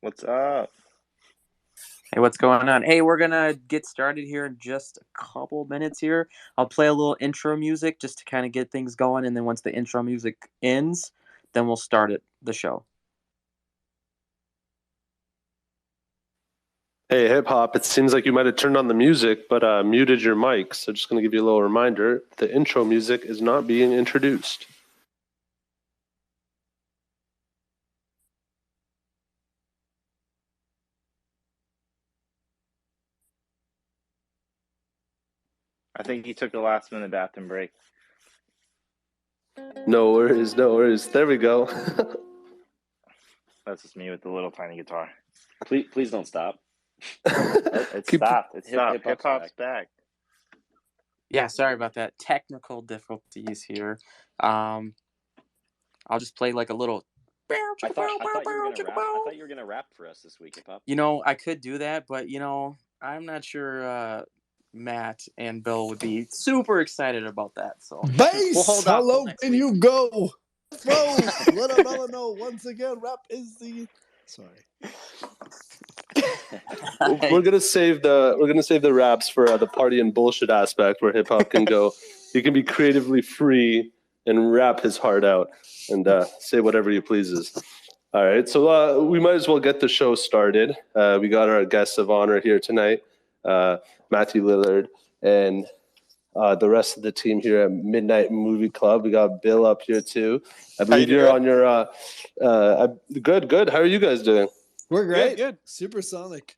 What's up? Hey, what's going on? Hey, we're gonna get started here in just a couple minutes here. I'll play a little intro music just to kind of get things going, and then once the intro music ends, then we'll start the show. Hey, hip hop, it seems like you might have turned on the music, but muted your mic. So just going to give you a little reminder, the intro music is not being introduced. I think he took a last minute bathroom break. No worries, no worries. There we go. That's just me with the little tiny guitar. Please don't stop. It's stopped. It's stopped. Hip hop's back. Yeah, sorry about that. Technical difficulties here. I'll just play like a little. I thought you were gonna rap for us this week, hip hop. You know, I could do that, but I'm not sure Matt and Bill would be super excited about that. So Bass, we'll hold off hello, till next can week. you go? Bro, let Abella know once again. Rap is the. Sorry. We're gonna save the raps for the party and bullshit aspect where hip hop can go. He can be creatively free and rap his heart out and say whatever he pleases. All right, so we might as well get the show started. We got our guests of honor here tonight, Matthew Lillard and the rest of the team here at Midnite Movie Club. We got Bill up here too. I believe you're on your good. How are you guys doing? We're great. Good. Supersonic.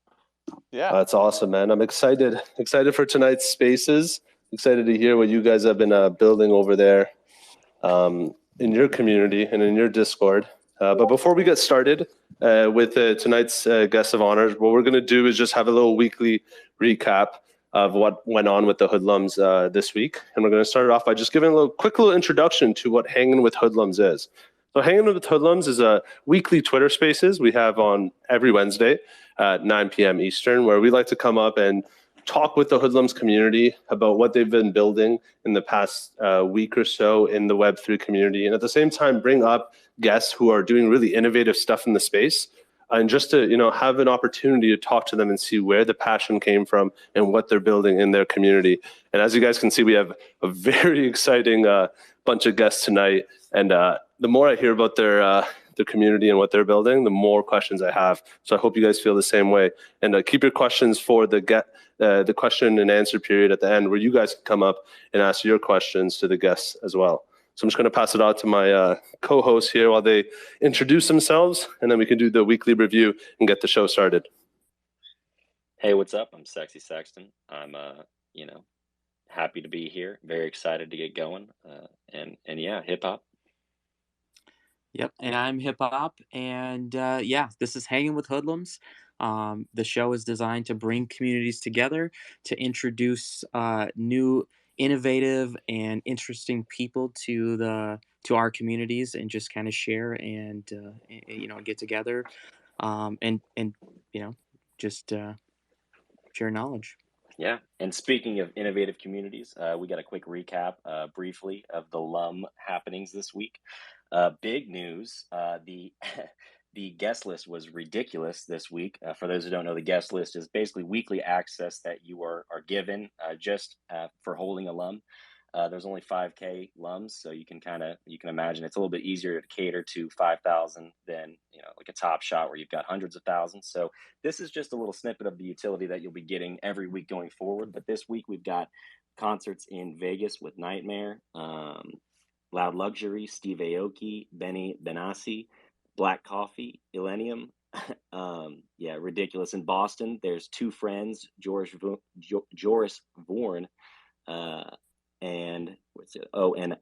Yeah. That's awesome, man. I'm excited for tonight's spaces. Excited to hear what you guys have been building over there in your community and in your Discord. But before we get started with tonight's guest of honors, what we're going to do is just have a little weekly recap of what went on with the Hoodlums this week. And we're going to start it off by just giving a quick little introduction to what Hanging with Hoodlums is. So Hanging with Hoodlums is a weekly Twitter Spaces we have on every Wednesday at 9 p.m. Eastern, where we like to come up and talk with the Hoodlums community about what they've been building in the past week or so in the Web3 community, and at the same time bring up guests who are doing really innovative stuff in the space, and just to have an opportunity to talk to them and see where the passion came from and what they're building in their community. And as you guys can see, we have a very exciting bunch of guests tonight, and the more I hear about their community and what they're building, the more questions I have. So I hope you guys feel the same way. And keep your questions for the question and answer period at the end, where you guys can come up and ask your questions to the guests as well. So I'm just going to pass it out to my co-hosts here while they introduce themselves, and then we can do the weekly review and get the show started. Hey, what's up? I'm Sexy Sexton. I'm happy to be here. Very excited to get going. And yeah, hip hop. Yep, and I'm Hip Hop, and this is Hanging with Hoodlums. The show is designed to bring communities together, to introduce new, innovative, and interesting people to our communities, and just kind of share and get together, and just share knowledge. Yeah, and speaking of innovative communities, we got a quick recap briefly of the LUM happenings this week. Big news, the the guest list was ridiculous this week. For those who don't know, the guest list is basically weekly access that you are given just for holding a LUM. There's only 5K LUMs, so you can imagine it's a little bit easier to cater to 5,000 than like a Top Shot where you've got hundreds of thousands. So this is just a little snippet of the utility that you'll be getting every week going forward. But this week we've got concerts in Vegas with Nightmare, Loud Luxury, Steve Aoki, Benny Benassi, Black Coffee, Illenium. Ridiculous. In Boston, there's Two Friends, Joris Vorn, and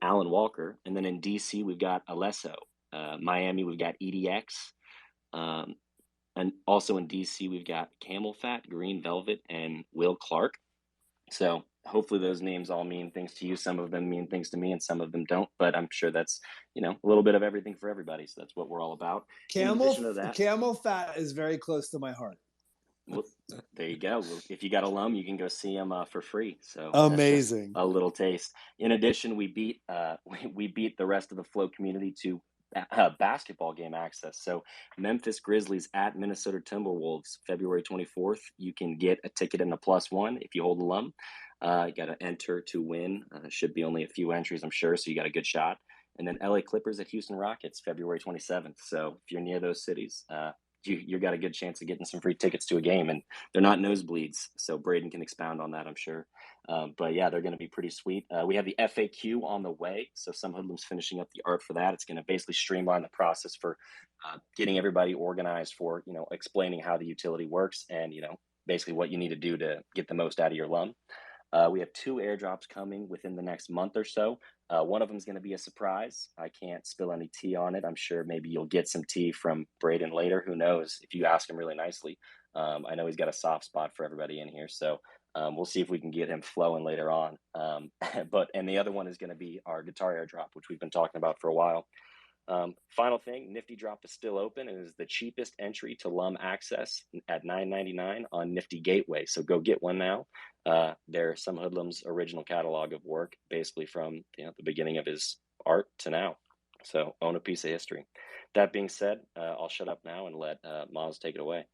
Alan Walker. And then in DC, we've got Alesso. Miami, we've got EDX. And also in DC, we've got Camel Fat, Green Velvet, and Will Clark. So hopefully those names all mean things to you. Some of them mean things to me and some of them don't, but I'm sure that's, a little bit of everything for everybody. So that's what we're all about. Camel Fat is very close to my heart. Well, there you go. Well, if you got a LUM, you can go see them for free. So amazing. A little taste. In addition, we beat the rest of the Flow community to basketball game access. So Memphis Grizzlies at Minnesota Timberwolves, February 24th. You can get a ticket and a +1 if you hold alum. You got to enter to win. Should be only a few entries, I'm sure, so you got a good shot. And then LA Clippers at Houston Rockets, February 27th. So if you're near those cities, you got a good chance of getting some free tickets to a game, and they're not nosebleeds, so Braden can expound on that, I'm sure. But yeah, they're going to be pretty sweet. We have the FAQ on the way, so some Hoodlums finishing up the art for that. It's going to basically streamline the process for getting everybody organized for, explaining how the utility works and, basically what you need to do to get the most out of your LUM. We have 2 airdrops coming within the next month or so. One of them is going to be a surprise. I can't spill any tea on it. I'm sure maybe you'll get some tea from Braden later. Who knows, if you ask him really nicely. I know he's got a soft spot for everybody in here. So we'll see if we can get him flowing later on. And the other one is going to be our guitar airdrop, which we've been talking about for a while. Final thing, Nifty Drop is still open and is the cheapest entry to LUM access at $9.99 on Nifty Gateway. So go get one now. There's some Hoodlums original catalog of work, basically from the beginning of his art to now. So own a piece of history. That being said, I'll shut up now and let Maz take it away.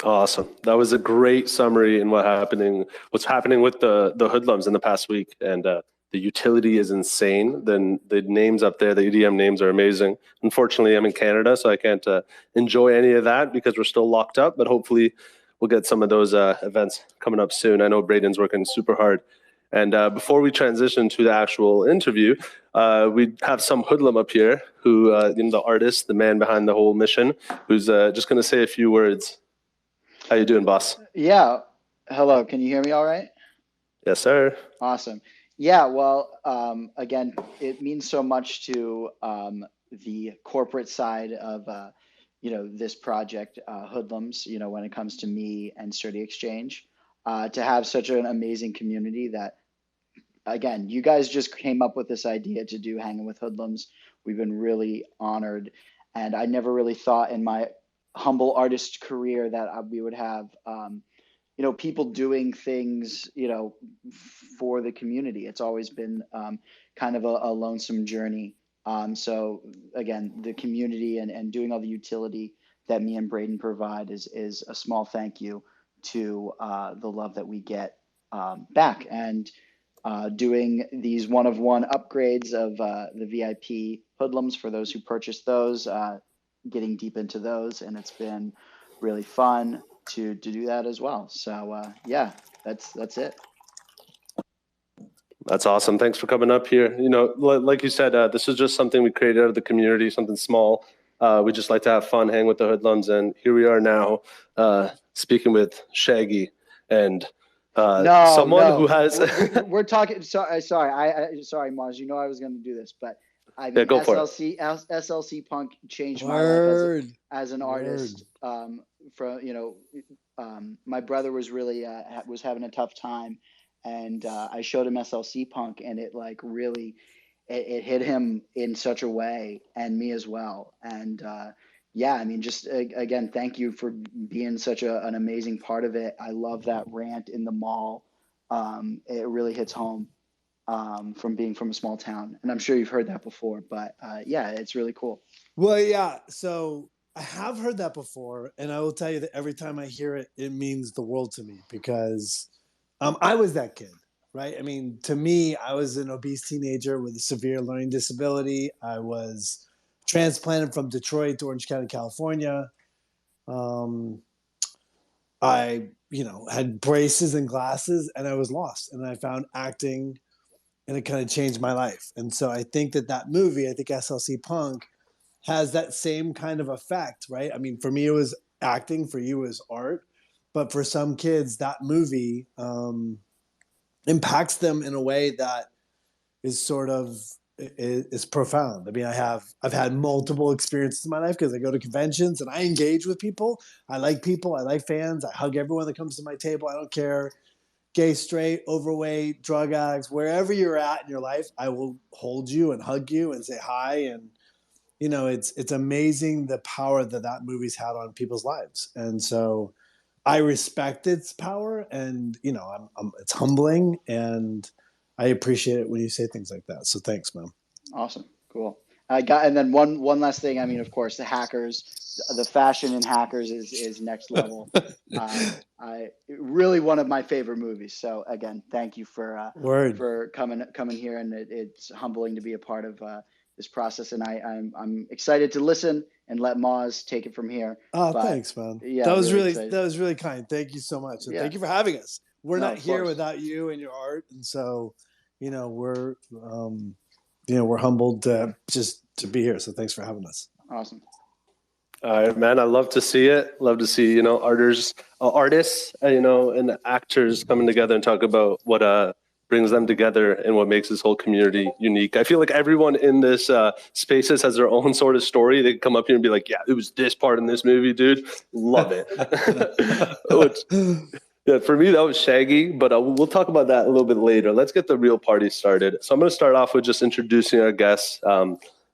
Awesome. That was a great summary in what's happening with the Hoodlums in the past week. And the utility is insane. Then the names up there, the EDM names are amazing. Unfortunately, I'm in Canada, so I can't enjoy any of that because we're still locked up. But hopefully we'll get some of those events coming up soon. I know Braden's working super hard. And before we transition to the actual interview, we have some Hoodlum up here who, the artist, the man behind the whole mission, who's just going to say a few words. How you doing, boss? Yeah. Hello. Can you hear me all right? Yes, sir. Awesome. Yeah. Well, again, it means so much to the corporate side of, this project, Hoodlums, when it comes to me and Sturdy Exchange, to have such an amazing community that, again, you guys just came up with this idea to do Hanging with Hoodlums. We've been really honored. And I never really thought in my humble artist career that we would have, people doing things, for the community. It's always been kind of a lonesome journey. So again, the community and doing all the utility that me and Braden provide is a small thank you to the love that we get back. And doing these one-of-one upgrades of the VIP Hoodlums for those who purchased those, getting deep into those, and it's been really fun to do that as well. So yeah, that's it. That's awesome. Thanks for coming up here. Like you said, this is just something we created out of the community, something small. We just like to have fun, hang with the Hoodlums, and here we are now speaking with Shaggy and someone who has. we're talking. Sorry, sorry, Maz. I was going to do this, but I mean, yeah, go for SLC Punk changed my life as an artist. My brother was really was having a tough time, and I showed him SLC Punk, and it really it hit him in such a way, and me as well. And yeah, I mean, just again, thank you for being such an amazing part of it. I love that rant in the mall. It really hits home. From being from a small town, and I'm sure you've heard that before, but yeah, it's really cool. Well, yeah, so I have heard that before, and I will tell you that every time I hear it, it means the world to me because I was that kid, right? I mean, to me, I was an obese teenager with a severe learning disability. I was transplanted from Detroit to Orange County, California. I, had braces and glasses, and I was lost, and I found acting. And it kind of changed my life. And so I think that movie, I think SLC Punk, has that same kind of effect, right? I mean, for me, it was acting. For you, it was art. But for some kids, that movie impacts them in a way that is sort of is profound. I mean, I've had multiple experiences in my life because I go to conventions and I engage with people. I like people. I like fans. I hug everyone that comes to my table. I don't care. Gay, straight, overweight, drug addicts, wherever you're at in your life, I will hold you and hug you and say hi. And, it's amazing the power that movie's had on people's lives. And so I respect its power and, it's humbling and I appreciate it when you say things like that. So thanks, man. Awesome. Cool. And then one last thing. I mean, of course, the fashion in Hackers is next level. Really one of my favorite movies. So again, thank you for coming here, and it's humbling to be a part of this process. And I'm excited to listen and let Moz take it from here. Oh, thanks, man. Yeah, that was really kind. Thank you so much, and thank you for having us. We're not here without you and your art, and so we're humbled to be here. So thanks for having us. Awesome. All right, man. I love to see it. Love to see, artists, and actors coming together and talk about what brings them together and what makes this whole community unique. I feel like everyone in this spaces has their own sort of story. They can come up here and be like, yeah, it was this part in this movie, dude. Love it. Yeah, for me, that was Shaggy, but we'll talk about that a little bit later. Let's get the real party started. So I'm going to start off with just introducing our guests.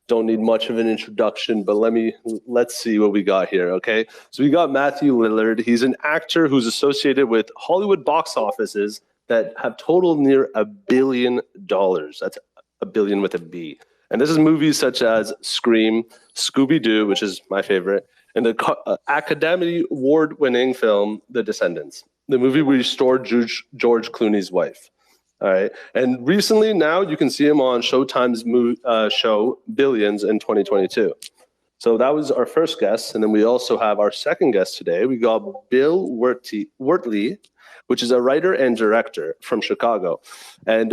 Don't need much of an introduction, but let's see what we got here, okay? So we got Matthew Lillard. He's an actor who's associated with Hollywood box offices that have totaled near $1 billion. That's a billion with a B. And this is movies such as Scream, Scooby-Doo, which is my favorite, and the Academy Award-winning film, The Descendants, the movie where he restored George Clooney's wife. All right. And recently now you can see him on Showtime's show Billions in 2022. So that was our first guest. And then we also have our second guest today. We got Bill Wortley, which is a writer and director from Chicago. And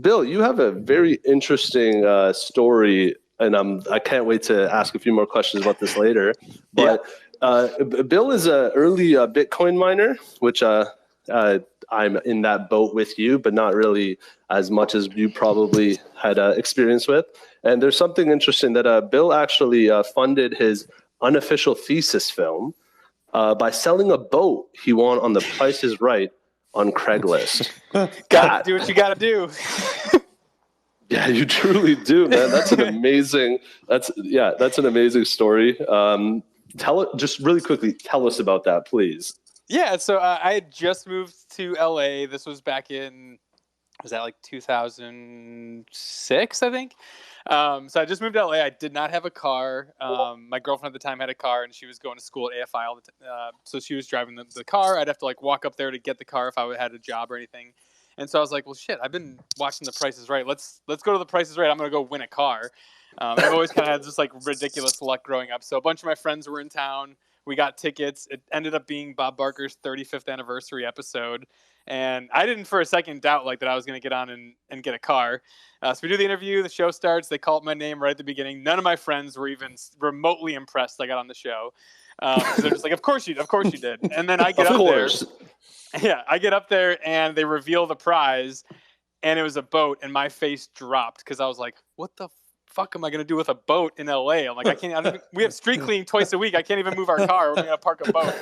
Bill, you have a very interesting story, and I can't wait to ask a few more questions about this later. But Bill is an early Bitcoin miner, which I'm in that boat with you, but not really as much as you probably had experience with. And there's something interesting that Bill actually funded his unofficial thesis film by selling a boat he won on The Price is Right on Craigslist. Gotta do what you gotta do. Yeah, you truly do, man. That's an amazing story. Just really quickly, tell us about that, please. Yeah, so I had just moved to LA. This was back in, was that like 2006, I think? So I just moved to LA. I did not have a car. My girlfriend at the time had a car, and she was going to school at AFI all the time. So she was driving the car. I'd have to walk up there to get the car if I had a job or anything. And so I was like, well, shit, I've been watching The Price is Right. Let's go to The Price is Right. I'm going to go win a car. I've always kind of had this ridiculous luck growing up. So a bunch of my friends were in town. We got tickets. It ended up being Bob Barker's 35th anniversary episode. And I didn't for a second doubt that I was going to get on and get a car. So we do the interview. The show starts. They call up my name right at the beginning. None of my friends were even remotely impressed I got on the show. So they're just like, of course you did. And then I get up there. Yeah, I get up there and they reveal the prize. And it was a boat. And my face dropped because I was like, what the fuck am I going to do with a boat in LA? I'm like, we have street cleaning twice a week. I can't even move our car. We're going to park a boat.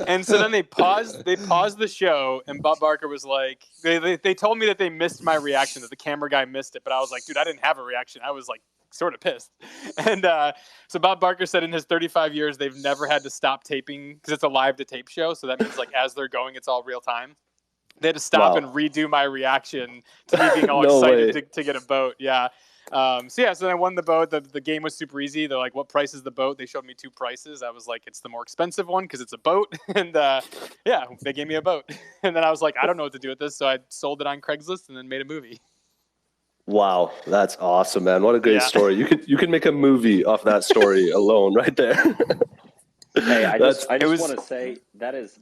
And so then they paused the show, and Bob Barker was like, they told me that they missed my reaction, that the camera guy missed it. But I was like, dude, I didn't have a reaction. I was sort of pissed. And so Bob Barker said in his 35 years, they've never had to stop taping because it's a live to tape show. So that means as they're going, it's all real time. They had to stop and redo my reaction to me being all excited to get a boat. Yeah. So then I won the boat. The game was super easy. They're like, what price is the boat? They showed me two prices. I was like, it's the more expensive one because it's a boat. And they gave me a boat. And then I was like, I don't know what to do with this. So I sold it on Craigslist and then made a movie. Wow, that's awesome, man. What a great story. You could make a movie off that story alone right there. Hey, I just want to say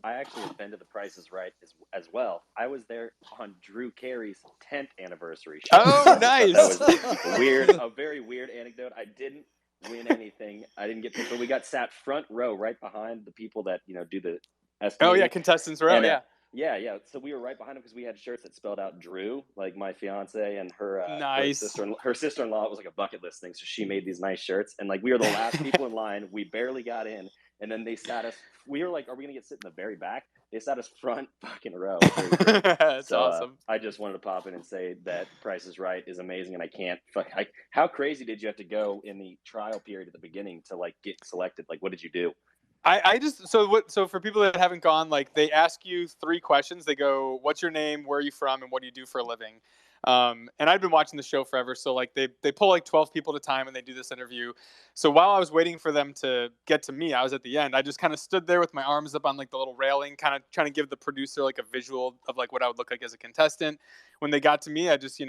I actually have been to The Price is Right as well. I was there on Drew Carey's 10th anniversary show. Oh, nice. That was a very weird anecdote. I didn't win anything. I didn't get picked, but we got sat front row right behind the people that, do the estimating. Oh, yeah, contestants row, and, Yeah. So we were right behind them because we had shirts that spelled out Drew, like my fiance and her her sister-in-law. It was like a bucket list thing. So she made these nice shirts, and we were the last people in line. We barely got in, and then they sat us. We were like, "Are we gonna get sit in the very back?" They sat us front fucking row. That's awesome. I just wanted to pop in and say that Price is Right is amazing, and I can't. How crazy did you have to go in the trial period at the beginning to get selected? What did you do? So for people that haven't gone, they ask you 3 questions. They go, what's your name, where are you from, and what do you do for a living? And I'd been watching the show forever. So like they pull like 12 people at a time and they do this interview. So while I was waiting for them to get to me, I was at the end. I just kind of stood there with my arms up on like the little railing, kind of trying to give the producer like a visual of like what I would look like as a contestant. When they got to me, I just,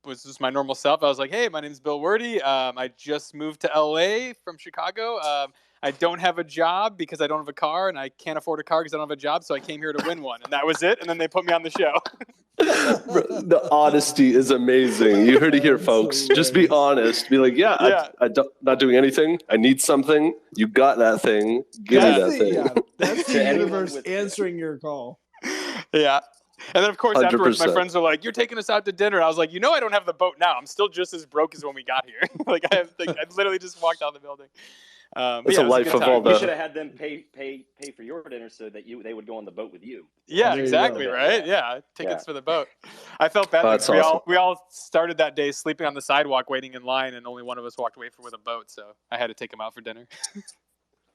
was just my normal self. I was like, hey, my name's Bill Wordy. I just moved to LA from Chicago. I don't have a job because I don't have a car, and I can't afford a car because I don't have a job. So I came here to win one, and that was it. And then they put me on the show. The honesty is amazing. You heard it here, folks. Just be honest. Be like, I don't, not doing anything. I need something. You got that thing. Give me that thing. Yeah, that's the universe answering your call. Yeah. And then, of course, 100%. Afterwards, my friends are like, you're taking us out to dinner. I was like, I don't have the boat now. I'm still just as broke as when we got here. I literally just walked out of the building. It's a life of all the... You should have had them pay for your dinner so that they would go on the boat with you. Yeah, exactly, right? Yeah, tickets for the boat. I felt bad. Like, awesome. we all started that day sleeping on the sidewalk waiting in line, and only one of us walked away with a boat, so I had to take them out for dinner.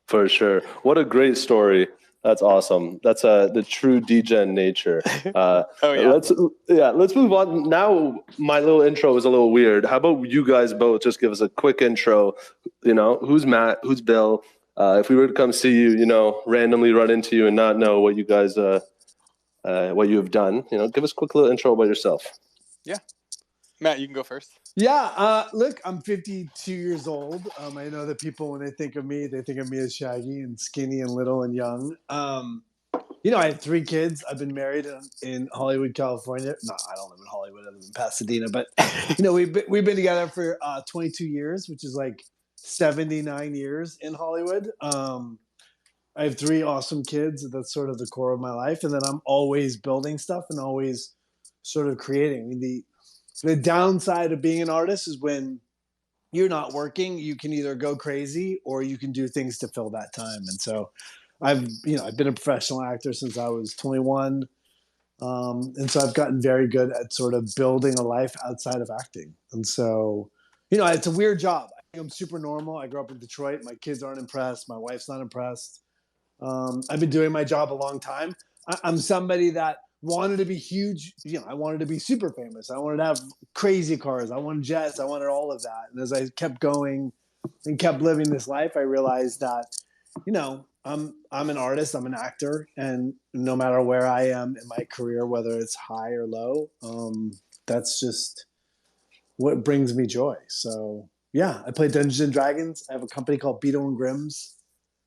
For sure. What a great story. That's awesome. That's the true degen nature. Let's move on. Now, my little intro was a little weird. How about you guys both just give us a quick intro? Who's Matt? Who's Bill? If we were to come see you, randomly run into you and not know what you guys, what you have done, give us a quick little intro about yourself. Yeah. Matt, you can go first. Yeah, look, I'm 52 years old. I know that people, when they think of me as shaggy and skinny and little and young. I have 3 kids. I've been married in Hollywood, California. No, I don't live in Hollywood. I live in Pasadena. But, we've been together for 22 years, which is like 79 years in Hollywood. I have 3 awesome kids. That's sort of the core of my life. And then I'm always building stuff and always sort of creating. The downside of being an artist is when you're not working, you can either go crazy or you can do things to fill that time. And so I've been a professional actor since I was 21. And so I've gotten very good at sort of building a life outside of acting. And so, it's a weird job. I'm super normal. I grew up in Detroit. My kids aren't impressed. My wife's not impressed. I've been doing my job a long time. I'm somebody that wanted to be huge. I wanted to be super famous. I wanted to have crazy cars. I wanted jets. I wanted all of that. And as I kept going and kept living this life, I realized that, I'm an artist, I'm an actor, and no matter where I am in my career, whether it's high or low, that's just what brings me joy. So I play Dungeons and Dragons. I have a company called Beetle and Grimm's.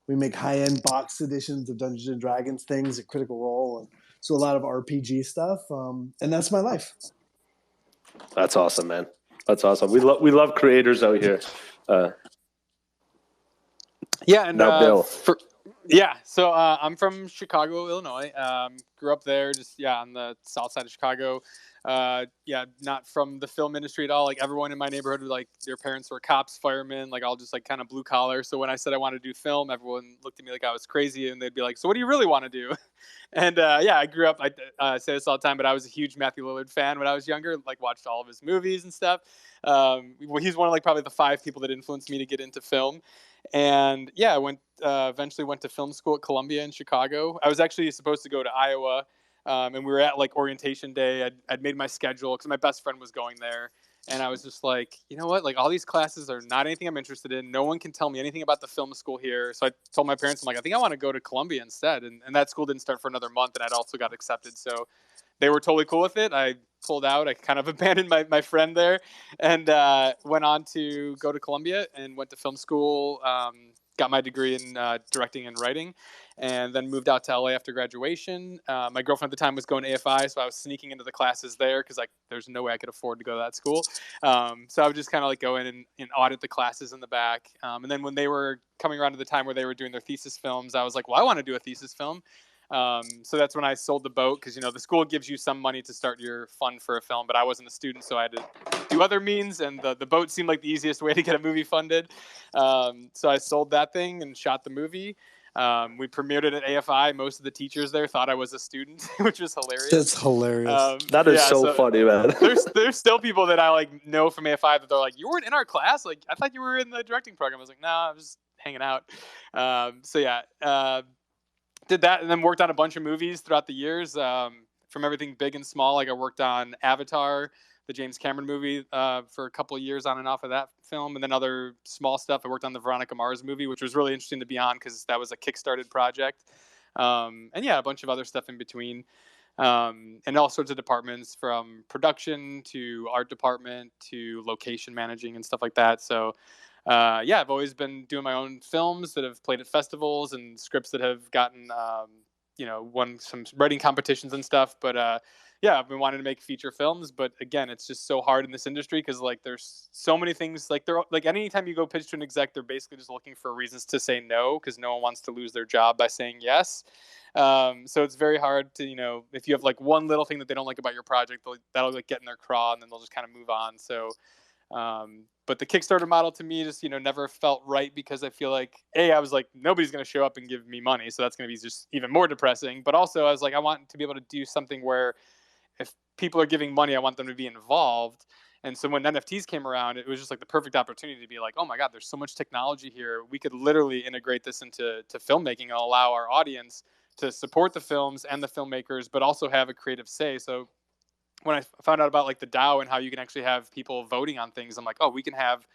We make high-end box editions of Dungeons and Dragons things at Critical Role, and so a lot of RPG stuff, and that's my life. That's awesome, man. That's awesome. We love creators out here. Bill. So I'm from Chicago, Illinois. Grew up there, just on the south side of Chicago. Not from the film industry at all. Like everyone in my neighborhood, their parents were cops, firemen, all just kind of blue collar. So when I said I wanted to do film, everyone looked at me like I was crazy, and they'd be like, "So what do you really want to do?" And I grew up. I say this all the time, but I was a huge Matthew Lillard fan when I was younger. Watched all of his movies and stuff. He's one of probably the 5 people that influenced me to get into film. And I eventually went to film school at Columbia in Chicago. I was actually supposed to go to Iowa. And we were at orientation day. I'd made my schedule because my best friend was going there. And I was just like, you know what? All these classes are not anything I'm interested in. No one can tell me anything about the film school here. So I told my parents, I'm like, I think I want to go to Columbia instead. And that school didn't start for another month, and I'd also got accepted. So they were totally cool with it. I pulled out. I kind of abandoned my friend there and went on to go to Columbia and went to film school. Got my degree in directing and writing, and then moved out to LA after graduation. My girlfriend at the time was going to AFI, so I was sneaking into the classes there because there's no way I could afford to go to that school. So I would just kind of go in and audit the classes in the back. And then when they were coming around to the time where they were doing their thesis films, I was like, well, I want to do a thesis film. So that's when I sold the boat because, the school gives you some money to start your fund for a film, but I wasn't a student, so I had to do other means, and the boat seemed like the easiest way to get a movie funded. So I sold that thing and shot the movie. We premiered it at AFI. Most of the teachers there thought I was a student, which was hilarious. That's hilarious. That is so funny, man. There's still people that I know from AFI that they're like, you weren't in our class? I thought you were in the directing program. I was like, no, I was just hanging out. Did that and then worked on a bunch of movies throughout the years, from everything big and small. I worked on Avatar, the James Cameron movie for a couple of years on and off of that film, and then other small stuff. I worked on the Veronica Mars movie, which was really interesting to be on because that was a Kickstarted project. And yeah, a bunch of other stuff in between. And all sorts of departments, from production to art department to location managing and stuff like that. So yeah, I've always been doing my own films that have played at festivals and scripts that have gotten, won some writing competitions and stuff. But yeah, I've been wanting to make feature films, but again, it's just so hard in this industry because like there's so many things. Like they're like anytime you go pitch to an exec, they're basically just looking for reasons to say no because no one wants to lose their job by saying yes. So it's very hard to, if you have like one little thing that they don't like about your project, that'll like get in their craw and then they'll just kind of move on. So, but the Kickstarter model to me just, never felt right because I feel like, I was like, nobody's going to show up and give me money. So that's going to be just even more depressing. But also I was like, I want to be able to do something where if people are giving money, I want them to be involved. And so when NFTs came around, it was just like the perfect opportunity to be like, oh my God, there's so much technology here. We could literally integrate this into filmmaking and allow our audience to support the films and the filmmakers, but also have a creative say. So when I found out about like the DAO and how you can actually have people voting on things, I'm like, oh, we can have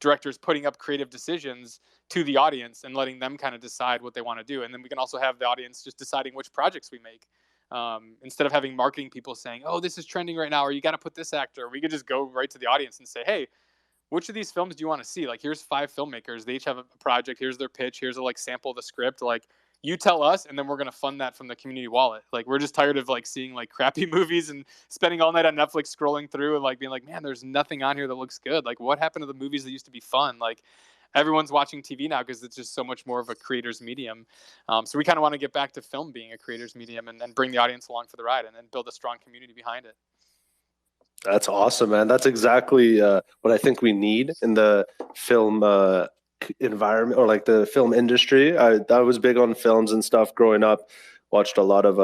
directors putting up creative decisions to the audience and letting them kind of decide what they want to do. And then we can also have the audience just deciding which projects we make. Instead of having marketing people saying, oh, this is trending right now, or you got to put this actor, we could just go right to the audience and say, hey, which of these films do you want to see? Like, here's 5 filmmakers. They each have a project. Here's their pitch. Here's a like sample of the script. Like, you tell us, and then we're going to fund that from the community wallet. Like, we're just tired of like seeing like crappy movies and spending all night on Netflix scrolling through and like being like, man, there's nothing on here that looks good. Like, what happened to the movies that used to be fun? Like, everyone's watching TV now because it's just so much more of a creator's medium. So we kind of want to get back to film being a creator's medium and bring the audience along for the ride and build a strong community behind it. That's awesome, man. That's exactly what I think we need in the film environment or like the film industry. I was big on films and stuff growing up. Watched a lot of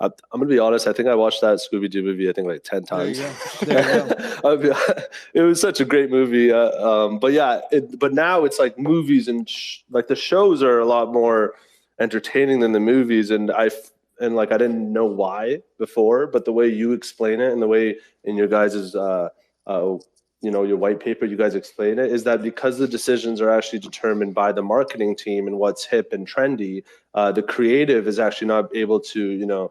I'm gonna be honest, I think I watched that Scooby-Doo movie I think like 10 times. There you go. It was such a great movie. But yeah, but now it's like movies and like the shows are a lot more entertaining than the movies, and I didn't know why before, but the way you explain it and the way in your guys's your white paper, you guys explain it, is that because the decisions are actually determined by the marketing team and what's hip and trendy, the creative is actually not able to,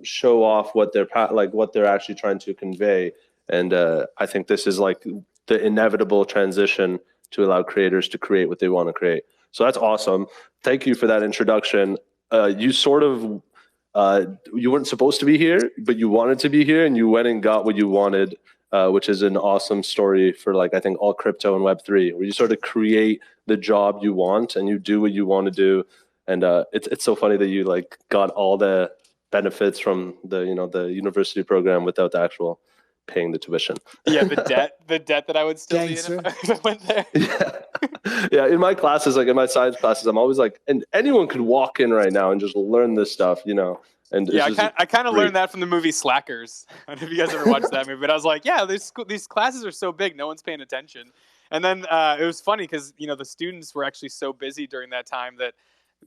show off what they're actually trying to convey. And I think this is like the inevitable transition to allow creators to create what they want to create. So that's awesome. Thank you for that introduction. You sort of, you weren't supposed to be here, but you wanted to be here and you went and got what you wanted. Which is an awesome story for like I think all crypto and Web3, where you sort of create the job you want and you do what you want to do. And it's so funny that you like got all the benefits from the the university program without the actual paying the tuition. Yeah, the debt that I would still be in if I went there. Yeah. In my classes, like in my science classes, I'm always like, and anyone could walk in right now and just learn this stuff, And yeah, I kind of learned that from the movie Slackers. I don't know if you guys ever watched that movie, but I was like, yeah, these classes are so big, no one's paying attention. And then it was funny because, the students were actually so busy during that time that,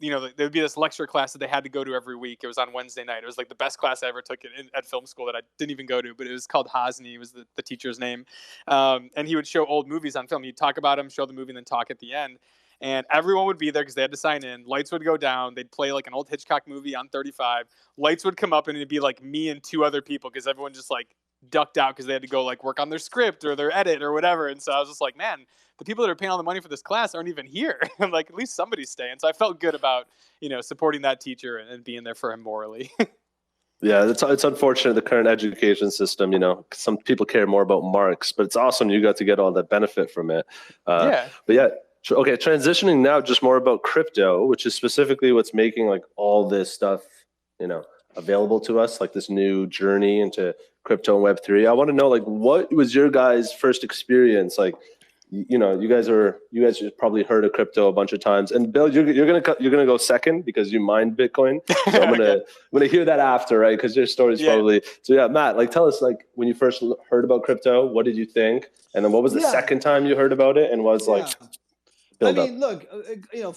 there would be this lecture class that they had to go to every week. It was on Wednesday night. It was like the best class I ever took at film school that I didn't even go to, but it was called Hosni, was the teacher's name. And he would show old movies on film. He'd talk about them, show the movie, and then talk at the end. And everyone would be there because they had to sign in. Lights would go down. They'd play like an old Hitchcock movie on 35. Lights would come up and it'd be like me and 2 other people because everyone just like ducked out because they had to go like work on their script or their edit or whatever. And so I was just like, man, the people that are paying all the money for this class aren't even here. I'm like, at least somebody's staying. So I felt good about, supporting that teacher and being there for him morally. Yeah, it's unfortunate, the current education system, some people care more about marks, but it's awesome you got to get all that benefit from it. Yeah. But yeah. Okay, transitioning now just more about crypto, which is specifically what's making like all this stuff, available to us, like this new journey into crypto and Web3. I want to know, like, what was your guys' first experience? Like, you guys probably heard of crypto a bunch of times. And Bill, you're gonna go second because you mined Bitcoin. So I'm gonna hear that after, right? Because your story's probably so. Yeah, Matt, like, tell us, like, when you first heard about crypto, what did you think? And then what was the second time you heard about it? And was like. Look,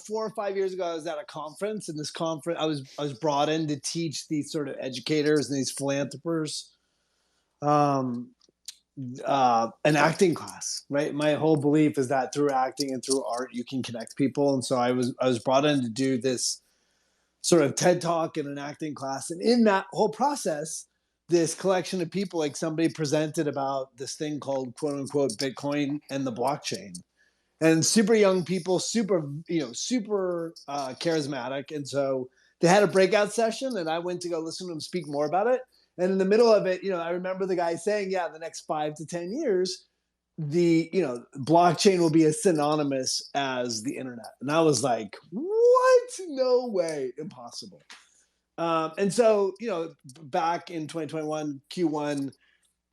4 or 5 years ago, I was at a conference, and this conference, I was brought in to teach these sort of educators and these philanthropers, an acting class, right? My whole belief is that through acting and through art, you can connect people. And so I was brought in to do this sort of TED talk and an acting class. And in that whole process, this collection of people, like somebody presented about this thing called quote unquote Bitcoin and the blockchain, and super young people, super charismatic. And so they had a breakout session, and I went to go listen to them speak more about it. And in the middle of it, I remember the guy saying, yeah, the next 5 to 10 years, the blockchain will be as synonymous as the internet. And I was like, what? No way, impossible. And so, back in 2021 Q1,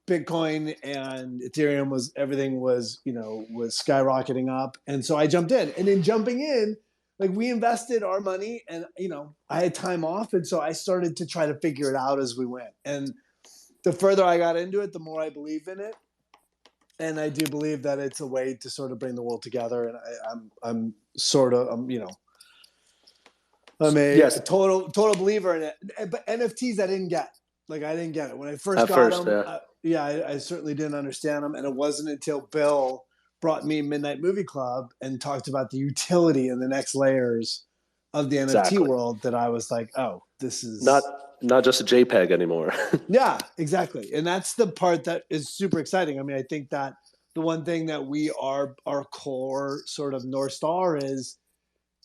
Bitcoin and Ethereum was skyrocketing up. And so I jumped in. And in jumping in, like, we invested our money, and I had time off, and so I started to try to figure it out as we went. And the further I got into it, the more I believe in it. And I do believe that it's a way to sort of bring the world together. And I'm a total believer in it. But NFTs I didn't get. Like, I didn't get it when I first got them. I certainly didn't understand them, and it wasn't until Bill brought me Midnite Movie Club and talked about the utility and the next layers of the NFT world that I was like, oh, this is not just a JPEG anymore. Yeah, exactly. And that's the part that is super exciting. I mean, I think that the one thing that our core sort of North Star is,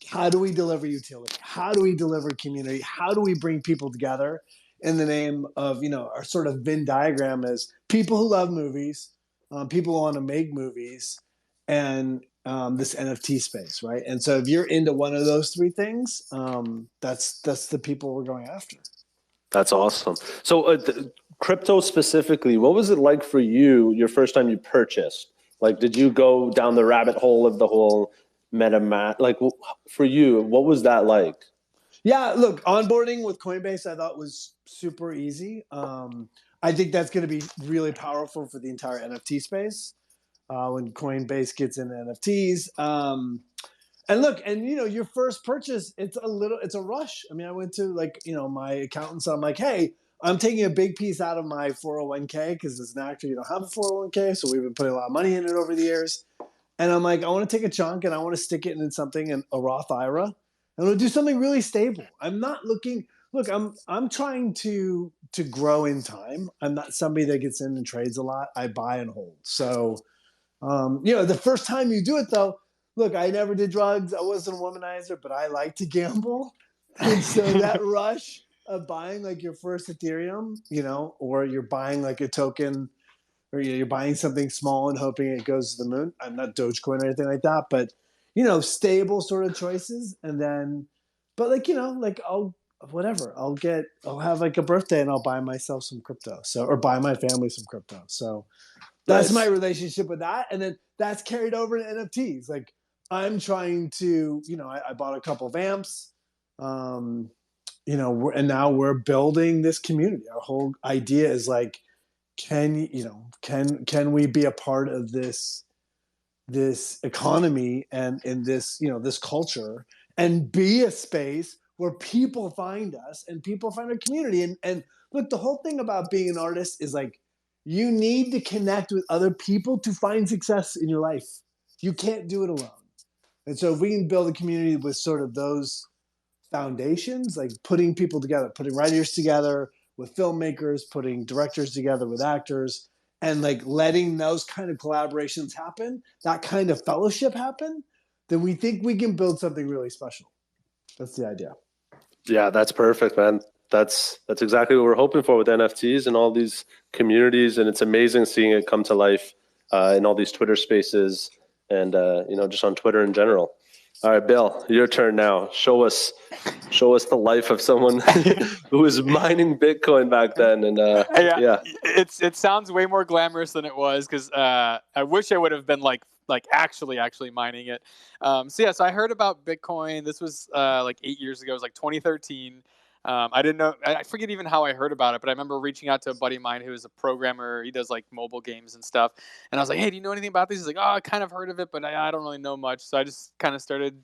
how do we deliver utility? How do we deliver community? How do we bring people together in the name of, our sort of Venn diagram is people who love movies, people who want to make movies, and this NFT space, right? And so if you're into one of those three things, that's the people we're going after. That's awesome. So crypto specifically, what was it like for you your first time you purchased? Like, did you go down the rabbit hole of the whole MetaMask? Like, for you, what was that like? Yeah, look, onboarding with Coinbase I thought was super easy. I think that's going to be really powerful for the entire NFT space when Coinbase gets into NFTs. And look, and your first purchase, it's a rush. I mean, I went to my accountants. I'm like, hey, I'm taking a big piece out of my 401k because as an actor, you don't have a 401k. So we've been putting a lot of money in it over the years. And I'm like, I want to take a chunk and I want to stick it in something in a Roth IRA. I'm going to do something really stable. I'm not looking, look, I'm trying to grow in time. I'm not somebody that gets in and trades a lot. I buy and hold. So, the first time you do it though, look, I never did drugs. I wasn't a womanizer, but I like to gamble. And so that rush of buying like your first Ethereum, or you're buying like a token, or you're buying something small and hoping it goes to the moon. I'm not Dogecoin or anything like that, but stable sort of choices. And then, but I'll have like a birthday and I'll buy myself some crypto. So, or buy my family some crypto. So that's my relationship with that. And then that's carried over to NFTs. Like, I'm trying to, I bought a couple of amps, and now we're building this community. Our whole idea is like, can we be a part of this economy and in this, this culture, and be a space where people find us and people find our community. And look, the whole thing about being an artist is like, you need to connect with other people to find success in your life. You can't do it alone. And so if we can build a community with sort of those foundations, like putting people together, putting writers together with filmmakers, putting directors together with actors, and like letting those kind of collaborations happen, that kind of fellowship happen, then we think we can build something really special. That's the idea. Yeah, that's perfect, man. That's exactly what we're hoping for with NFTs and all these communities. And it's amazing seeing it come to life in all these Twitter spaces and, just on Twitter in general. All right, Bill, your turn now. Show us the life of someone who was mining Bitcoin back then. And yeah, it sounds way more glamorous than it was, because I wish I would have been like actually mining it. So I heard about Bitcoin. This was like 8 years ago. It was like 2013. I didn't know. I forget even how I heard about it, but I remember reaching out to a buddy of mine who is a programmer. He does like mobile games and stuff. And I was like, hey, do you know anything about this? He's like, oh, I kind of heard of it, but I don't really know much. So I just kind of started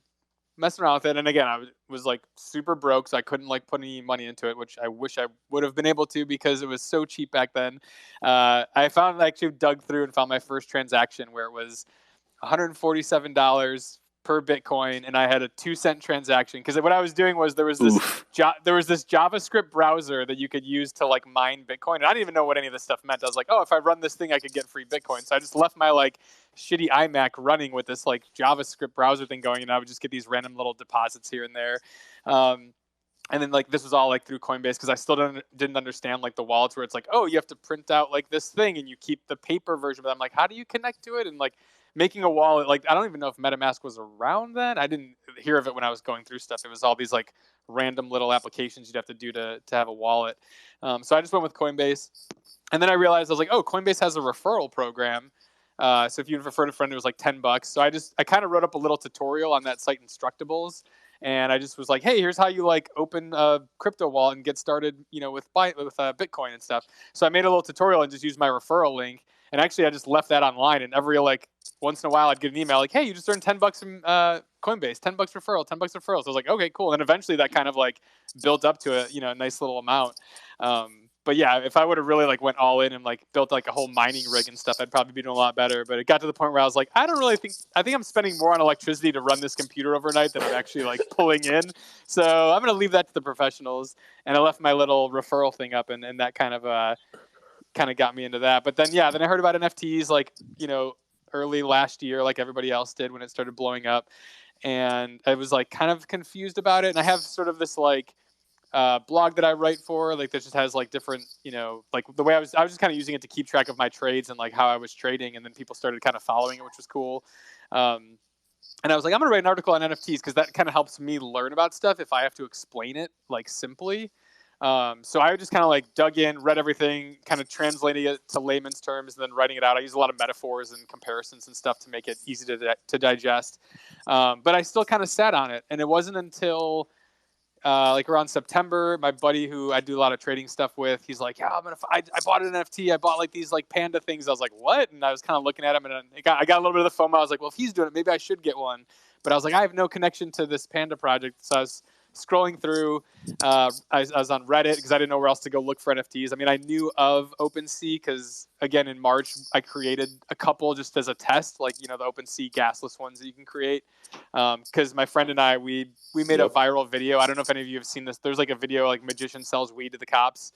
messing around with it. And again, I was like super broke, so I couldn't like put any money into it, which I wish I would have been able to because it was so cheap back then. I actually dug through and found my first transaction where it was $147 per Bitcoin, and I had a 2-cent transaction because what I was doing was there was this JavaScript browser that you could use to like mine Bitcoin, and I didn't even know what any of this stuff meant. I was like, oh, if I run this thing, I could get free Bitcoin. So I just left my like shitty iMac running with this like JavaScript browser thing going, and I would just get these random little deposits here and there. And then like this was all like through Coinbase because I still didn't understand like the wallets where it's like, oh, you have to print out like this thing and you keep the paper version. But I'm like, how do you connect to it? And like making a wallet, like I don't even know if MetaMask was around then. I didn't hear of it when I was going through stuff. It was all these like random little applications you'd have to do to have a wallet. So I just went with Coinbase, and then I realized I was like, oh, Coinbase has a referral program. So if you referred a friend, it was like $10. So I kind of wrote up a little tutorial on that site, Instructables. And I just was like, hey, here's how you like open a crypto wallet and get started, you know, with Bitcoin and stuff. So I made a little tutorial and just used my referral link. And actually, I just left that online. And every like once in a while, I'd get an email like, hey, you just earned $10 from Coinbase, $10 referral, $10 referral. So I was like, okay, cool. And then eventually that kind of like built up to a nice little amount. But yeah, if I would have really like went all in and like built like a whole mining rig and stuff, I'd probably be doing a lot better. But it got to the point where I was like, I think I'm spending more on electricity to run this computer overnight than I'm actually like pulling in. So I'm going to leave that to the professionals. And I left my little referral thing up, and that kind of got me into that. But then I heard about NFTs like, early last year, like everybody else did when it started blowing up. And I was like kind of confused about it. And I have sort of this like blog that I write for, like that just has like different, like the way I was just kind of using it to keep track of my trades and like how I was trading. And then people started kind of following it, which was cool. And I was like, I'm going to write an article on NFTs because that kind of helps me learn about stuff if I have to explain it like simply. So I just kind of like dug in, read everything, kind of translating it to layman's terms, and then writing it out. I use a lot of metaphors and comparisons and stuff to make it easy to digest. But I still kind of sat on it. And it wasn't until like around September, my buddy who I do a lot of trading stuff with, he's like, yeah, I bought an NFT. I bought like these like panda things. I was like, what? And I was kind of looking at him, and I got a little bit of the FOMO. I was like, well, if he's doing it, maybe I should get one. But I was like, I have no connection to this panda project. So I was scrolling through. I was on Reddit because I didn't know where else to go look for NFTs. I mean, I knew of OpenSea because, again, in March, I created a couple just as a test, like, the OpenSea gasless ones that you can create. Because my friend and I, we made a viral video. I don't know if any of you have seen this. There's like a video like magician sells weed to the cops.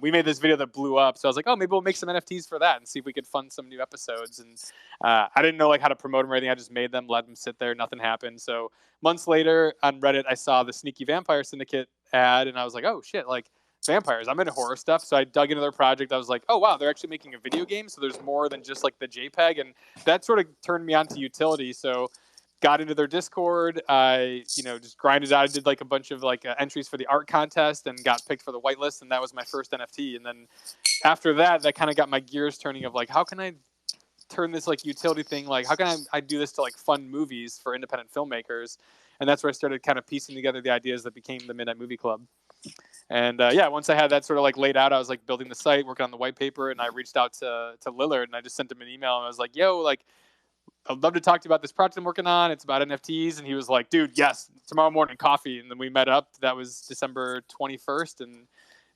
We made this video that blew up. So I was like, oh, maybe we'll make some NFTs for that and see if we could fund some new episodes. And I didn't know like how to promote them or anything. I just made them, let them sit there. Nothing happened. So months later on Reddit, I saw the Sneaky Vampire Syndicate ad, and I was like, oh shit, like vampires. I'm into horror stuff. So I dug into their project. I was like, oh wow, they're actually making a video game. So there's more than just like the JPEG. And that sort of turned me on to utility. So got into their Discord. I, just grinded out. I did like a bunch of like entries for the art contest and got picked for the whitelist. And that was my first NFT. And then after that kind of got my gears turning of like, how can I turn this like utility thing? Like, how can I do this to like fund movies for independent filmmakers? And that's where I started kind of piecing together the ideas that became the Midnite Movie Club. And once I had that sort of like laid out, I was like building the site, working on the white paper, and I reached out to Lillard, and I just sent him an email, and I was like, yo, like, I'd love to talk to you about this project I'm working on. It's about NFTs. And he was like, dude, yes, tomorrow morning, coffee. And then we met up. That was December 21st. And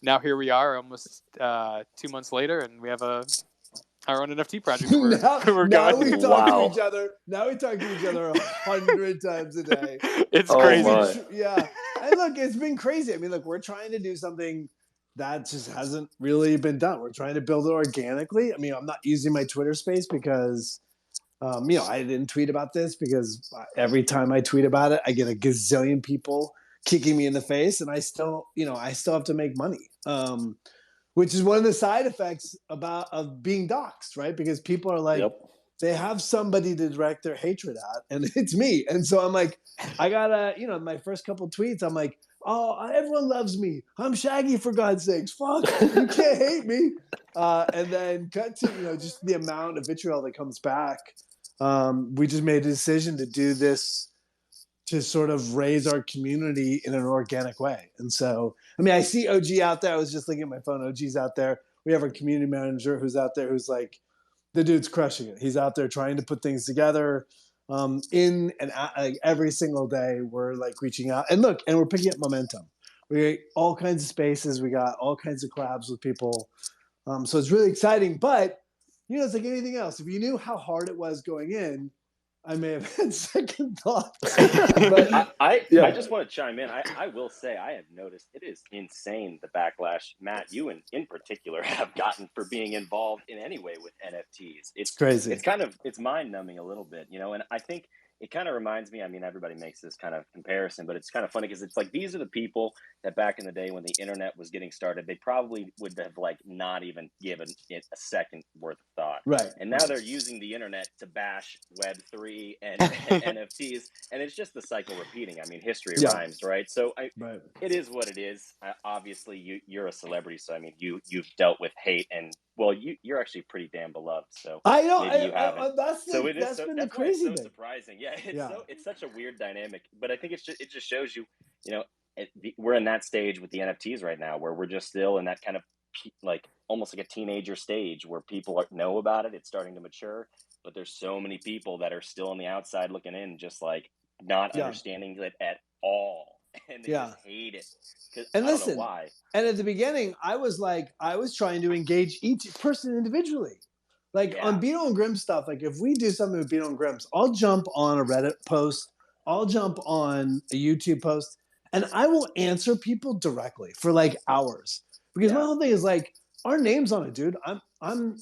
now here we are almost 2 months later, and we have our own NFT project. We're now we talk to each other. Now we talk to each other 100 times a day. It's crazy. Yeah. And look, it's been crazy. I mean, look, we're trying to do something that just hasn't really been done. We're trying to build it organically. I mean, I'm not using my Twitter space because I didn't tweet about this because every time I tweet about it, I get a gazillion people kicking me in the face, and I still have to make money, which is one of the side effects of being doxxed, right? Because people are like, they have somebody to direct their hatred at, and it's me. And so I'm like, I gotta, my first couple tweets, I'm like, oh, everyone loves me. I'm Shaggy, for God's sakes. Fuck, you can't hate me. And then cut to, just the amount of vitriol that comes back. We just made a decision to do this to sort of raise our community in an organic way. And so, I mean, I see OG out there. I was just looking at my phone. OG's out there. We have our community manager who's out there who's like, the dude's crushing it. He's out there trying to put things together. in and out, like every single day we're like reaching out and we're picking up momentum. We got all kinds of spaces. We got all kinds of collabs with people. So it's really exciting, but it's like anything else. If you knew how hard it was going in, I may have had second thoughts. But I just want to chime in. I will say I have noticed it is insane the backlash, Matt, you in particular have gotten for being involved in any way with NFTs. It's crazy. It's mind numbing a little bit, and I think it kind of reminds me, I mean, everybody makes this kind of comparison, but it's kind of funny because it's like these are the people that back in the day when the internet was getting started, they probably would have like not even given it a second worth of thought. Right. And now they're using the internet to bash Web3 and NFTs. And it's just the cycle repeating. I mean, history rhymes, right? So it is what it is. Obviously, you're a celebrity. So, I mean, you've dealt with hate and, well, you're actually pretty damn beloved. So I know. Maybe you haven't. That's been the crazy thing. It's so surprising. Yeah, it's such a weird dynamic. But I think it just shows you, we're in that stage with the NFTs right now where we're just still in that kind of like almost like a teenager stage where people know about it. It's starting to mature, but there's so many people that are still on the outside looking in, just like not understanding it at all. And they just hate it. And I listen, don't know why. And at the beginning, I was trying to engage each person individually. Like on Beano and Grimm stuff, like if we do something with Beano and Grimm's, I'll jump on a Reddit post, I'll jump on a YouTube post, and I will answer people directly for like hours. Because my whole thing is like, our name's on it, dude. I'm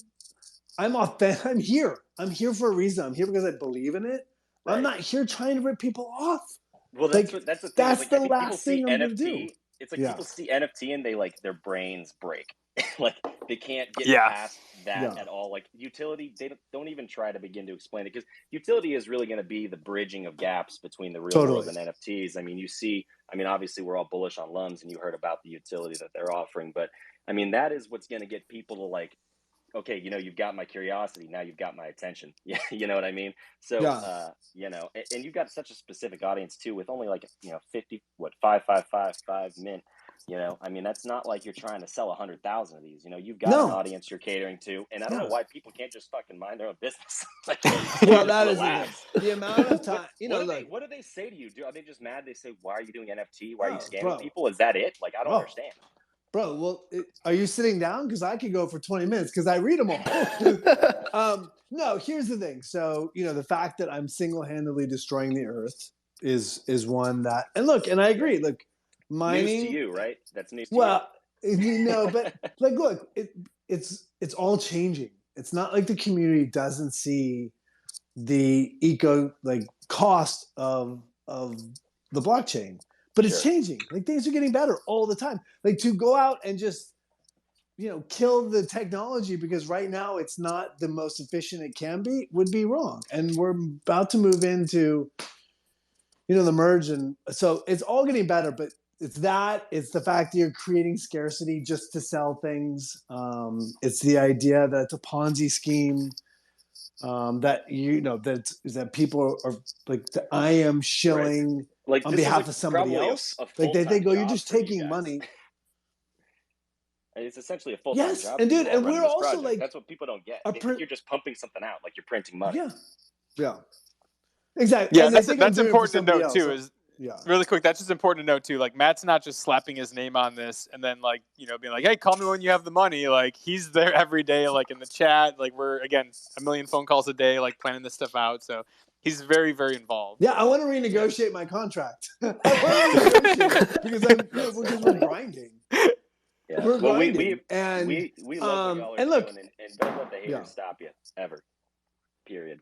authentic. I'm here. I'm here for a reason. I'm here because I believe in it. Right. I'm not here trying to rip people off. Well, that's the thing. That's like, the last thing I'm NFT, gonna do. It's like people see NFT and they like their brains break. Like they can't get past that at all. Like utility, they don't even try to begin to explain it because utility is really going to be the bridging of gaps between the real world and NFTs. I mean, obviously we're all bullish on Lums and you heard about the utility that they're offering, but I mean, that is what's going to get people to like, okay, you've got my curiosity. Now you've got my attention. Yeah. You know what I mean? So, and you've got such a specific audience too, with only like, 5 mint. I mean, that's not like you're trying to sell 100,000 of these. You've got an audience you're catering to, and I don't know why people can't just fucking mind their own business. Like, well, that is the amount of time. What do they say to you? Are they just mad? They say, "Why are you doing NFT? Why are you scamming people?" Is that it? Like, I don't understand. Bro, well, are you sitting down? Because I could go for 20 minutes because I read them all. No, here's the thing. So, the fact that I'm single-handedly destroying the earth is one that, and I agree. Look, mining. News to you, right? That's news to you. But like, look, it's all changing. It's not like the community doesn't see the cost of the blockchain. But it's changing. Like things are getting better all the time. Like to go out and just, kill the technology because right now it's not the most efficient it can be would be wrong. And we're about to move into, the merge. And so it's all getting better, but it's the fact that you're creating scarcity just to sell things. It's the idea that it's a Ponzi scheme. That people are like, I am shilling. Like on behalf of somebody else, like they think, you're just taking money. It's essentially a full-time job. Yes, and dude, and we're also like, that's what people don't get. They think you're just pumping something out, like you're printing money. Yeah, exactly. Yeah, that's important to note too. Really quick, that's just important to note too. Like Matt's not just slapping his name on this and then like being like, hey, call me when you have the money. Like he's there every day, like in the chat. Like we're again 1 million phone calls a day, like planning this stuff out. So. He's very, very involved. Yeah, I want to renegotiate my contract. I want to renegotiate because we're grinding. Yeah. We're grinding. We love what y'all are doing, and don't let the haters stop you ever. Period.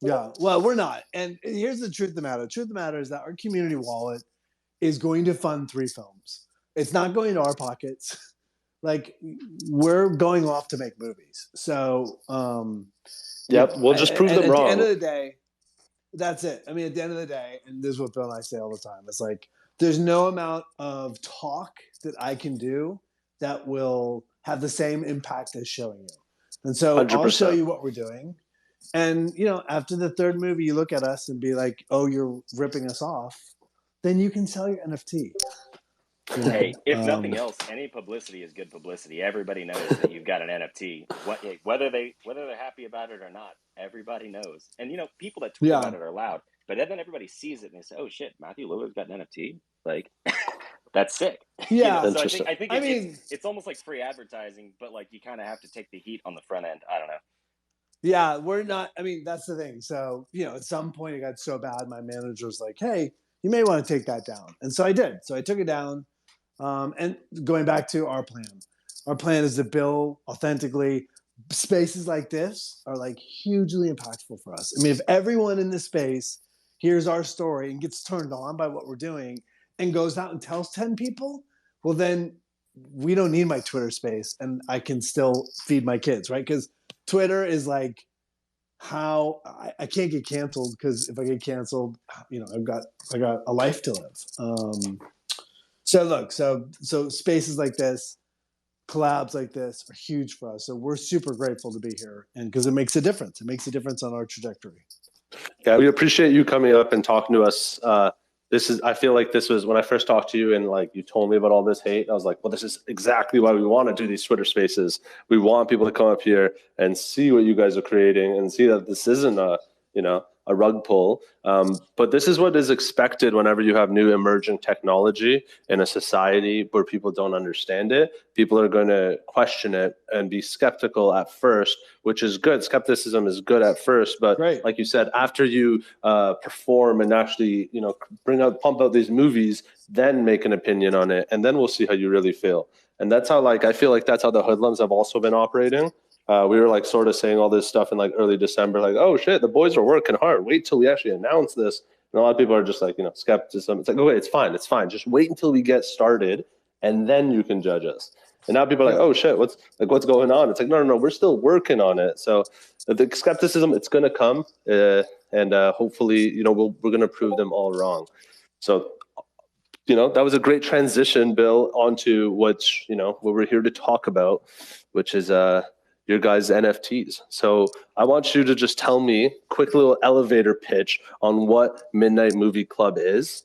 Yeah, well, we're not. And here's the truth of the matter. The truth of the matter is that our community wallet is going to fund 3 films. It's not going to our pockets. Like we're going off to make movies. So. We'll just prove them wrong. At the end of the day, that's it. I mean, at the end of the day, and this is what Bill and I say all the time, it's like there's no amount of talk that I can do that will have the same impact as showing you. And so 100%. I'll show you what we're doing. And, after the 3rd movie, you look at us and be like, oh, you're ripping us off. Then you can sell your NFT. Hey, if nothing else, any publicity is good publicity. Everybody knows that you've got an NFT. Whether they're happy about it or not, everybody knows. And people that tweet about it are loud, but then everybody sees it and they say, "Oh shit, Matthew Lillard's got an NFT." Like, that's sick. Yeah. So I think it's almost like free advertising, but like you kind of have to take the heat on the front end. I don't know. Yeah, we're not. I mean, that's the thing. So at some point it got so bad, my manager was like, "Hey, you may want to take that down," and so I did. So I took it down. And going back to our plan is to build authentically. Spaces like this are like hugely impactful for us. I mean, if everyone in this space hears our story and gets turned on by what we're doing and goes out and tells 10 people, well, then we don't need my Twitter space and I can still feed my kids, right? Because Twitter is like how I can't get canceled, because if I get canceled, I've got a life to live. So look, so spaces like this, collabs like this are huge for us. So we're super grateful to be here, and because it makes a difference. It makes a difference on our trajectory. Yeah, we appreciate you coming up and talking to us. I feel like this was when I first talked to you and like you told me about all this hate. I was like, well, this is exactly why we want to do these Twitter spaces. We want people to come up here and see what you guys are creating and see that this isn't a rug pull. But this is what is expected whenever you have new emerging technology in a society where people don't understand it. People are going to question it and be skeptical at first, which is good. Skepticism is good at first, but like you said, after you perform and actually, pump out these movies, then make an opinion on it, and then we'll see how you really feel. And that's how, I feel like that's how the Hoodlums have also been operating. We were sort of saying all this stuff in early December, oh shit, the boys are working hard. Wait till we actually announce this. And a lot of people are just skepticism. It's like, okay, it's fine. Just wait until we get started and then you can judge us. And now people are like, oh shit, what's going on? It's like, no, we're still working on it. So the skepticism, it's going to come. And hopefully, we're going to prove them all wrong. So, that was a great transition, Bill, onto what we're here to talk about, which is your guys' NFTs. So I want you to just tell me quick little elevator pitch on what Midnite Movie Club is,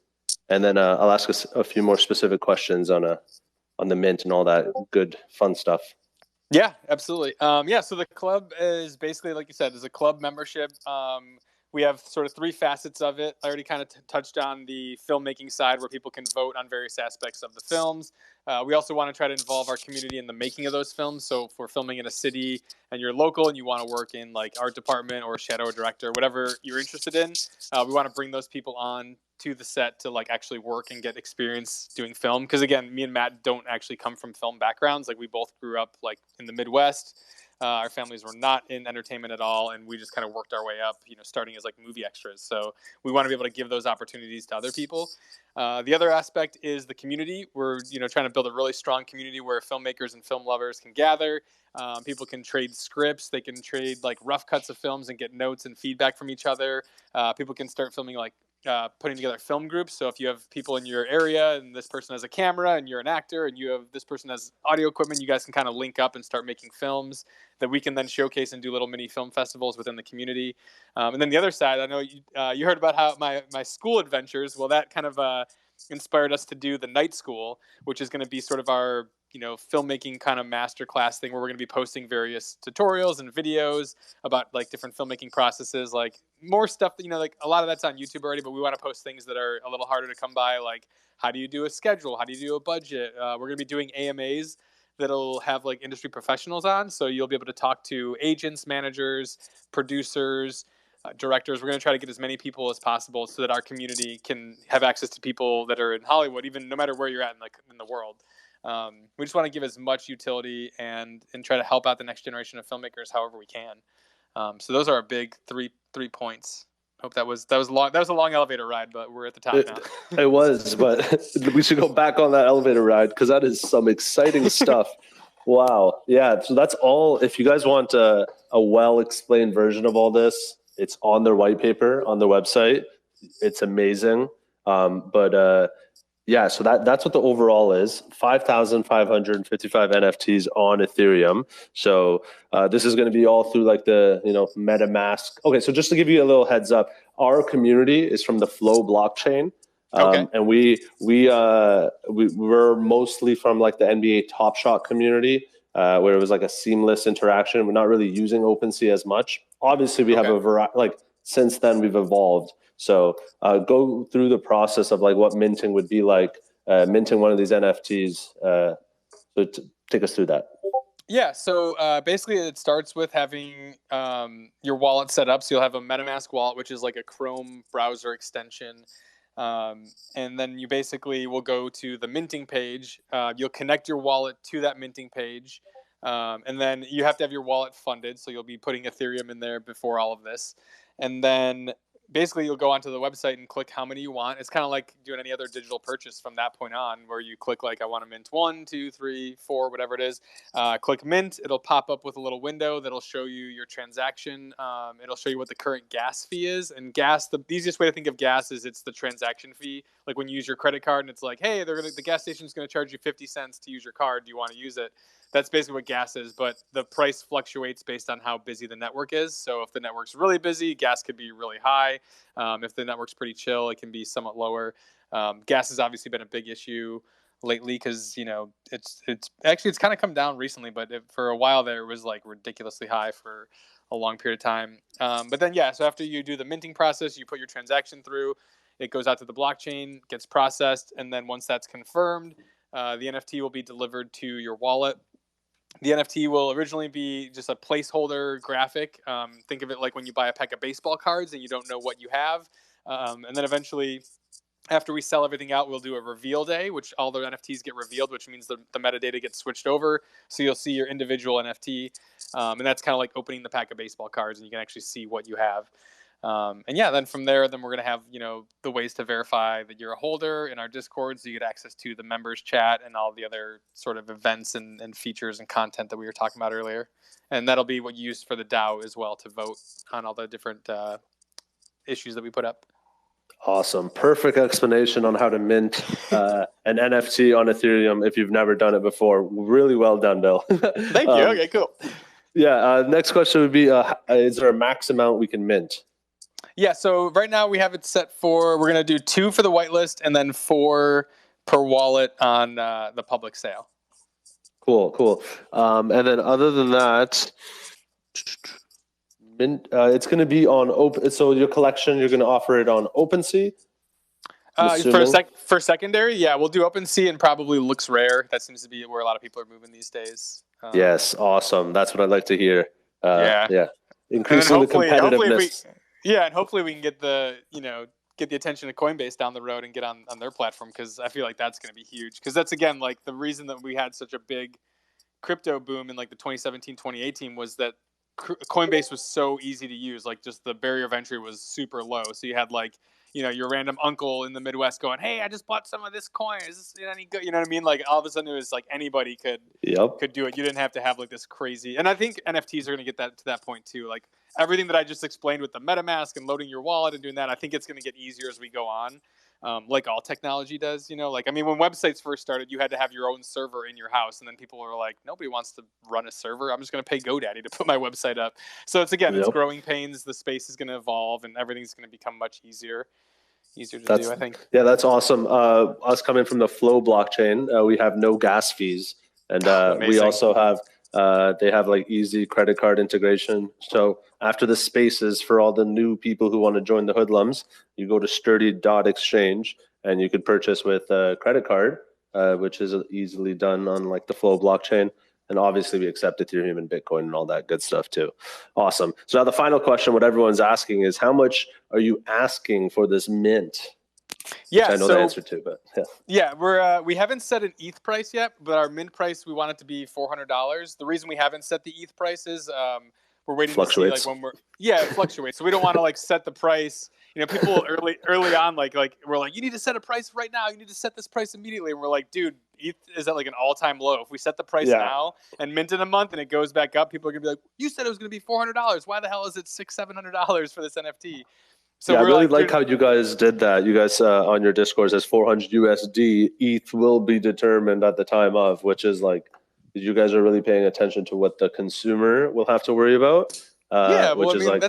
and then I'll ask us a few more specific questions on the mint and all that good fun stuff. Yeah, absolutely. So the club is basically, like you said, is a club membership. We have sort of three facets of it. I already kind of touched on the filmmaking side, where people can vote on various aspects of the films. We also want to try to involve our community in the making of those films. So if we're filming in a city and you're local and you want to work in art department or shadow director, whatever you're interested in, we want to bring those people on to the set to actually work and get experience doing film. Because again, me and Matt don't actually come from film backgrounds. We both grew up in the Midwest. Our families were not in entertainment at all, and we just kind of worked our way up, starting as movie extras. So we want to be able to give those opportunities to other people. The other aspect is the community. We're trying to build a really strong community where filmmakers and film lovers can gather. People can trade scripts. They can trade rough cuts of films and get notes and feedback from each other. People can start filming putting together film groups. So if you have people in your area and this person has a camera and you're an actor and you have this person has audio equipment, you guys can kind of link up and start making films that we can then showcase and do little mini film festivals within the community. And then the other side, I know you heard about how my school adventures. Well, that kind of inspired us to do the night school, which is going to be sort of our filmmaking kind of masterclass thing, where we're going to be posting various tutorials and videos about different filmmaking processes, more stuff that, a lot of that's on YouTube already, but we want to post things that are a little harder to come by, how do you do a schedule? How do you do a budget? We're going to be doing AMAs that'll have industry professionals on. So you'll be able to talk to agents, managers, producers, directors. We're going to try to get as many people as possible so that our community can have access to people that are in Hollywood, even no matter where you're at in the world. We just want to give as much utility and try to help out the next generation of filmmakers however we can. So those are our big three points. Hope that was long. That was a long elevator ride, but we're at the top now. It was, but we should go back on that elevator ride because that is some exciting stuff. Wow. Yeah. So that's all. If you guys want a well-explained version of all this, it's on their white paper on their website. It's amazing. Yeah, so that's what the overall is. 5,555 NFTs on Ethereum. So this is going to be all through the MetaMask. Okay, so just to give you a little heads up, our community is from the Flow blockchain. And we're mostly from like the NBA Top Shot community, where it was like a seamless interaction. We're not really using OpenSea as much. Obviously, we have a variety. Like since then, we've evolved. So go through the process of like what minting would be like, minting one of these NFTs. So take us through that. Yeah, so basically it starts with having your wallet set up. So you'll have a MetaMask wallet, which is like a Chrome browser extension. And then you basically will go to the minting page. You'll connect your wallet to that minting page. And then you have to have your wallet funded. So you'll be putting Ethereum in there before all of this. And then basically you'll go onto the website and click how many you want. It's kind of like doing any other digital purchase from that point on, where you click like, I want to mint 1, 2, 3, 4, whatever it is. Click mint. It'll pop up with a little window that'll show you your transaction. It'll show you what the current gas fee is. And gas, the easiest way to think of gas is it's the transaction fee. Like when you use your credit card and it's like, hey, the gas station's going to charge you 50 cents to use your card. Do you want to use it? That's basically what gas is, but the price fluctuates based on how busy the network is. So if the network's really busy, gas could be really high. If the network's pretty chill, it can be somewhat lower. Gas has obviously been a big issue lately because, you know, it's kind of come down recently, but for a while there it was like ridiculously high for a long period of time. But then, yeah, so after you do the minting process, you put your transaction through, it goes out to the blockchain, gets processed, and then once that's confirmed, the NFT will be delivered to your wallet. The NFT will originally be just a placeholder graphic. Think of it like when you buy a pack of baseball cards and you don't know what you have. And then eventually, after we sell everything out, we'll do a reveal day, which all the NFTs get revealed, which means the metadata gets switched over. So you'll see your individual NFT. And that's kind of like opening the pack of baseball cards, and you can actually see what you have. And yeah, then from there, we're going to have, you know, the ways to verify that you're a holder in our Discord, so you get access to the members chat and all the other sort of events and features and content that we were talking about earlier. And that'll be what you use for the DAO as well to vote on all the different issues that we put up. Awesome. Perfect explanation on how to mint an NFT on Ethereum if you've never done it before. Really well done, Bill. Thank you. Okay, cool. Yeah. Next question would be, is there a max amount we can mint? Yeah, so right now we have it set for, we're going to do 2 for the whitelist and then 4 per wallet on the public sale. Cool. And then other than that, mint, it's going to be on open. So your collection, you're going to offer it on OpenSea? For secondary, yeah, we'll do OpenSea and probably Looks Rare. That seems to be where a lot of people are moving these days. Yes, awesome. That's what I'd like to hear. Yeah. Increasing the competitiveness. And hopefully we can get the attention of Coinbase down the road and get on their platform, because I feel like that's going to be huge. Because that's, again, like the reason that we had such a big crypto boom in like the 2017, 2018 was that Coinbase was so easy to use. Like just the barrier of entry was super low. So you had like, you know, your random uncle in the Midwest going, hey, I just bought some of this coin. Is this any good? You know what I mean? Like all of a sudden it was like anybody could do it. You didn't have to have like this crazy. And I think NFTs are going to get that to that point too. Like everything that I just explained with the MetaMask and loading your wallet and doing that, I think it's going to get easier as we go on. Like all technology does, you know, like, I mean, when websites first started, you had to have your own server in your house, and then people were like, nobody wants to run a server. I'm just going to pay GoDaddy to put my website up. So it's growing pains. The space is going to evolve and everything's going to become much easier to do, I think. Yeah, that's awesome. Us coming from the Flow blockchain, we have no gas fees. And we also have, they have like easy credit card integration. So after the spaces, for all the new people who want to join the Hoodlums, you go to sturdy.exchange and you could purchase with a credit card, which is easily done on like the Flow blockchain. And obviously we accept Ethereum and Bitcoin and all that good stuff too. Awesome. So now the final question, what everyone's asking is, how much are you asking for this mint? Yeah, which I know the answer to, but we haven't set an ETH price yet, but our mint price, we want it to be $400. The reason we haven't set the ETH price is we're waiting to see like when it fluctuates. So we don't want to like set the price. You know, people early on like we're like, you need to set a price right now. You need to set this price immediately. And we're like, dude, ETH is at like an all-time low. If we set the price now and mint in a month and it goes back up, people are gonna be like, you said it was gonna be $400. Why the hell is it $600-$700 for this NFT? So I really like how you guys did that. You guys on your Discord says 400 USD. ETH will be determined at the time of, which is like, you guys are really paying attention to what the consumer will have to worry about. Well, I mean,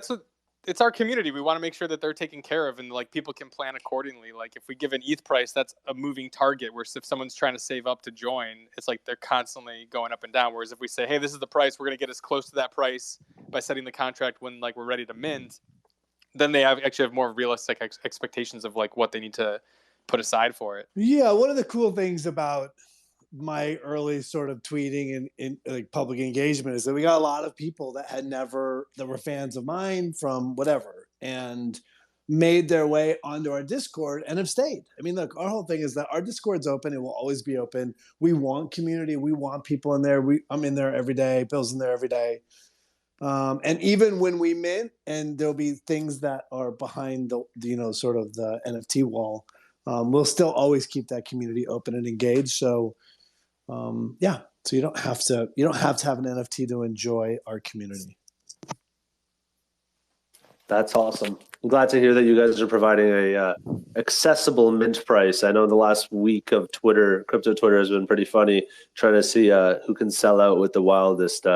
it's our community. We want to make sure that they're taken care of and like people can plan accordingly. Like if we give an ETH price, that's a moving target, where if someone's trying to save up to join, it's like they're constantly going up and down. Whereas if we say, hey, this is the price, we're going to get as close to that price by setting the contract when like we're ready to mint, then they actually have more realistic expectations of like what they need to put aside for it. Yeah, one of the cool things about my early sort of tweeting and in like public engagement is that we got a lot of people that were fans of mine from whatever and made their way onto our Discord and have stayed. I mean, look, our whole thing is that our Discord's open. It will always be open. We want community. We want people in there. I'm in there every day. Bill's in there every day. And even when we mint, and there'll be things that are behind the sort of the NFT wall, we'll still always keep that community open and engaged. So, so you don't have to have an NFT to enjoy our community. That's awesome. I'm glad to hear that you guys are providing a accessible mint price. I know the last week of crypto Twitter has been pretty funny, trying to see who can sell out with the wildest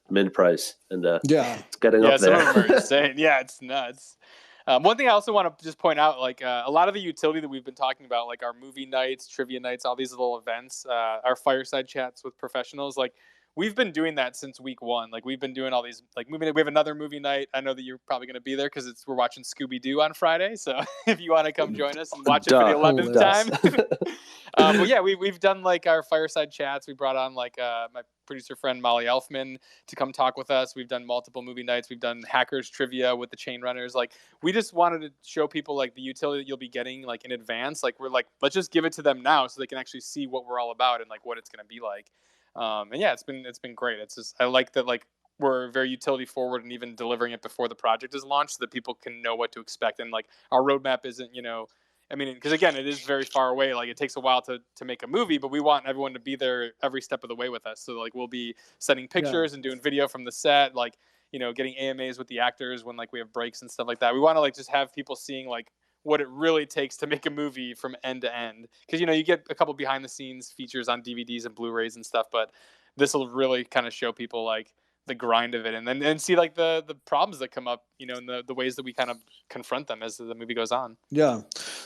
mint price, and it's getting up there. Some of them are insane. Yeah, it's nuts. One thing I also want to just point out, like a lot of the utility that we've been talking about, like our movie nights, trivia nights, all these little events, our fireside chats with professionals, like we've been doing that since week one. Like we've been doing all these, like we have another movie night. I know that you're probably going to be there because we're watching Scooby-Doo on Friday. So if you want to come join us and watch it for the 11th time. But yeah, we've done like our fireside chats. We brought on like my producer friend Molly Elfman to come talk with us. We've done multiple movie nights. We've done hackers trivia with the chain runners. Like we just wanted to show people like the utility that you'll be getting like in advance. Like we're like, let's just give it to them now so they can actually see what we're all about and like what it's going to be like. And yeah, it's been great. It's just, I like that like we're very utility forward and even delivering it before the project is launched so that people can know what to expect. And like our roadmap isn't, I mean, because again, it is very far away. Like it takes a while to make a movie, but we want everyone to be there every step of the way with us. So like we'll be sending pictures and doing video from the set, like, getting AMAs with the actors when like we have breaks and stuff like that. We want to like just have people seeing like what it really takes to make a movie from end to end. Because, you get a couple behind the scenes features on DVDs and Blu-rays and stuff, but this will really kind of show people like the grind of it and then see like the problems that come up, and the ways that we kind of confront them as the movie goes on. Yeah.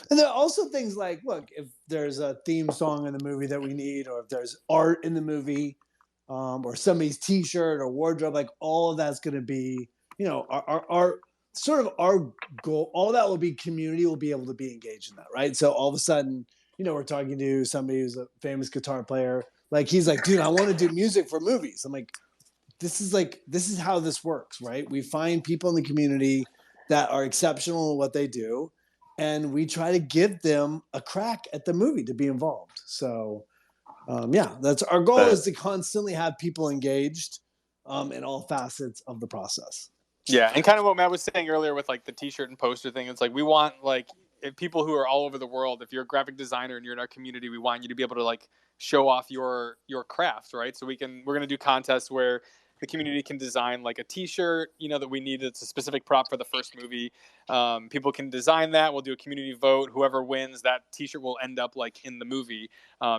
And there are also things like, look, if there's a theme song in the movie that we need, or if there's art in the movie, or somebody's t-shirt or wardrobe, like all of that's going to be, our sort of our goal, all that will be community will be able to be engaged in that, right? So all of a sudden, we're talking to somebody who's a famous guitar player. Like he's like, dude, I want to do music for movies. I'm like, this is how this works, right? We find people in the community that are exceptional in what they do, and we try to give them a crack at the movie to be involved. So, that's our goal, is to constantly have people engaged in all facets of the process. Yeah, and kind of what Matt was saying earlier with like the t-shirt and poster thing, it's like we want like people who are all over the world, if you're a graphic designer and you're in our community, we want you to be able to like show off your craft, right? So we're going to do contests where the community can design like a t-shirt, that we need. It's a specific prop for the first movie. People can design that. We'll do a community vote. Whoever wins, that t-shirt will end up like in the movie.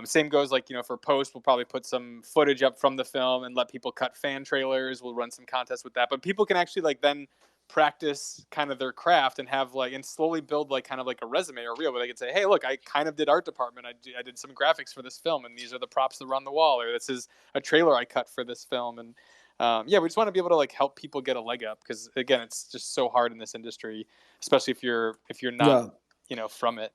Same goes like, for post, we'll probably put some footage up from the film and let people cut fan trailers. We'll run some contests with that, but people can actually like then practice kind of their craft and have like, and slowly build like kind of like a resume or reel where they can say, hey, look, I kind of did art department. I did some graphics for this film, and these are the props that were on the wall, or this is a trailer I cut for this film. And we just want to be able to like help people get a leg up, because again, it's just so hard in this industry, especially if you're not from it.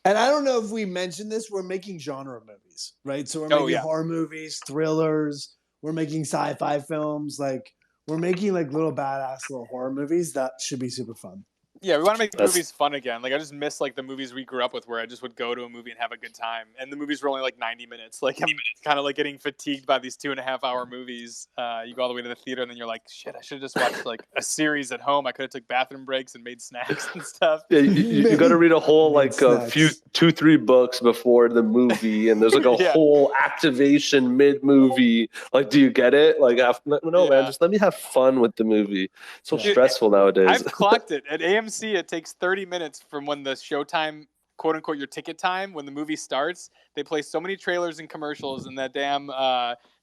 And I don't know if we mentioned this, we're making genre movies, right? So we're making horror movies, thrillers, we're making sci-fi films, like we're making like little badass little horror movies that should be super fun. Yeah, we want to make movies fun again. Like I just miss like the movies we grew up with, where I just would go to a movie and have a good time. And the movies were only like 90 minutes. Like I'm kind of like getting fatigued by these 2.5 hour movies. You go all the way to the theater and then you're like, shit, I should have just watched like a series at home. I could have took bathroom breaks and made snacks and stuff. Yeah, you got to read a whole like a few 2-3 books before the movie, and there's like a whole activation mid movie. Like, do you get it? Like, man, just let me have fun with the movie. It's so stressful nowadays. I've clocked it at AMC. It takes 30 minutes from when the showtime, quote unquote, your ticket time, when the movie starts. They play so many trailers and commercials and that damn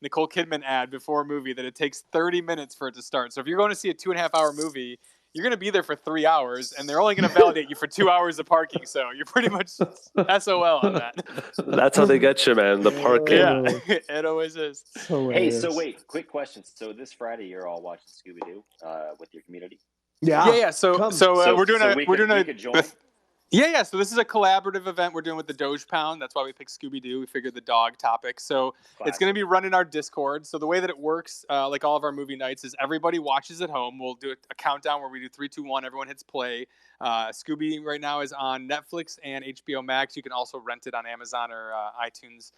Nicole Kidman ad before a movie that it takes 30 minutes for it to start. So if you're going to see a 2.5 hour movie, you're going to be there for 3 hours, and they're only going to validate you for 2 hours of parking. So you're pretty much SOL on that. That's how they get you, man. The parking. Yeah, it always is. Hey, so wait, quick question. So this Friday, you're all watching Scooby-Doo with your community? Yeah. So we're doing we could join? Yeah. So this is a collaborative event we're doing with the Doge Pound. That's why we picked Scooby-Doo. We figured the dog topic. So It's going to be running our Discord. So the way that it works, like all of our movie nights, is everybody watches at home. We'll do a countdown where we do 3, 2, 1. Everyone hits play. Scooby right now is on Netflix and HBO Max. You can also rent it on Amazon or iTunes.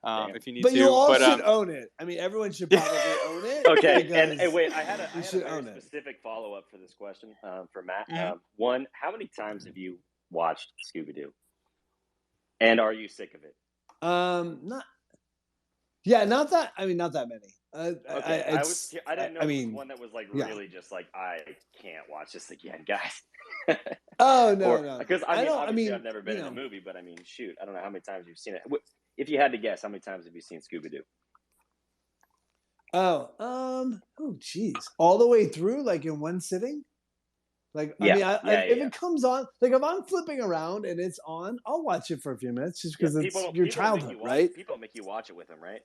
If you need to. But you all should own it. I mean, everyone should probably own it. Okay, and wait, I had a very specific follow-up for this question for Matt. One, how many times have you watched Scooby-Doo? And are you sick of it? Not that many. Okay, I didn't know there was one that was like really just like, I can't watch this again, guys. No. Because I've never been in a movie, but I mean, shoot, I don't know how many times you've seen it. If you had to guess, how many times have you seen Scooby-Doo? Geez, all the way through, like in one sitting. Like, if it comes on, like if I'm flipping around and it's on, I'll watch it for a few minutes just because it's your childhood, right? People make you watch it with them, right?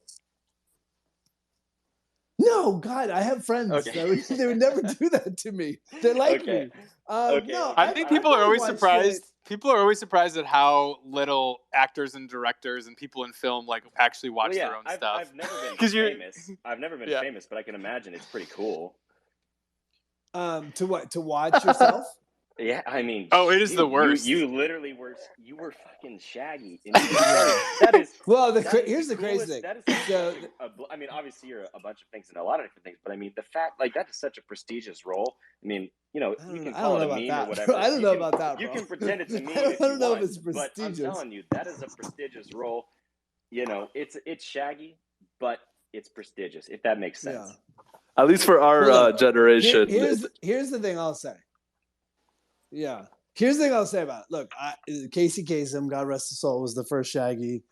No, God, I have friends that they would never do that to me. They like me. No, I think people are always surprised. People are always surprised at how little actors and directors and people in film like actually watch their own stuff. I've never been famous. I've never been famous, but I can imagine it's pretty cool. To what? To watch yourself? Yeah, I mean, it is the worst. You literally were fucking Shaggy. That is. Well, here's the crazy thing. That is I mean, obviously you're a bunch of things and a lot of different things, but I mean, the fact like that is such a prestigious role. I mean, you can call it a meme or whatever. I don't know about that. You can pretend it's a meme. I don't know if it's prestigious. But I'm telling you, that is a prestigious role. It's Shaggy, but it's prestigious. If that makes sense. Yeah. At least for our generation. Here's the thing I'll say. Yeah. Here's the thing I'll say about it. Look, Casey Kasem, God rest his soul, was the first Shaggy.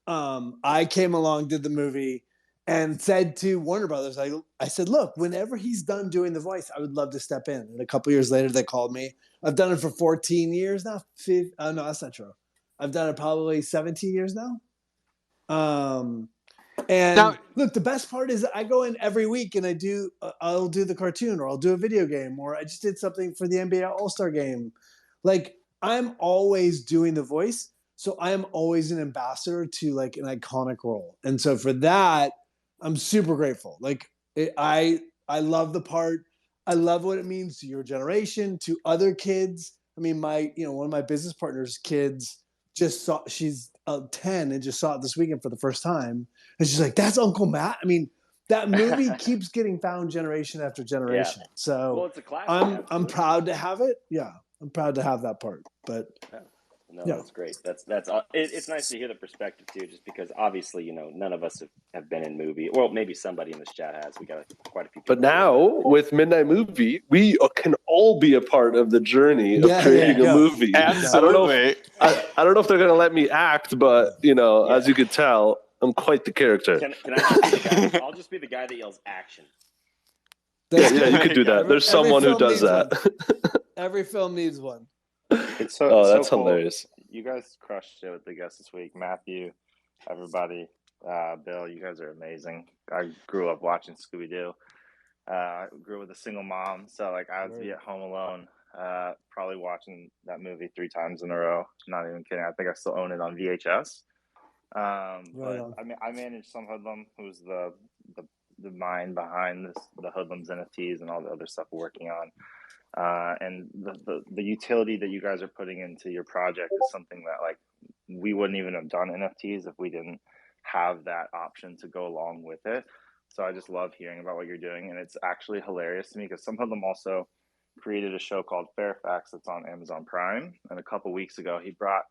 I came along, did the movie, and said to Warner Brothers, I said, look, whenever he's done doing the voice, I would love to step in. And a couple years later, they called me. I've done it for 14 years now. No, that's not true. I've done it probably 17 years now. And now, look, the best part is I go in every week and I'll do the cartoon or I'll do a video game or I just did something for the NBA All-Star game. Like I'm always doing the voice. So I am always an ambassador to like an iconic role. And so for that, I'm super grateful. Like I love the part. I love what it means to your generation, to other kids. I mean, one of my business partner's kids she's 10 and just saw it this weekend for the first time. And she's like, that's Uncle Matt. I mean, that movie keeps getting found generation after generation. Yeah. So it's a classic. I'm proud to have it. Yeah. I'm proud to have that part, but that's great. That's it's nice to hear the perspective too, just because obviously, none of us have been in movie. Well, maybe somebody in this chat has. We got quite a few people. But now with Midnite Movie, we can all be a part of the journey of creating a movie. Absolutely. I don't know if they're going to let me act, but as you could tell, I'm quite the character. Can I just be the guy? I'll just be the guy that yells action. Yeah, you could do that. There's someone who does that. Every film needs one. It's that's cool. Hilarious. You guys crushed it with the guests this week. Matthew, everybody, Bill, you guys are amazing. I grew up watching Scooby-Doo. I grew with a single mom, so like I would be at home alone, probably watching that movie 3 times in a row. Not even kidding. I think I still own it on VHS. But I mean, I managed some Hoodlum, who's the mind behind the Hoodlums NFTs and all the other stuff we're working on. And the utility that you guys are putting into your project is something that like we wouldn't even have done NFTs if we didn't have that option to go along with it. So I just love hearing about what you're doing, and it's actually hilarious to me because some of them also created a show called Fairfax that's on Amazon Prime, and a couple weeks ago he brought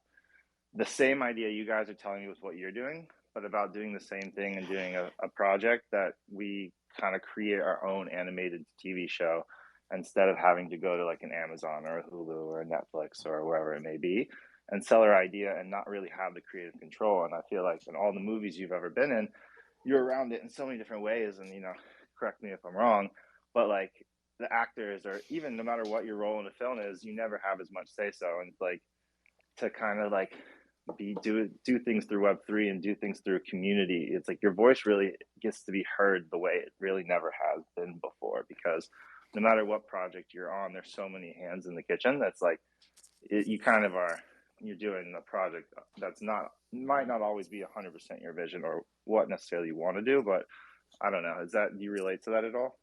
the same idea you guys are telling me with what you're doing, but about doing the same thing and doing a project that we kind of create our own animated TV show instead of having to go to like an Amazon or a Hulu or a Netflix or wherever it may be and sell our idea and not really have the creative control. And I feel like in all the movies you've ever been in, you're around it in so many different ways. And, correct me if I'm wrong, but like the actors, or even no matter what your role in the film is, you never have as much say so. And like to kind of like do things through Web3 and do things through community, it's like your voice really gets to be heard the way it really never has been before, because no matter what project you're on, there's so many hands in the kitchen that's like you kind of are, you're doing a project that's might not always be 100% your vision or what necessarily you want to do, but I don't know, do you relate to that at all?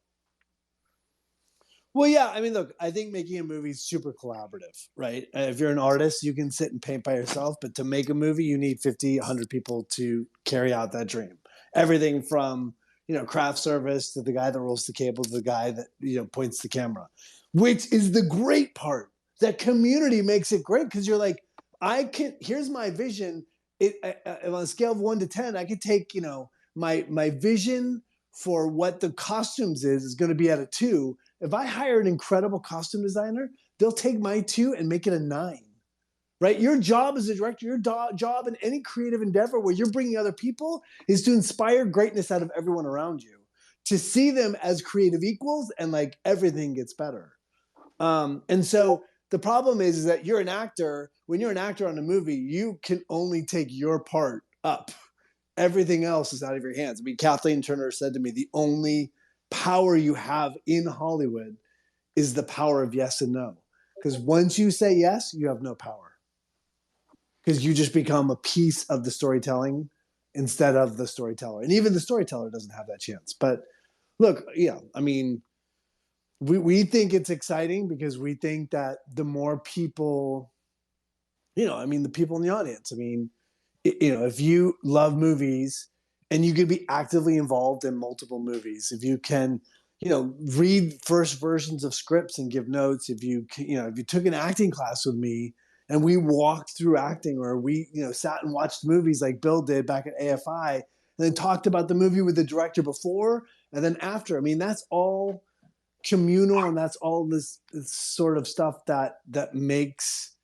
Well, yeah. I mean, look, I think making a movie is super collaborative, right? If you're an artist, you can sit and paint by yourself, but to make a movie, you need 50, 100 people to carry out that dream. Everything from, craft service to the guy that rolls the cable to the guy that, points the camera, which is the great part. That community makes it great because you're like, here's my vision. On a scale of 1 to 10, I could take, my vision for what the costumes is going to be at a 2. If I hire an incredible costume designer, they'll take my 2 and make it a 9, right? Your job as a director, your job in any creative endeavor where you're bringing other people is to inspire greatness out of everyone around you, to see them as creative equals, and like everything gets better. And so the problem is that you're an actor. When you're an actor on a movie, you can only take your part up. Everything else is out of your hands. I mean, Kathleen Turner said to me, the only power you have in Hollywood is the power of yes and no. Because once you say yes, you have no power. Because you just become a piece of the storytelling instead of the storyteller. And even the storyteller doesn't have that chance. But look, I mean, we think it's exciting because we think that the more people, the people in the audience, if you love movies and you can be actively involved in multiple movies, if you can, read first versions of scripts and give notes, if you took an acting class with me and we walked through acting, or we, sat and watched movies like Bill did back at AFI, and then talked about the movie with the director before and then after. I mean, that's all communal, and that's all this sort of stuff that makes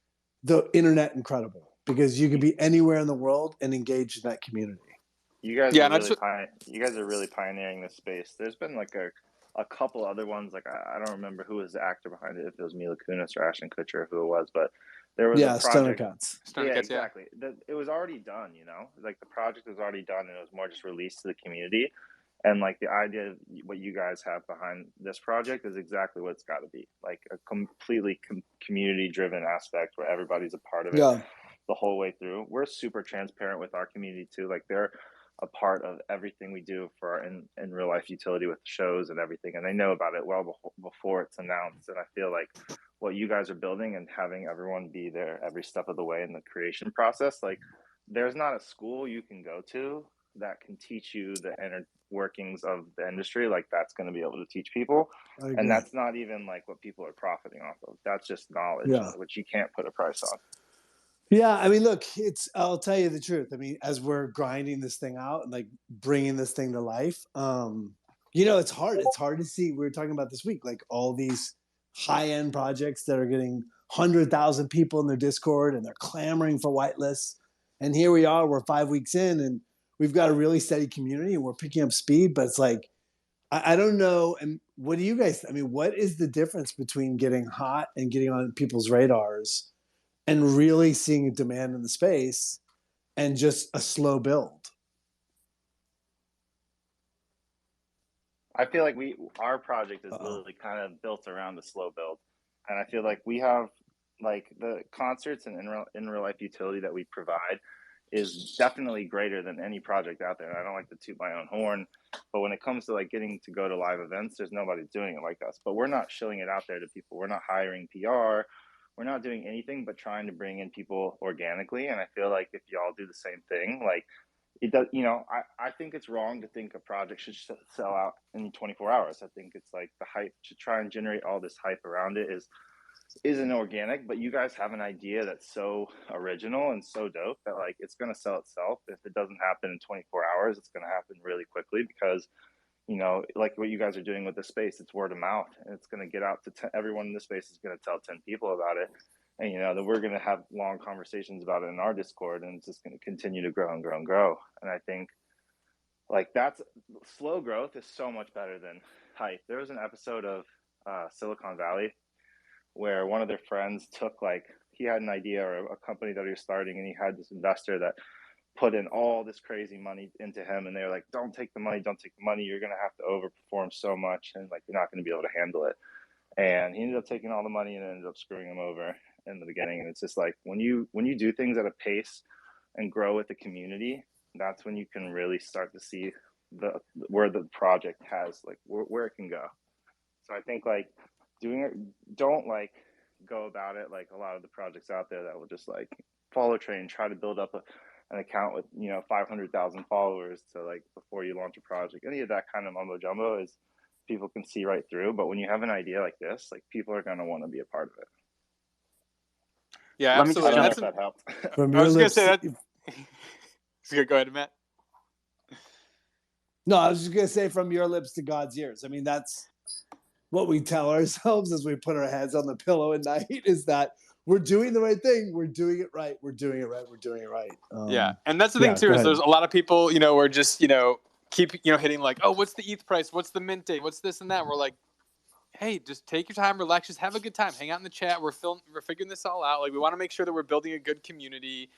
the internet incredible, because you can be anywhere in the world and engage in that community. You guys are really pioneering this space. There's been like a couple other ones, like I don't remember who was the actor behind it, if it was Mila Kunis or Ashton Kutcher, or who it was, but there was a project. Stoner Cuts, exactly. It was already done, like the project was already done, and it was more just released to the community. And like the idea of what you guys have behind this project is exactly what it's got to be, like a completely community-driven aspect where everybody's a part of it the whole way through. We're super transparent with our community too. Like they're a part of everything we do for our in real life utility with the shows and everything, and they know about it well before it's announced. And I feel like what you guys are building and having everyone be there every step of the way in the creation process, like there's not a school you can go to that can teach you the inner workings of the industry like that's going to be able to teach people. And that's not even like what people are profiting off of. That's just knowledge, which you can't put a price on. Yeah, I mean, look, I'll tell you the truth. I mean, as we're grinding this thing out and like bringing this thing to life, it's hard. It's hard to see. We were talking about this week, like all these high-end projects that are getting 100,000 people in their Discord and they're clamoring for whitelists. And here we are, we're 5 weeks in, and we've got a really steady community and we're picking up speed, but it's like, I don't know. And what do you guys, what is the difference between getting hot and getting on people's radars and really seeing a demand in the space and just a slow build? I feel like our project is literally kind of built around the slow build. And I feel like we have like the concerts and in real life utility that we provide is definitely greater than any project out there. And I don't like to toot my own horn, but when it comes to like getting to go to live events, there's nobody doing it like us. But we're not shilling it out there to people. We're not hiring PR. We're not doing anything but trying to bring in people organically. And I feel like if y'all do the same thing, like it does, I think it's wrong to think a project should sell out in 24 hours. I think it's like the hype to try and generate all this hype around it isn't organic, but you guys have an idea that's so original and so dope that like it's going to sell itself. If it doesn't happen in 24 hours, it's going to happen really quickly because, like what you guys are doing with the space, it's word of mouth, and it's going to get out to everyone in the space is going to tell 10 people about it. And, then we're going to have long conversations about it in our Discord, and it's just going to continue to grow and grow and grow. And I think like that's slow growth is so much better than hype. There was an episode of Silicon Valley, where one of their friends took he had an idea or a company that he was starting, and he had this investor that put in all this crazy money into him, and they were like, don't take the money, you're going to have to overperform so much, and you're not going to be able to handle it. And he ended up taking all the money and ended up screwing him over in the beginning. And it's just when you do things at a pace and grow with the community, that's when you can really start to see where the project has where it can go. So I think doing it, don't go about it like a lot of the projects out there that will just follow train, try to build up an account with 500,000 followers to before you launch a project. Any of that kind of mumbo jumbo is people can see right through. But when you have an idea like this, people are going to want to be a part of it. Yeah, Let me absolutely. I don't just know if that helped. From I your was going to lips. say that. Go ahead, Matt. No, I was just going to say from your lips to God's ears. I mean, that's what we tell ourselves as we put our heads on the pillow at night, is that we're doing the right thing. We're doing it right. We're doing it right. We're doing it right. Yeah. And that's the thing too, is there's a lot of people, we're just, keep, hitting oh, what's the ETH price? What's the mint date? What's this and that? We're like, hey, just take your time, relax, just have a good time, hang out in the chat. We're figuring this all out. We want to make sure that we're building a good community.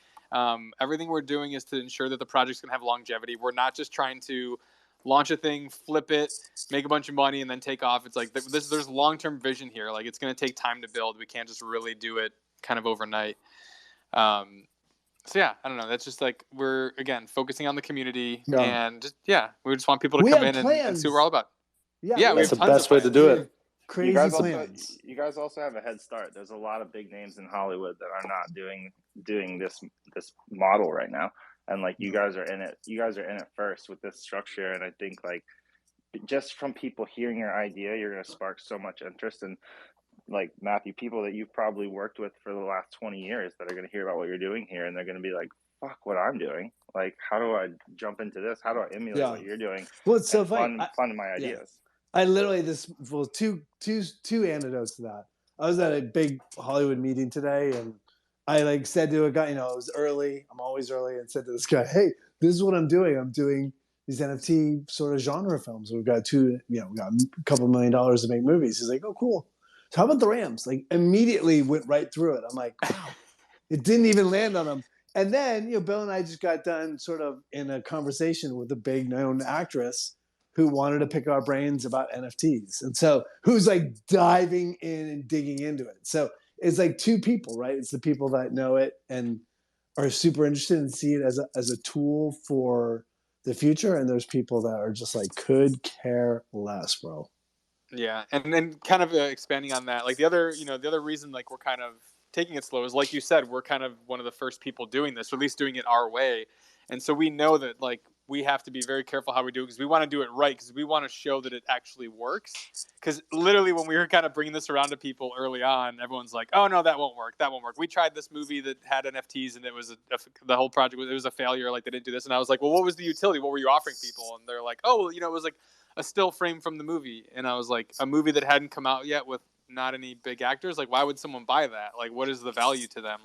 Everything we're doing is to ensure that the project's going to have longevity. We're not just trying to launch a thing, flip it, make a bunch of money, and then take off. It's there's long-term vision here. It's going to take time to build. We can't just really do it kind of overnight. So yeah, I don't know. That's just we're again focusing on the community, and we just want people to come in and see what we're all about. Yeah, that's the best way to do it. Crazy plans. You guys also have a head start. There's a lot of big names in Hollywood that are not doing this model right now, and you guys are in it. You guys are in it first with this structure, and I think just from people hearing your idea, you're going to spark so much interest. And Matthew, people that you've probably worked with for the last 20 years that are going to hear about what you're doing here, and they're going to be like, fuck what I'm doing. How do I jump into this? How do I emulate what you're doing? Well, it's so funny. Fund my ideas. I literally two anecdotes to that. I was at a big Hollywood meeting today, and I said to a guy, it was early. I'm always early, and said to this guy, "Hey, this is what I'm doing. I'm doing these NFT sort of genre films. We've got we got a couple $1 million to make movies." He's like, "Oh, cool. So how about the Rams?" Immediately went right through it. I'm like, wow, it didn't even land on him. And then Bill and I just got done sort of in a conversation with a big known actress who wanted to pick our brains about NFTs. And so who's diving in and digging into it. So it's two people, right? It's the people that know it and are super interested and see it as a tool for the future. And there's people that are just could care less, bro. Yeah. And then kind of expanding on that, the other reason we're kind of taking it slow is, like you said, we're kind of one of the first people doing this, or at least doing it our way. And so we know that we have to be very careful how we do it, because we want to do it right, because we want to show that it actually works. Because literally when we were kind of bringing this around to people early on, everyone's like, oh no, that won't work. We tried this movie that had NFTs, and it was the whole project was a failure. They didn't do this. And I was like, well, what was the utility? What were you offering people? And they're like, oh, well, it was a still frame from the movie. And I was like, a movie that hadn't come out yet with not any big actors, why would someone buy that? What is the value to them?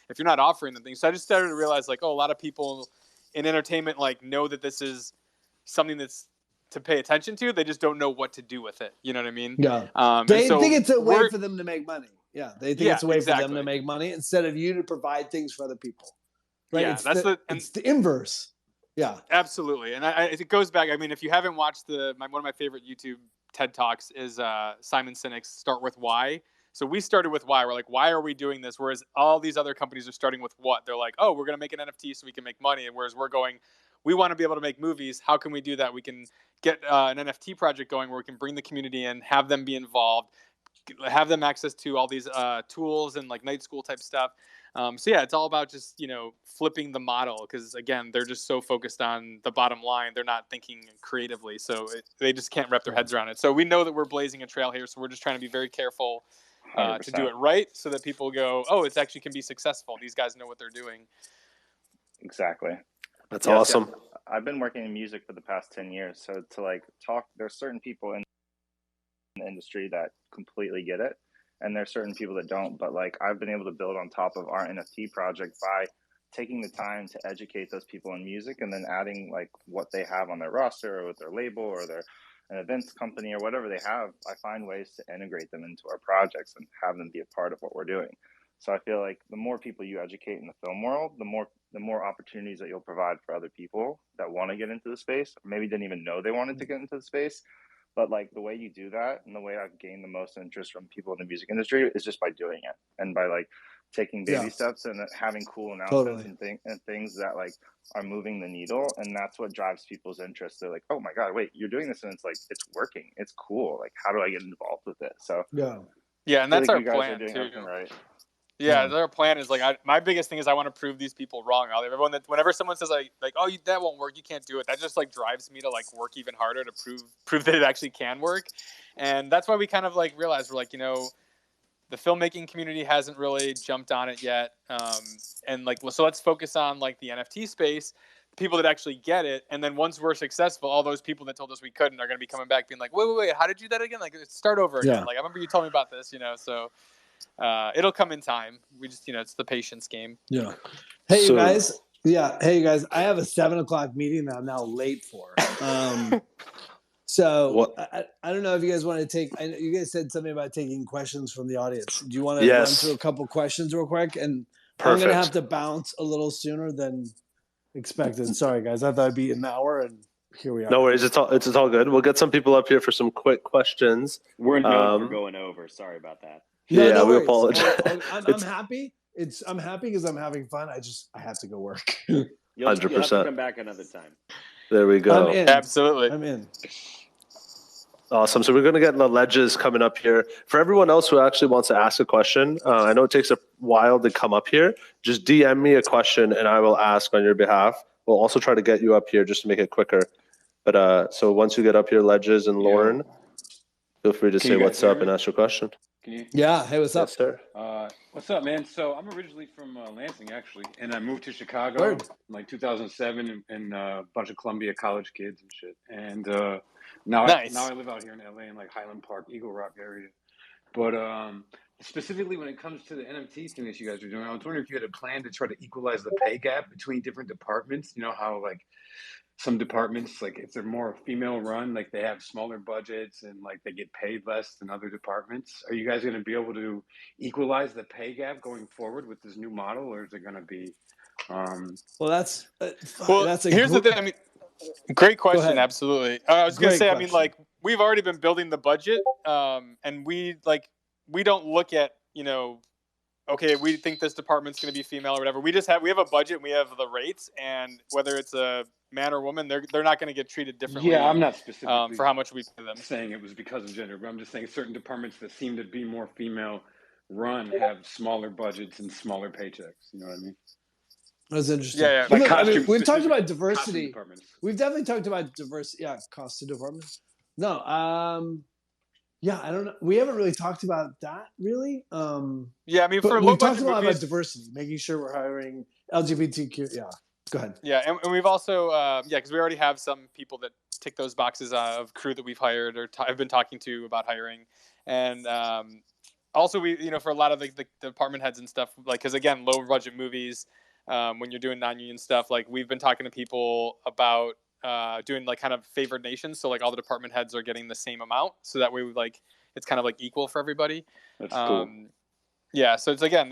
If you're not offering them things. So I just started to realize a lot of people in entertainment know that this is something that's to pay attention to. They just don't know what to do with it. You know what I mean? Yeah. They think it's a way for them to make money. Yeah. They think it's a way for them to make money instead of you to provide things for other people. Right. Yeah, it's the inverse. Yeah. Absolutely. And it goes back. I mean, if you haven't watched one of my favorite YouTube TED Talks is Simon Sinek's Start With Why. So we started with why. We're like, why are we doing this? Whereas all these other companies are starting with what? They're like, oh, we're going to make an NFT so we can make money. And whereas we're going, we want to be able to make movies. How can we do that? We can get an NFT project going where we can bring the community in, have them be involved, have them access to all these tools and night school type stuff. So yeah, it's all about just, flipping the model, because again, they're just so focused on the bottom line. They're not thinking creatively. So they just can't wrap their heads around it. So we know that we're blazing a trail here. So we're just trying to be very careful to do it right, so that people go, oh, it actually can be successful. These guys know what they're doing. Exactly. That's awesome. Yeah, I've been working in music for the past 10 years. So to talk, there's certain people in the industry that completely get it, and there's certain people that don't. But I've been able to build on top of our NFT project by taking the time to educate those people in music, and then adding what they have on their roster or with their label or their an events company or whatever they have, I find ways to integrate them into our projects and have them be a part of what we're doing. So I feel like the more people you educate in the film world, the more opportunities that you'll provide for other people that want to get into the space, or maybe didn't even know they wanted to get into the space. But like the way you do that and the way I've gained the most interest from people in the music industry is just by doing it and by like taking baby steps and having cool announcements and things that like are moving the needle. And that's what drives people's interest. They're like, oh my God, wait, you're doing this and it's like, it's working. It's cool. Like, how do I get involved with it? So yeah, and that's like our plan too. Right. Yeah, our plan is like my biggest thing is I want to prove these people wrong. Whenever someone says like oh that won't work, you can't do it, that just like drives me to like work even harder to prove that it actually can work. And that's why we kind of like realized we're like, you know, the filmmaking community hasn't really jumped on it yet, and like so let's focus on like the NFT space, people that actually get it, and then once we're successful, all those people that told us we couldn't are going to be coming back being like, wait, how did you do that again? Like start over again. Like I remember you told me about this, you know. So it'll come in time. We just, you know, it's the patience game. Yeah. Hey, you guys. Yeah. Hey, you guys. I have a 7:00 meeting that I'm now late for. So I don't know if you guys want to take. I know you guys said something about taking questions from the audience. Do you want to run through a couple questions real quick? And I'm gonna have to bounce a little sooner than expected. Sorry, guys. I thought it'd be an hour, and here we are. No worries. It's all good. We'll get some people up here for some quick questions. We're known for going over. Sorry about that. No we apologize. I'm happy. I'm happy because I'm having fun. I have to go work. 100%. You'll have to come back another time. There we go. I'm in. Absolutely. I'm in. Awesome. So we're going to get the ledges coming up here. For everyone else who actually wants to ask a question, I know it takes a while to come up here. Just DM me a question and I will ask on your behalf. We'll also try to get you up here just to make it quicker. But so once you get up here, Ledges and Lauren, feel free to say what's up and ask your question. Can you? Yeah. Hey, what's up, sir? What's up, man? So I'm originally from Lansing, actually, and I moved to Chicago in like 2007, and a bunch of Columbia College kids and shit. And now I live out here in LA in like Highland Park, Eagle Rock area. But specifically when it comes to the NFT thing that you guys are doing, I was wondering if you had a plan to try to equalize the pay gap between different departments. You know how like some departments, like if they're more female run, like they have smaller budgets and like they get paid less than other departments. Are you guys going to be able to equalize the pay gap going forward with this new model, or is it going to be? Well, that's here's the thing. I mean, great question. Absolutely. I was going to say, I mean, like we've already been building the budget, and we don't look at, you know, okay, we think this department's going to be female or whatever. We have a budget, and we have the rates, and whether it's a man or woman, they're not going to get treated differently. Yeah, I'm not specifically for how much we pay them. Saying it was because of gender, but I'm just saying certain departments that seem to be more female run have smaller budgets and smaller paychecks. You know what I mean? That's interesting. Yeah. Look, I mean, we've talked about diversity. We've definitely talked about diversity. Yeah, cost of departments. No, yeah, I don't know. We haven't really talked about that, really. Yeah, I mean, for we've talked a lot about diversity, making sure we're hiring LGBTQ. Yeah, go ahead. Yeah, and we've also, because we already have some people that tick those boxes of crew that we've hired or I've been talking to about hiring. And also, we, you know, for a lot of the department heads and stuff, like, because again, low budget movies, when you're doing non-union stuff, like we've been talking to people about doing like kind of favored nations, so like all the department heads are getting the same amount, so that way we like it's kind of like equal for everybody. That's cool. Yeah, so it's like I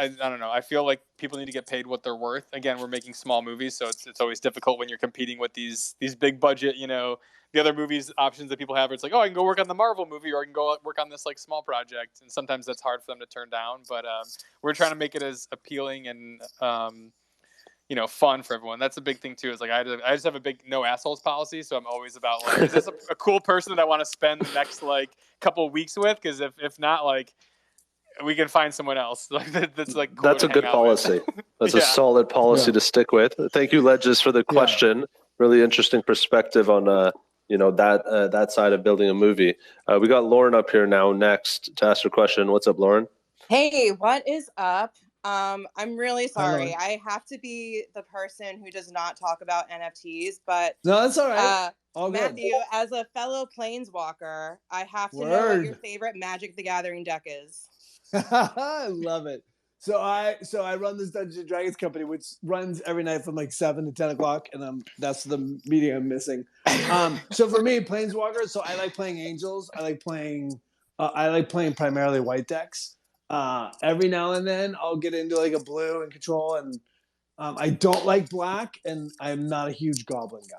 don't know. I feel like people need to get paid what they're worth. Again, we're making small movies, so it's always difficult when you're competing with these big budget, you know, the other movies options that people have. It's like, oh, I can go work on the Marvel movie, or I can go work on this like small project, and sometimes that's hard for them to turn down. But we're trying to make it as appealing and you know, fun for everyone. That's a big thing too. Is like I just have a big no assholes policy, so I'm always about like, is this a cool person that I want to spend the next like couple of weeks with? Because if not, like we can find someone else. Like that's like cool. That's a good policy. That's a solid policy to stick with. Thank you, Ledges, for the question. Really interesting perspective on you know, that side of building a movie. We got Lauren up here now next to ask her question. What's up, Lauren? Hey, what is up? I'm really sorry. I have to be the person who does not talk about NFTs, but no, that's all right. All Matthew, good. as a fellow planeswalker, I have to know what your favorite Magic the Gathering deck is. I love it. So I run this Dungeons and Dragons company, which runs every night from like 7 to 10 o'clock, and that's the meeting I'm missing. So for me, Planeswalker. So I like playing Angels. I like playing primarily white decks. Every now and then I'll get into like a blue and control, and I don't like black, and I'm not a huge Goblin guy.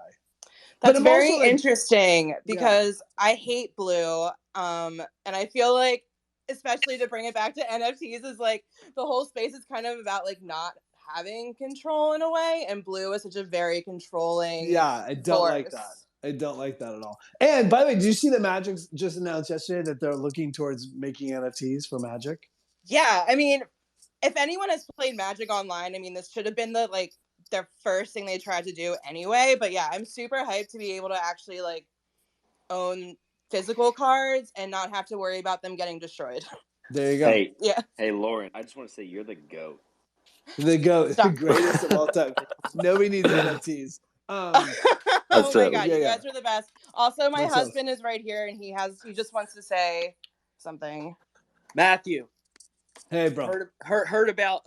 That's very interesting because I hate blue, and I feel like, especially to bring it back to NFTs, is like the whole space is kind of about like not having control in a way, and blue is such a very controlling. Yeah, I don't like that. I don't like that at all. And by the way, did you see that Magic just announced yesterday that they're looking towards making NFTs for Magic? Yeah, I mean, if anyone has played Magic online, I mean, this should have been their first thing they tried to do anyway. But yeah, I'm super hyped to be able to actually like own physical cards and not have to worry about them getting destroyed. There you go. Hey, Lauren, I just want to say you're the GOAT. The GOAT, the greatest of all time. Nobody needs NFTs. Oh my God, you guys are the best. Also, my husband is right here, and he just wants to say something. Matthew. Hey, bro. Heard about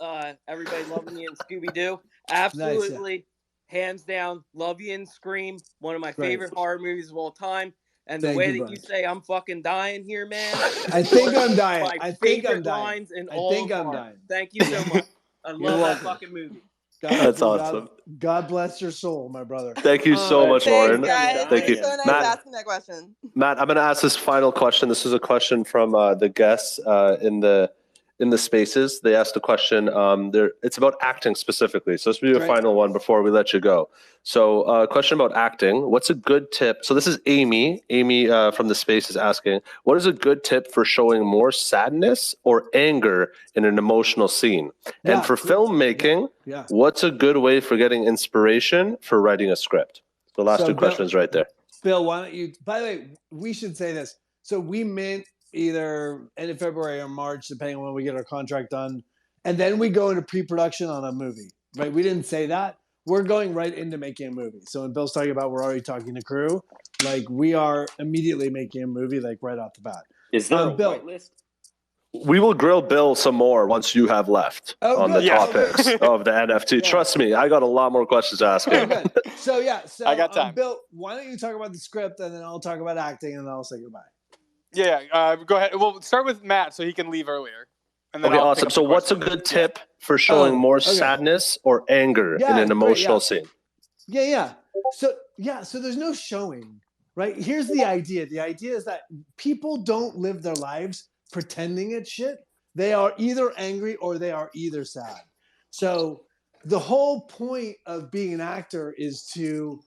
everybody loving you in Scooby-Doo. Absolutely, nice, hands down, love you in Scream. One of my favorite horror movies of all time. And the way that you say I'm fucking dying here, man. I think I'm dying. I think I'm dying. I think I'm dying. Thank you so much. I love that fucking movie. That's awesome. God bless your soul, my brother. Thank you so much, Lauren. Thank you. So nice Matt, asking that question. Matt, I'm going to ask this final question. This is a question from the guests in the spaces. They asked a question. It's about acting specifically. So this will be your final one before we let you go. So a question about acting. What's a good tip? So this is Amy. Amy from the space is asking, what is a good tip for showing more sadness or anger in an emotional scene? And for filmmaking, what's a good way for getting inspiration for writing a script? The last two questions right there. Bill, why don't you, by the way, we should say this. So we mint either end of February or March, depending on when we get our contract done. And then we go into pre-production on a movie, right? We didn't say that. We're going right into making a movie. So when Bill's talking about we're already talking to crew, like we are immediately making a movie, like right off the bat. Is there a whitelist? We will grill Bill some more once you have left on the topics of the NFT. Trust me, I got a lot more questions to ask you. So I got time. Bill, why don't you talk about the script and then I'll talk about acting and then I'll say goodbye. Yeah, go ahead. We'll start with Matt so he can leave earlier. And then awesome. So what's a good tip for showing more sadness or anger in an emotional scene? So there's no showing, right? Here's the idea. The idea is that people don't live their lives pretending it's shit. They are either angry or they are either sad. So the whole point of being an actor is to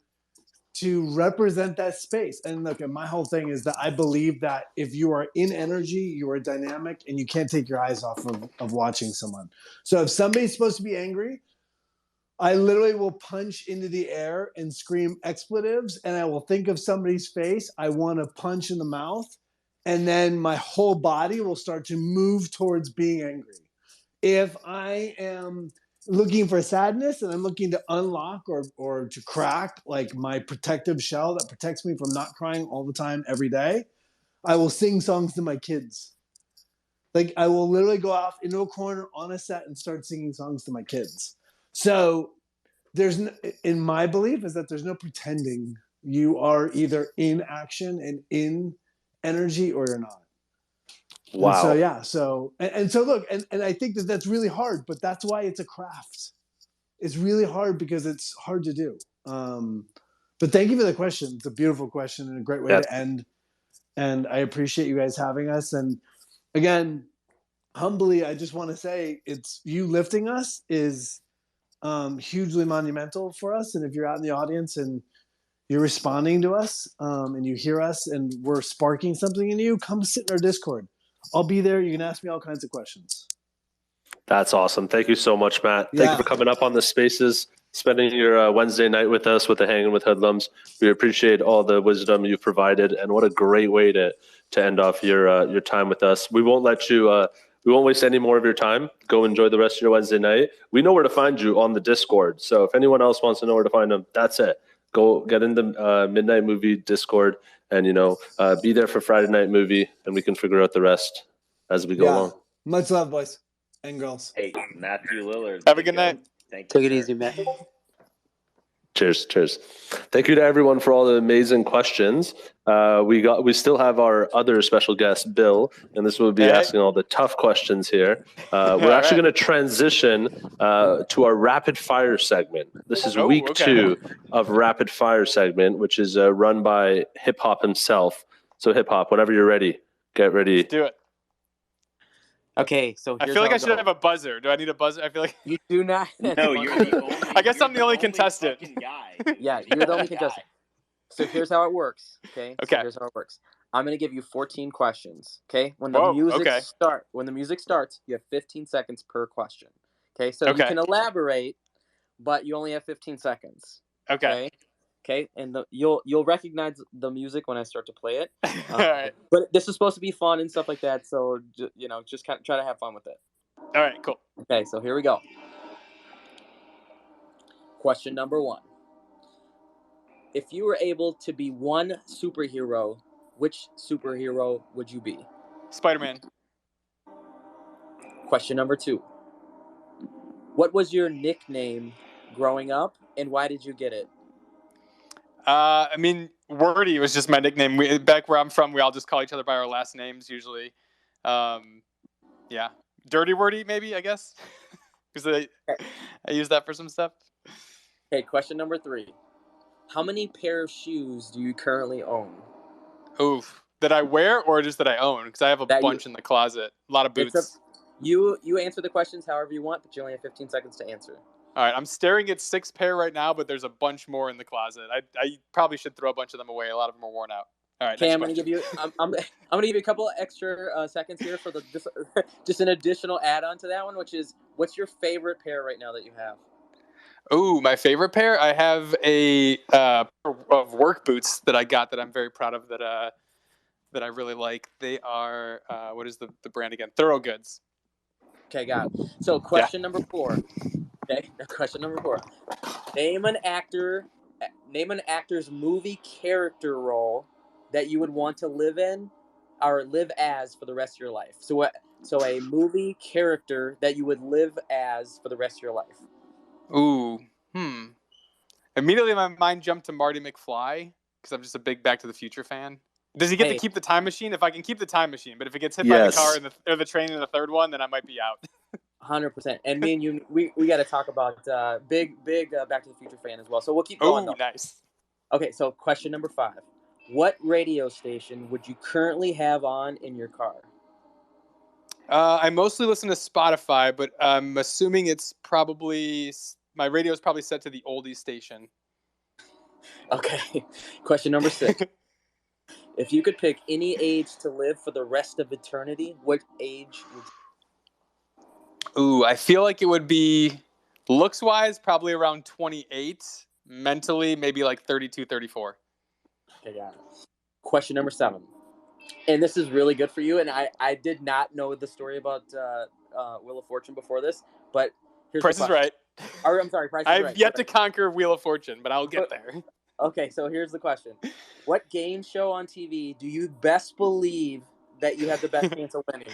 represent that space. And look, and my whole thing is that I believe that if you are in energy, you are dynamic, and you can't take your eyes off of watching someone. So if somebody's supposed to be angry, I literally will punch into the air and scream expletives, and I will think of somebody's face I want to punch in the mouth, and then my whole body will start to move towards being angry. If I am looking for sadness and I'm looking to unlock or to crack like my protective shell that protects me from not crying all the time every day, I will sing songs to my kids. Like I will literally go off into a corner on a set and start singing songs to my kids. So there's in my belief is that there's no pretending. You are either in action and in energy or you're not. Wow. And so look, and I think that's really hard, but that's why it's a craft. It's really hard because it's hard to do. But thank you for the question. It's a beautiful question and a great way to end. And I appreciate you guys having us. And again, humbly, I just want to say it's you lifting us is hugely monumental for us. And if you're out in the audience and you're responding to us and you hear us and we're sparking something in you, come sit in our Discord. I'll be there. You can ask me all kinds of questions. That's awesome. Thank you so much, Matt. Thank you for coming up on the spaces, spending your Wednesday night with us with the Hanging with Hoodlums. We appreciate all the wisdom you've provided, and what a great way to end off your time with us. We won't let you. We won't waste any more of your time. Go enjoy the rest of your Wednesday night. We know where to find you on the Discord. So if anyone else wants to know where to find them, that's it. Go get in the Midnight Movie Discord and, be there for Friday Night Movie, and we can figure out the rest as we go along. Much love, boys. And girls. Hey, Matthew Lillard. Have a good night. Thank you. Take it easy, man. Cheers. Thank you to everyone for all the amazing questions. We still have our other special guest, Bill, and this will be asking all the tough questions here. We're actually going to transition to our rapid fire segment. This is week 2 of rapid fire segment, which is run by Hip Hop himself. So Hip Hop, whenever you're ready, get ready. Let's do it. Okay, so I feel like I should have a buzzer. Do I need a buzzer? I feel like you do not. No, you're the only. I guess I'm the only contestant. Guy. Yeah, you're the only contestant. So here's how it works. Okay. Okay. So here's how it works. I'm gonna give you 14 questions. Okay. When the music starts, you have 15 seconds per question. Okay. So you can elaborate, but you only have 15 seconds. Okay. Okay. And you'll recognize the music when I start to play it. All right. But this is supposed to be fun and stuff like that. So just kind of try to have fun with it. All right. Cool. Okay. So here we go. Question number 1. If you were able to be one superhero, which superhero would you be? Spider-Man. Question number 2. What was your nickname growing up, and why did you get it? I mean, Wordy was just my nickname. Back where I'm from, we all just call each other by our last names usually. Yeah. Dirty Wordy, maybe, I guess. Because I use that for some stuff. Okay, question number 3. How many pair of shoes do you currently own? Oof. That I wear or just that I own? Because I have a bunch in the closet. A lot of boots. You answer the questions however you want, but you only have 15 seconds to answer. All right, I'm staring at 6 pair right now, but there's a bunch more in the closet. I probably should throw a bunch of them away. A lot of them are worn out. All right, okay, I'm gonna give you a couple extra seconds here for just an additional add-on to that one, which is, what's your favorite pair right now that you have? Oh, my favorite pair? I have a pair of work boots that I got that I'm very proud of that I really like. They are what is the brand again? Thorogoods. Okay, got it. So question number 4. Okay, question number 4. Name an actor's movie character role that you would want to live in or live as for the rest of your life. So a movie character that you would live as for the rest of your life. Ooh, Immediately my mind jumped to Marty McFly because I'm just a big Back to the Future fan. Does he get to keep the time machine? If I can keep the time machine, but if it gets hit by the car or the train in the third one, then I might be out. 100%. And me and you, we got to talk about big Back to the Future fan as well. So we'll keep going. Oh, nice. Okay, so question number 5. What radio station would you currently have on in your car? I mostly listen to Spotify, but I'm assuming it's probably my radio is probably set to the oldies station. Okay. Question number 6. If you could pick any age to live for the rest of eternity, what age would you? Ooh, I feel like it would be, looks-wise, probably around 28. Mentally, maybe like 32, 34. Okay, got it. Question number 7. And this is really good for you, and I did not know the story about Wheel of Fortune before this, but here's Price is Right. Or, I'm sorry, Price is Right. I've yet to conquer Wheel of Fortune, but I'll get there. Okay, so here's the question. What game show on TV do you best believe that you have the best chance of winning?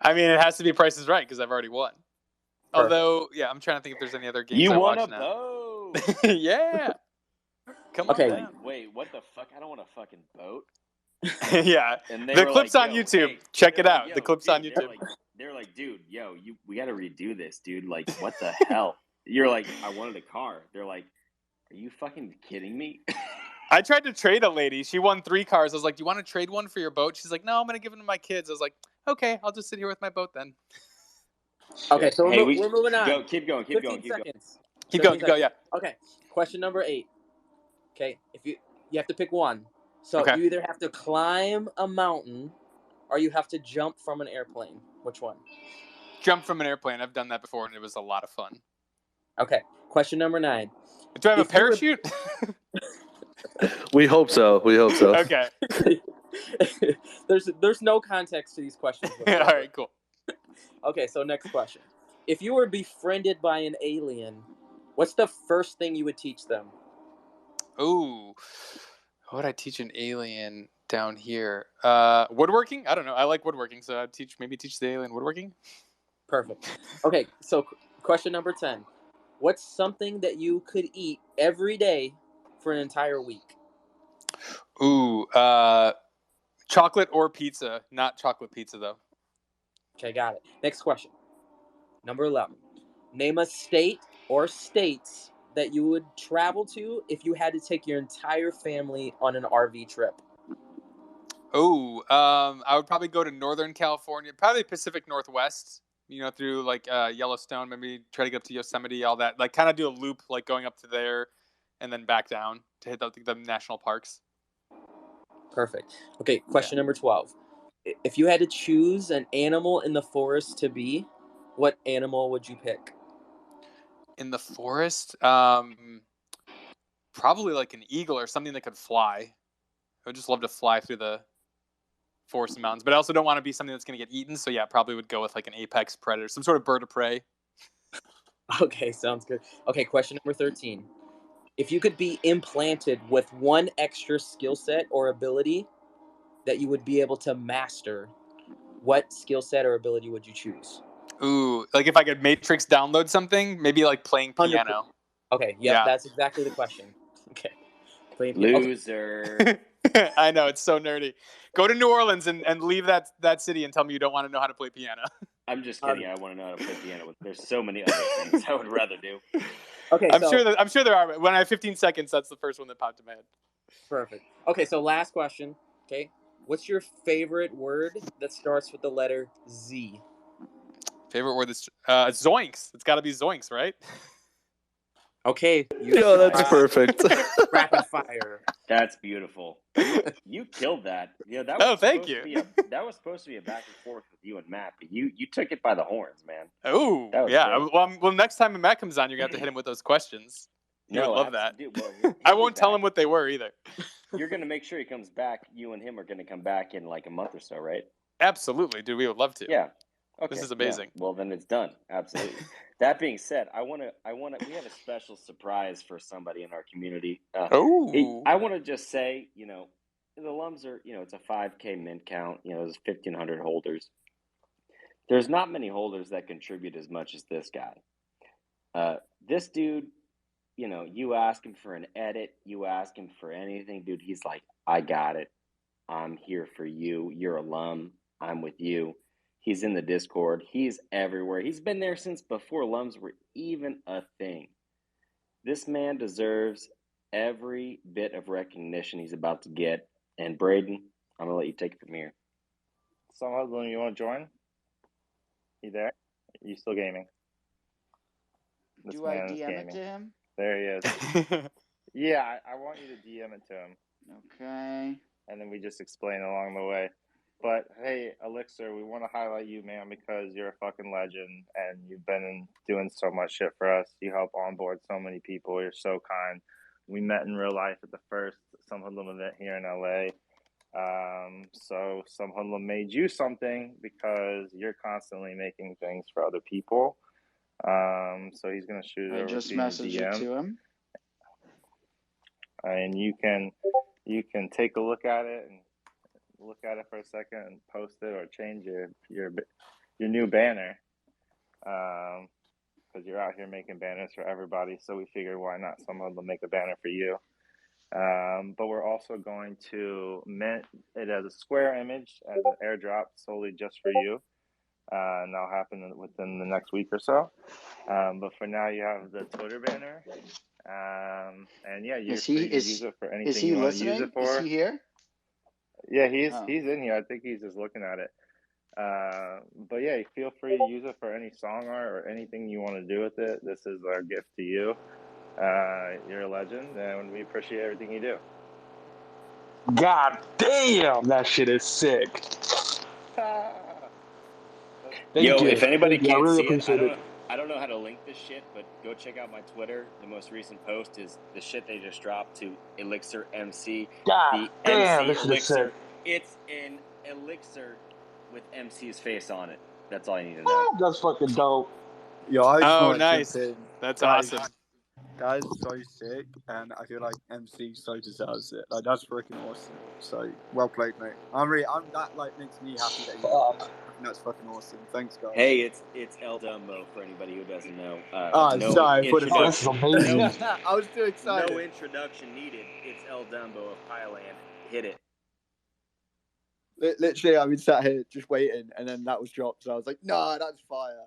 I mean, it has to be Price is Right because I've already won. Perfect. Although, yeah, I'm trying to think if there's any other games I watch now. You won a boat. Yeah. Come on. Okay. Wait, what the fuck? I don't want a fucking boat. Yeah. The clip's on YouTube. Hey, check it out. The clip's on YouTube. They're like, dude, we got to redo this, dude. Like, what the hell? You're like, I wanted a car. They're like, are you fucking kidding me? I tried to trade a lady. She won 3 cars. I was like, do you want to trade one for your boat? She's like, no, I'm going to give them to my kids. I was like, okay, I'll just sit here with my boat then. Okay, so we're moving on. Keep going. Keep going. Go, yeah. Okay, question number 8. Okay, if you have to pick one. So you either have to climb a mountain or you have to jump from an airplane. Which one? Jump from an airplane. I've done that before, and it was a lot of fun. Okay, question number 9. Do I have a parachute? We hope so. Okay. There's no context to these questions. All right, cool. Okay, so next question. If you were befriended by an alien, what's the first thing you would teach them? Ooh, what would I teach an alien down here? Woodworking? I don't know. I like woodworking, so I'd maybe teach the alien woodworking. Perfect. Okay, so question number 10. What's something that you could eat every day for an entire week? Ooh, chocolate or pizza. Not chocolate pizza, though. Okay, got it. Next question. Number 11. Name a state or states that you would travel to if you had to take your entire family on an RV trip. Oh, I would probably go to Northern California, probably Pacific Northwest, through like Yellowstone, maybe try to get up to Yosemite, all that. Like kind of do a loop, like going up to there and then back down to hit the national parks. Perfect. Okay, question number 12. If you had to choose an animal in the forest to be, what animal would you pick? In the forest? Probably like an eagle or something that could fly. I would just love to fly through the forest and mountains, but I also don't want to be something that's going to get eaten. So yeah, probably would go with like an apex predator, some sort of bird of prey. Okay, sounds good. Okay, question number 13. If you could be implanted with one extra skill set or ability that you would be able to master, what skill set or ability would you choose? Ooh, like if I could Matrix download something, maybe like playing piano. 100%. Okay, yeah, that's exactly the question. Okay. Loser. Okay. I know, it's so nerdy. Go to New Orleans and leave that city and tell me you don't want to know how to play piano. I'm just kidding. I want to know how to play piano. There's so many other things I would rather do. Okay, I'm sure there are. When I have 15 seconds, that's the first one that popped in my head. Perfect. Okay, so last question. Okay, what's your favorite word that starts with the letter Z? Favorite word that's zoinks. It's got to be zoinks, right? Okay. Yo, that's perfect. Rapid fire. That's beautiful. You killed that. Yeah, that was thank you. That was supposed to be a back and forth with you and Matt, but you took it by the horns, man. Oh, yeah. Well, next time Matt comes on, you're going to have to hit him with those questions. I love that. Dude, well, I won't tell him what they were either. You're going to make sure he comes back. You and him are going to come back in like a month or so, right? Absolutely, dude. We would love to. Yeah. Okay. This is amazing. Yeah. Well, then it's done. Absolutely. That being said, we have a special surprise for somebody in our community. I want to just say, the Lums are, it's a 5K mint count. There's 1,500 holders. There's not many holders that contribute as much as this guy. This dude, you ask him for an edit, you ask him for anything, dude, he's like, I got it. I'm here for you. You're a Lum. I'm with you. He's in the Discord. He's everywhere. He's been there since before Lums were even a thing. This man deserves every bit of recognition he's about to get. And Braden, I'm going to let you take it from here. So, Hoodlum, you want to join? You there? Are you still gaming? Do I DM it to him? There he is. Yeah, I want you to DM it to him. Okay. And then we just explain along the way. But hey, Elixir, we want to highlight you, man, because you're a fucking legend and you've been doing so much shit for us. You help onboard so many people. You're so kind. We met in real life at the first Some Hoodlum event here in LA. So Some Hoodlum made you something because you're constantly making things for other people. So he's gonna shoot it over just to you in messaged DM. it to him. And you can take a look at it and look at it for a second and post it or change your new banner, because you're out here making banners for everybody. So we figured why not someone will make a banner for you. But we're also going to mint it as a square image as an airdrop solely just for you. And that'll happen within the next week or so. But for now, you have the Twitter banner. And yeah, you're free to use it for anything you want to use it for. Is he here? Yeah, he's in here. I think he's just looking at it. But yeah, feel free to use it for any song art or anything you want to do with it. This is our gift to you. You're a legend, and we appreciate everything you do. God damn, that shit is sick. Yo, if anybody can't see it, I don't know how to link this shit, but go check out my Twitter. The most recent post is the shit they just dropped to Elixir MC. God damn, MC Elixir. It's an Elixir with MC's face on it. That's all I need to know. That's fucking dope. Yo, nice. That's awesome. That is so sick, and I feel like MC so deserves it. Like, that's freaking awesome. So well played, mate. That like makes me happy that you and that's fucking awesome. Thanks, guys. Hey, it's El Dumbo for anybody who doesn't know. Sorry for the that's amazing. I was too excited. No introduction needed. It's El Dumbo of Thailand. Hit it. Literally, I've been sat here just waiting, and then that was dropped. So I was like, "Nah, that's fire."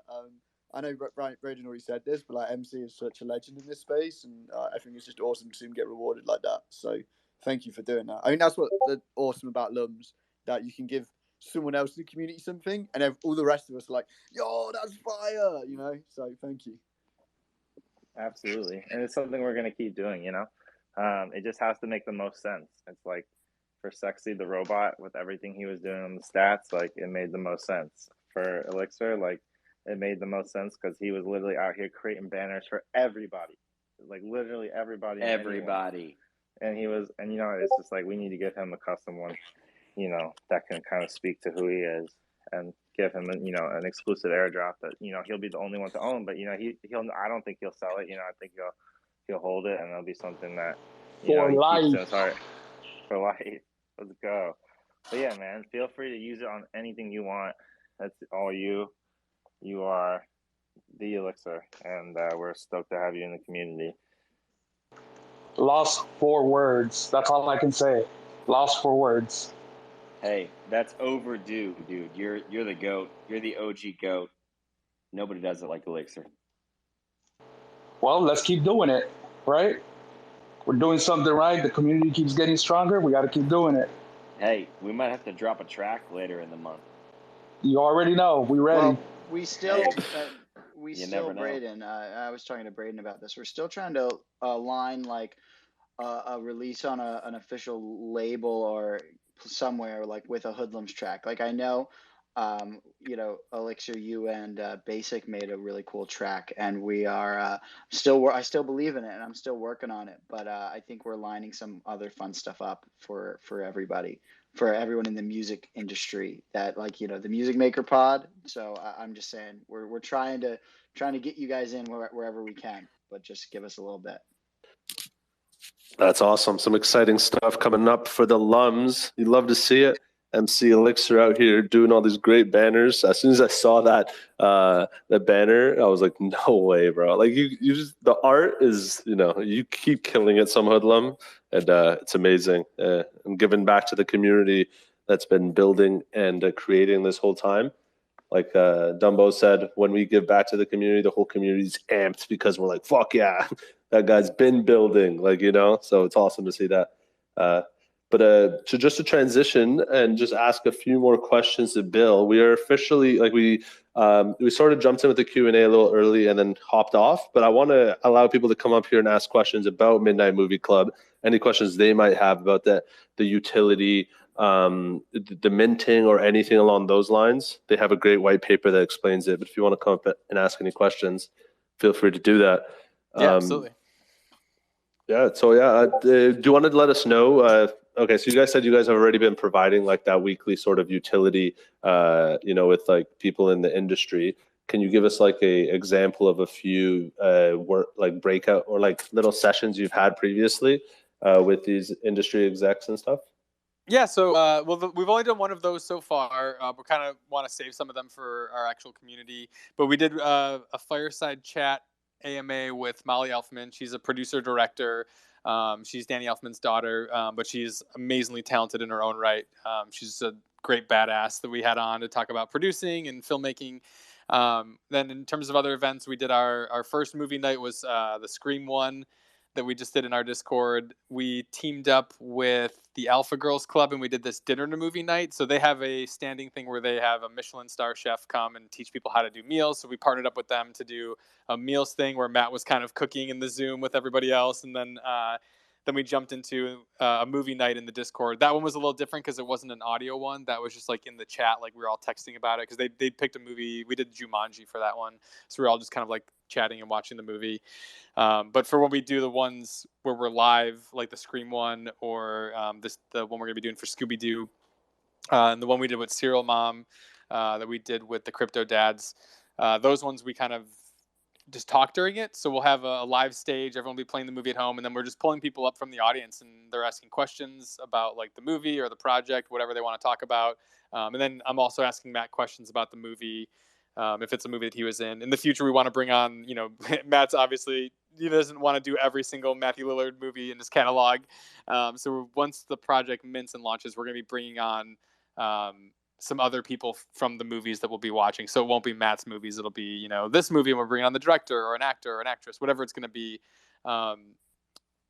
I know Braden already said this, but like MC is such a legend in this space, and I think it's just awesome to see him get rewarded like that. So thank you for doing that. I think that's what's awesome about Lums, that you can give someone else in the community something, and all the rest of us are like, "Yo, that's fire," you know. So thank you. Absolutely, and it's something we're gonna keep doing. You know, it just has to make the most sense. It's like for Sexy the robot with everything he was doing on the stats, like it made the most sense. For Elixir, like it made the most sense because he was literally out here creating banners for everybody, like literally everybody. Everybody. And he was, and you know, it's just like we need to give him a custom one, you know, that can kind of speak to who he is, and give him, you know, an exclusive airdrop that, you know, he'll be the only one to own. But you know, he'll. I don't think he'll sell it. You know, I think he'll hold it, and it'll be something that for he life. keeps in his heart for life. Let's go. But yeah, man, feel free to use it on anything you want. That's all you. You are the Elixir, and we're stoked to have you in the community. Lost for words. That's all I can say. Lost for words. Hey, that's overdue, dude. You're the GOAT. You're the OG GOAT. Nobody does it like Elixir. Well, let's keep doing it, right? We're doing something right. The community keeps getting stronger. We got to keep doing it. Hey, we might have to drop a track later in the month. You already know. We ready. Well, we still, never know. Braden, I was talking to Braden about this. We're still trying to align like a release on an official label or somewhere, like with a Hoodlums track. Like I know, you know, Elixir, you and Basic made a really cool track, and we are I still believe in it, and I'm still working on it. But I think we're lining some other fun stuff up for everybody, for everyone in the music industry, that, like, you know, the Music Maker Pod. So I'm just saying we're trying to get you guys in wherever we can, but just give us a little bit. That's awesome. Some exciting stuff coming up for the Lums. You love to see it. MC Elixir out here doing all these great banners. As soon as I saw that the banner, I was like, no way, bro. Like you just, the art is, you know, you keep killing it, some Hoodlum, and it's amazing. And giving back to the community that's been building and creating this whole time. Like Dumbo said, when we give back to the community, the whole community's amped because we're like, fuck yeah, that guy's been building, like, you know, so it's awesome to see that. But to transition and just ask a few more questions to Bill, we are officially, like, we sort of jumped in with the Q&A a little early and then hopped off, but I want to allow people to come up here and ask questions about Midnite Movie Club, any questions they might have about the utility, the minting, or anything along those lines. They have a great white paper that explains it, but if you want to come up and ask any questions, feel free to do that. Yeah, absolutely. Yeah, so yeah, do you want to let us know? Okay, so you guys said you guys have already been providing like that weekly sort of utility, you know, with like people in the industry. Can you give us like a example of a few work, like breakout or like little sessions you've had previously with these industry execs and stuff? Yeah, so we've only done one of those so far. We kind of want to save some of them for our actual community, but we did a fireside chat AMA with Molly Elfman. She's a producer director. She's Danny Elfman's daughter, but she's amazingly talented in her own right. She's a great badass that we had on to talk about producing and filmmaking. Then in terms of other events, we did our first movie night was the Scream one that we just did in our Discord. We teamed up with the Alpha Girls Club and we did this dinner to movie night. So they have a standing thing where they have a Michelin star chef come and teach people how to do meals. So we partnered up with them to do a meals thing where Matt was kind of cooking in the Zoom with everybody else. And then we jumped into a movie night in the Discord. That one was a little different because it wasn't an audio one. That was just like in the chat, like we were all texting about it because they picked a movie. We did Jumanji for that one. So we were all just kind of like chatting and watching the movie. But for when we do the ones where we're live, like the Scream one or the one we're going to be doing for Scooby-Doo, and the one we did with Serial Mom that we did with the Crypto Dads, those ones we kind of just talk during it. So we'll have a live stage. Everyone will be playing the movie at home, and then we're just pulling people up from the audience, and they're asking questions about like the movie or the project, whatever they want to talk about. And then I'm also asking Matt questions about the movie, if it's a movie that he was in. In the future, we want to bring on, Matt's obviously, he doesn't want to do every single Matthew Lillard movie in his catalog. So once the project mints and launches, we're going to be bringing on some other people from the movies that we'll be watching. So it won't be Matt's movies. It'll be, this movie, and we're bringing on the director or an actor or an actress, whatever it's going to be.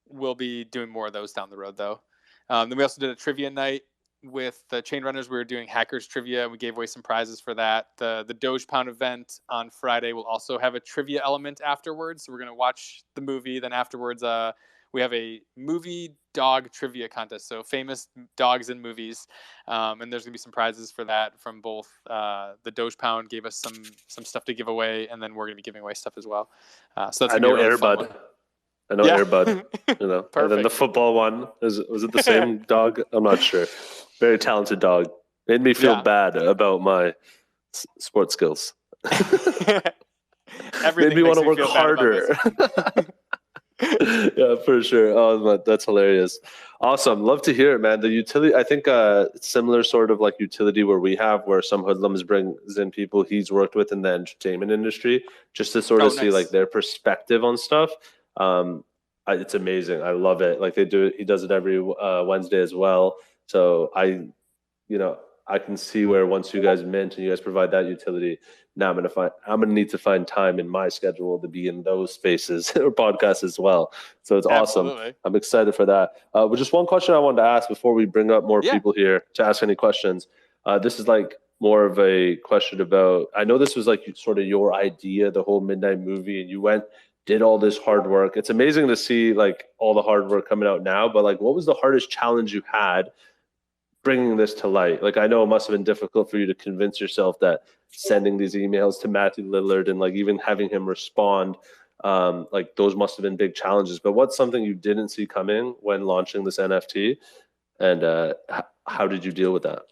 We'll be doing more of those down the road, though. Then we also did a trivia night with the Chain Runners. We were doing hackers trivia. We gave away some prizes for that. The Doge Pound event on Friday will also have a trivia element afterwards. So we're going to watch the movie. Then afterwards, we have a movie dog trivia contest. So famous dogs in movies. And there's going to be some prizes for that from both. The Doge Pound gave us some stuff to give away, and then we're going to be giving away stuff as well. So that's I know really Airbud. I know Airbud, and then the football one, was it the same dog? I'm not sure. Very talented dog. Made me feel bad about my sports skills. Made me want to work harder. Yeah, for sure. Oh, that's hilarious. Awesome. Love to hear it, man. The utility, I think similar sort of like utility where some Hoodlums brings in people he's worked with in the entertainment industry just to sort of see like their perspective on stuff. It's amazing. I love it. Like he does it every Wednesday as well. So I can see where once you guys mint and you guys provide that utility, now I'm gonna need to find time in my schedule to be in those spaces or podcasts as well. So it's awesome. I'm excited for that. But just one question I wanted to ask before we bring up more people here to ask any questions. This is like more of a question about, I know this was like sort of your idea, the whole Midnite movie, and you did all this hard work. It's amazing to see like all the hard work coming out now, but like what was the hardest challenge you had bringing this to light? Like, I know it must have been difficult for you to convince yourself that sending these emails to Matthew Lillard and like even having him respond, like those must have been big challenges. But what's something you didn't see coming when launching this NFT, and how did you deal with that?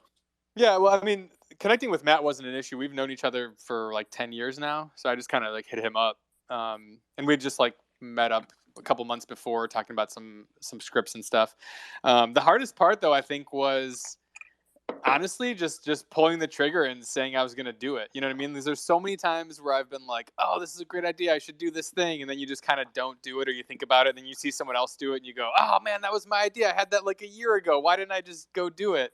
Yeah, well, I mean, connecting with Matt wasn't an issue. We've known each other for like 10 years now, so I just kind of like hit him up, and we just like met up a couple months before talking about some scripts and stuff. The hardest part though, I think, was honestly just pulling the trigger and saying I was going to do it. You know what I mean? There's so many times where I've been like, oh, this is a great idea, I should do this thing. And then you just kind of don't do it, or you think about it and then you see someone else do it and you go, oh man, that was my idea. I had that like a year ago. Why didn't I just go do it?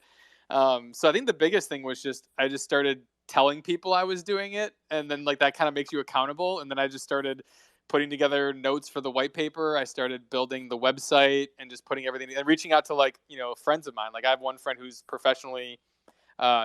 So I think the biggest thing was I just started telling people I was doing it. And then like that kind of makes you accountable. And then I just started putting together notes for the white paper. I started building the website and just putting everything and reaching out to like, friends of mine. Like I have one friend who's professionally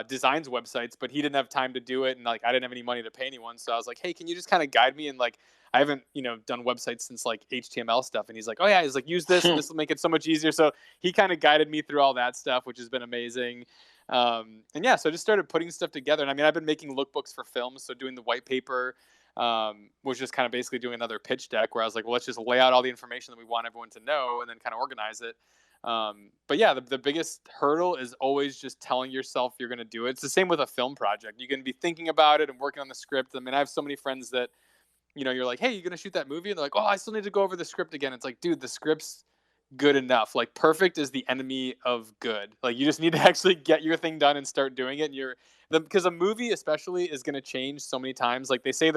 designs websites, but he didn't have time to do it. And like, I didn't have any money to pay anyone. So I was like, hey, can you just kind of guide me? And like, I haven't, done websites since like HTML stuff. And he's like, oh yeah, he's like, use this and this will make it so much easier. So he kind of guided me through all that stuff, which has been amazing. And yeah, so I just started putting stuff together. And I mean, I've been making lookbooks for films. So doing the white paper, was just kind of basically doing another pitch deck where I was like, well, let's just lay out all the information that we want everyone to know and then kind of organize it. But yeah, the biggest hurdle is always just telling yourself you're going to do it. It's the same with a film project. You can be thinking about it and working on the script. I mean, I have so many friends that, you're like, hey, you're going to shoot that movie? And they're like, oh, I still need to go over the script again. It's like, dude, the script's good enough. Like perfect is the enemy of good. Like you just need to actually get your thing done and start doing it. And because a movie especially is going to change so many times. Like they say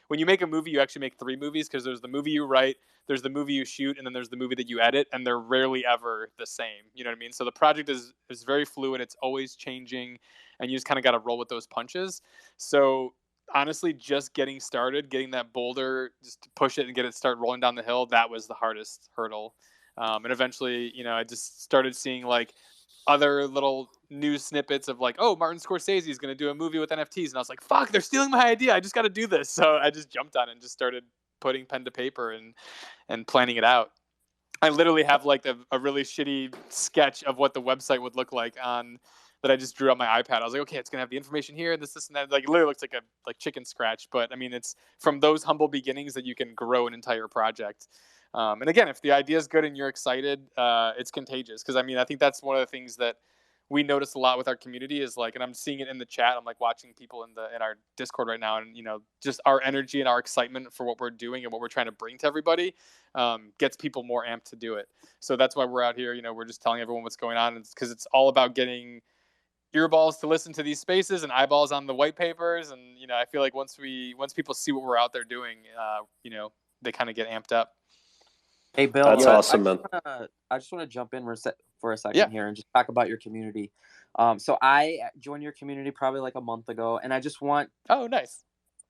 when you make a movie, you actually make 3 movies, because there's the movie you write, there's the movie you shoot, and then there's the movie that you edit, and they're rarely ever the same. You know what I mean? So the project is very fluid. It's always changing, and you just kind of got to roll with those punches. So honestly, just getting started, getting that boulder, just to push it and get it start rolling down the hill, that was the hardest hurdle. And eventually, I just started seeing like other little news snippets of like, oh, Martin Scorsese is going to do a movie with NFTs. And I was like, fuck, they're stealing my idea. I just got to do this. So I just jumped on it and just started putting pen to paper and planning it out. I literally have like a really shitty sketch of what the website would look like that I just drew on my iPad. I was like, okay, it's going to have the information here, this, and that. Like it literally looks like a chicken scratch. But I mean, it's from those humble beginnings that you can grow an entire project. And again, if the idea is good and you're excited, it's contagious. Because I mean, I think that's one of the things that we notice a lot with our community is like, and I'm seeing it in the chat. I'm like watching people in our Discord right now, and just our energy and our excitement for what we're doing and what we're trying to bring to everybody gets people more amped to do it. So that's why we're out here. We're just telling everyone what's going on, because it's all about getting earballs to listen to these spaces and eyeballs on the white papers. And I feel like once people see what we're out there doing, they kind of get amped up. Hey Bill, that's awesome, man. I just want to jump in for a second here and just talk about your community. So I joined your community probably like a month ago, and I just want nice.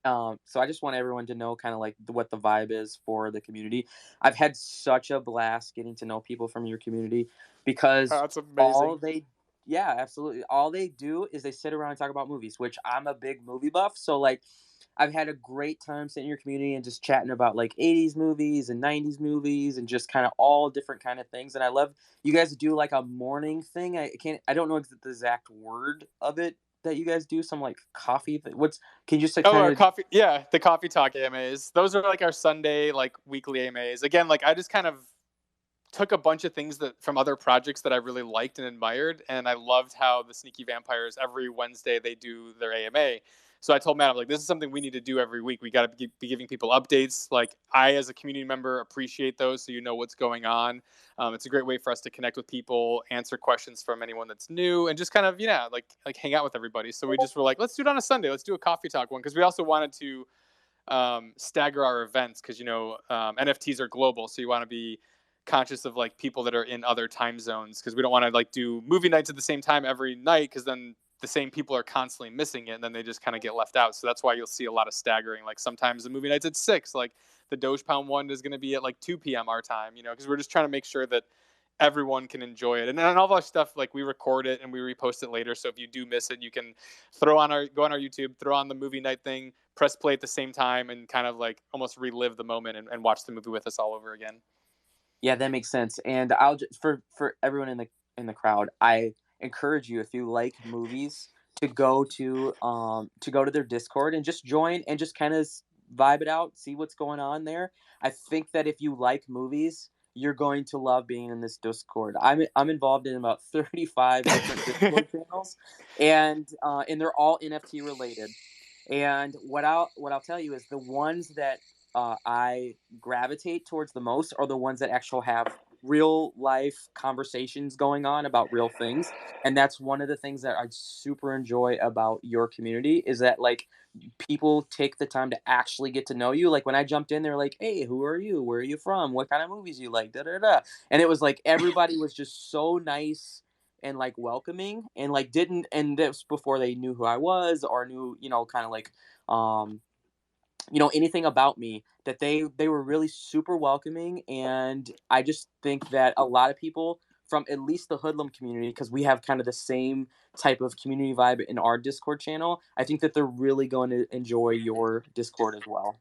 So I just want everyone to know kind of like what the vibe is for the community. I've had such a blast getting to know people from your community, because that's amazing. Absolutely. All they do is they sit around and talk about movies, which I'm a big movie buff. So like, I've had a great time sitting in your community and just chatting about like 80s movies and 90s movies and just kind of all different kind of things. And I love you guys do like a morning thing. I don't know the exact word of it that you guys do, some like coffee. Can you just like our coffee? Yeah, the coffee talk AMAs. Those are like our Sunday like weekly AMAs. Again, like I just kind of took a bunch of things from other projects that I really liked and admired, and I loved how the Sneaky Vampires every Wednesday they do their AMA. So I told Matt, I'm like, this is something we need to do every week. We got to be giving people updates. Like I, as a community member, appreciate those, so what's going on. It's a great way for us to connect with people, answer questions from anyone that's new, and just kind of like hang out with everybody. So we just were like, let's do it on a Sunday. Let's do a coffee talk one, because we also wanted to stagger our events, because NFTs are global, so you want to be conscious of like people that are in other time zones, because we don't want to like do movie nights at the same time every night, because then the same people are constantly missing it, and then they just kind of get left out. So that's why you'll see a lot of staggering. Like sometimes the movie night's at 6, like the Doge Pound one is going to be at like 2 p.m. our time, because we're just trying to make sure that everyone can enjoy it. And then all of our stuff, like we record it and we repost it later. So if you do miss it, you can go on our YouTube, throw on the movie night thing, press play at the same time, and kind of like almost relive the moment and watch the movie with us all over again. Yeah, that makes sense. And I'll just for everyone in the crowd, I encourage you, if you like movies, to go to their Discord and just join and just kind of vibe it out, see what's going on there. I think that if you like movies, you're going to love being in this Discord. I'm involved in about 35 different Discord channels, and they're all NFT related. And what I'll tell you is the ones that I gravitate towards the most are the ones that actually have real life conversations going on about real things. And that's one of the things that I super enjoy about your community, is that like people take the time to actually get to know you. Like when I jumped in, they're like, hey, who are you? Where are you from? What kind of movies you like? Da, da, da. And it was like everybody was just so nice and like welcoming, and like and this before they knew who I was or knew, kind of like anything about me, that they were really super welcoming. And I just think that a lot of people from at least the Hoodlum community, because we have kind of the same type of community vibe in our Discord channel, I think that they're really going to enjoy your Discord as well.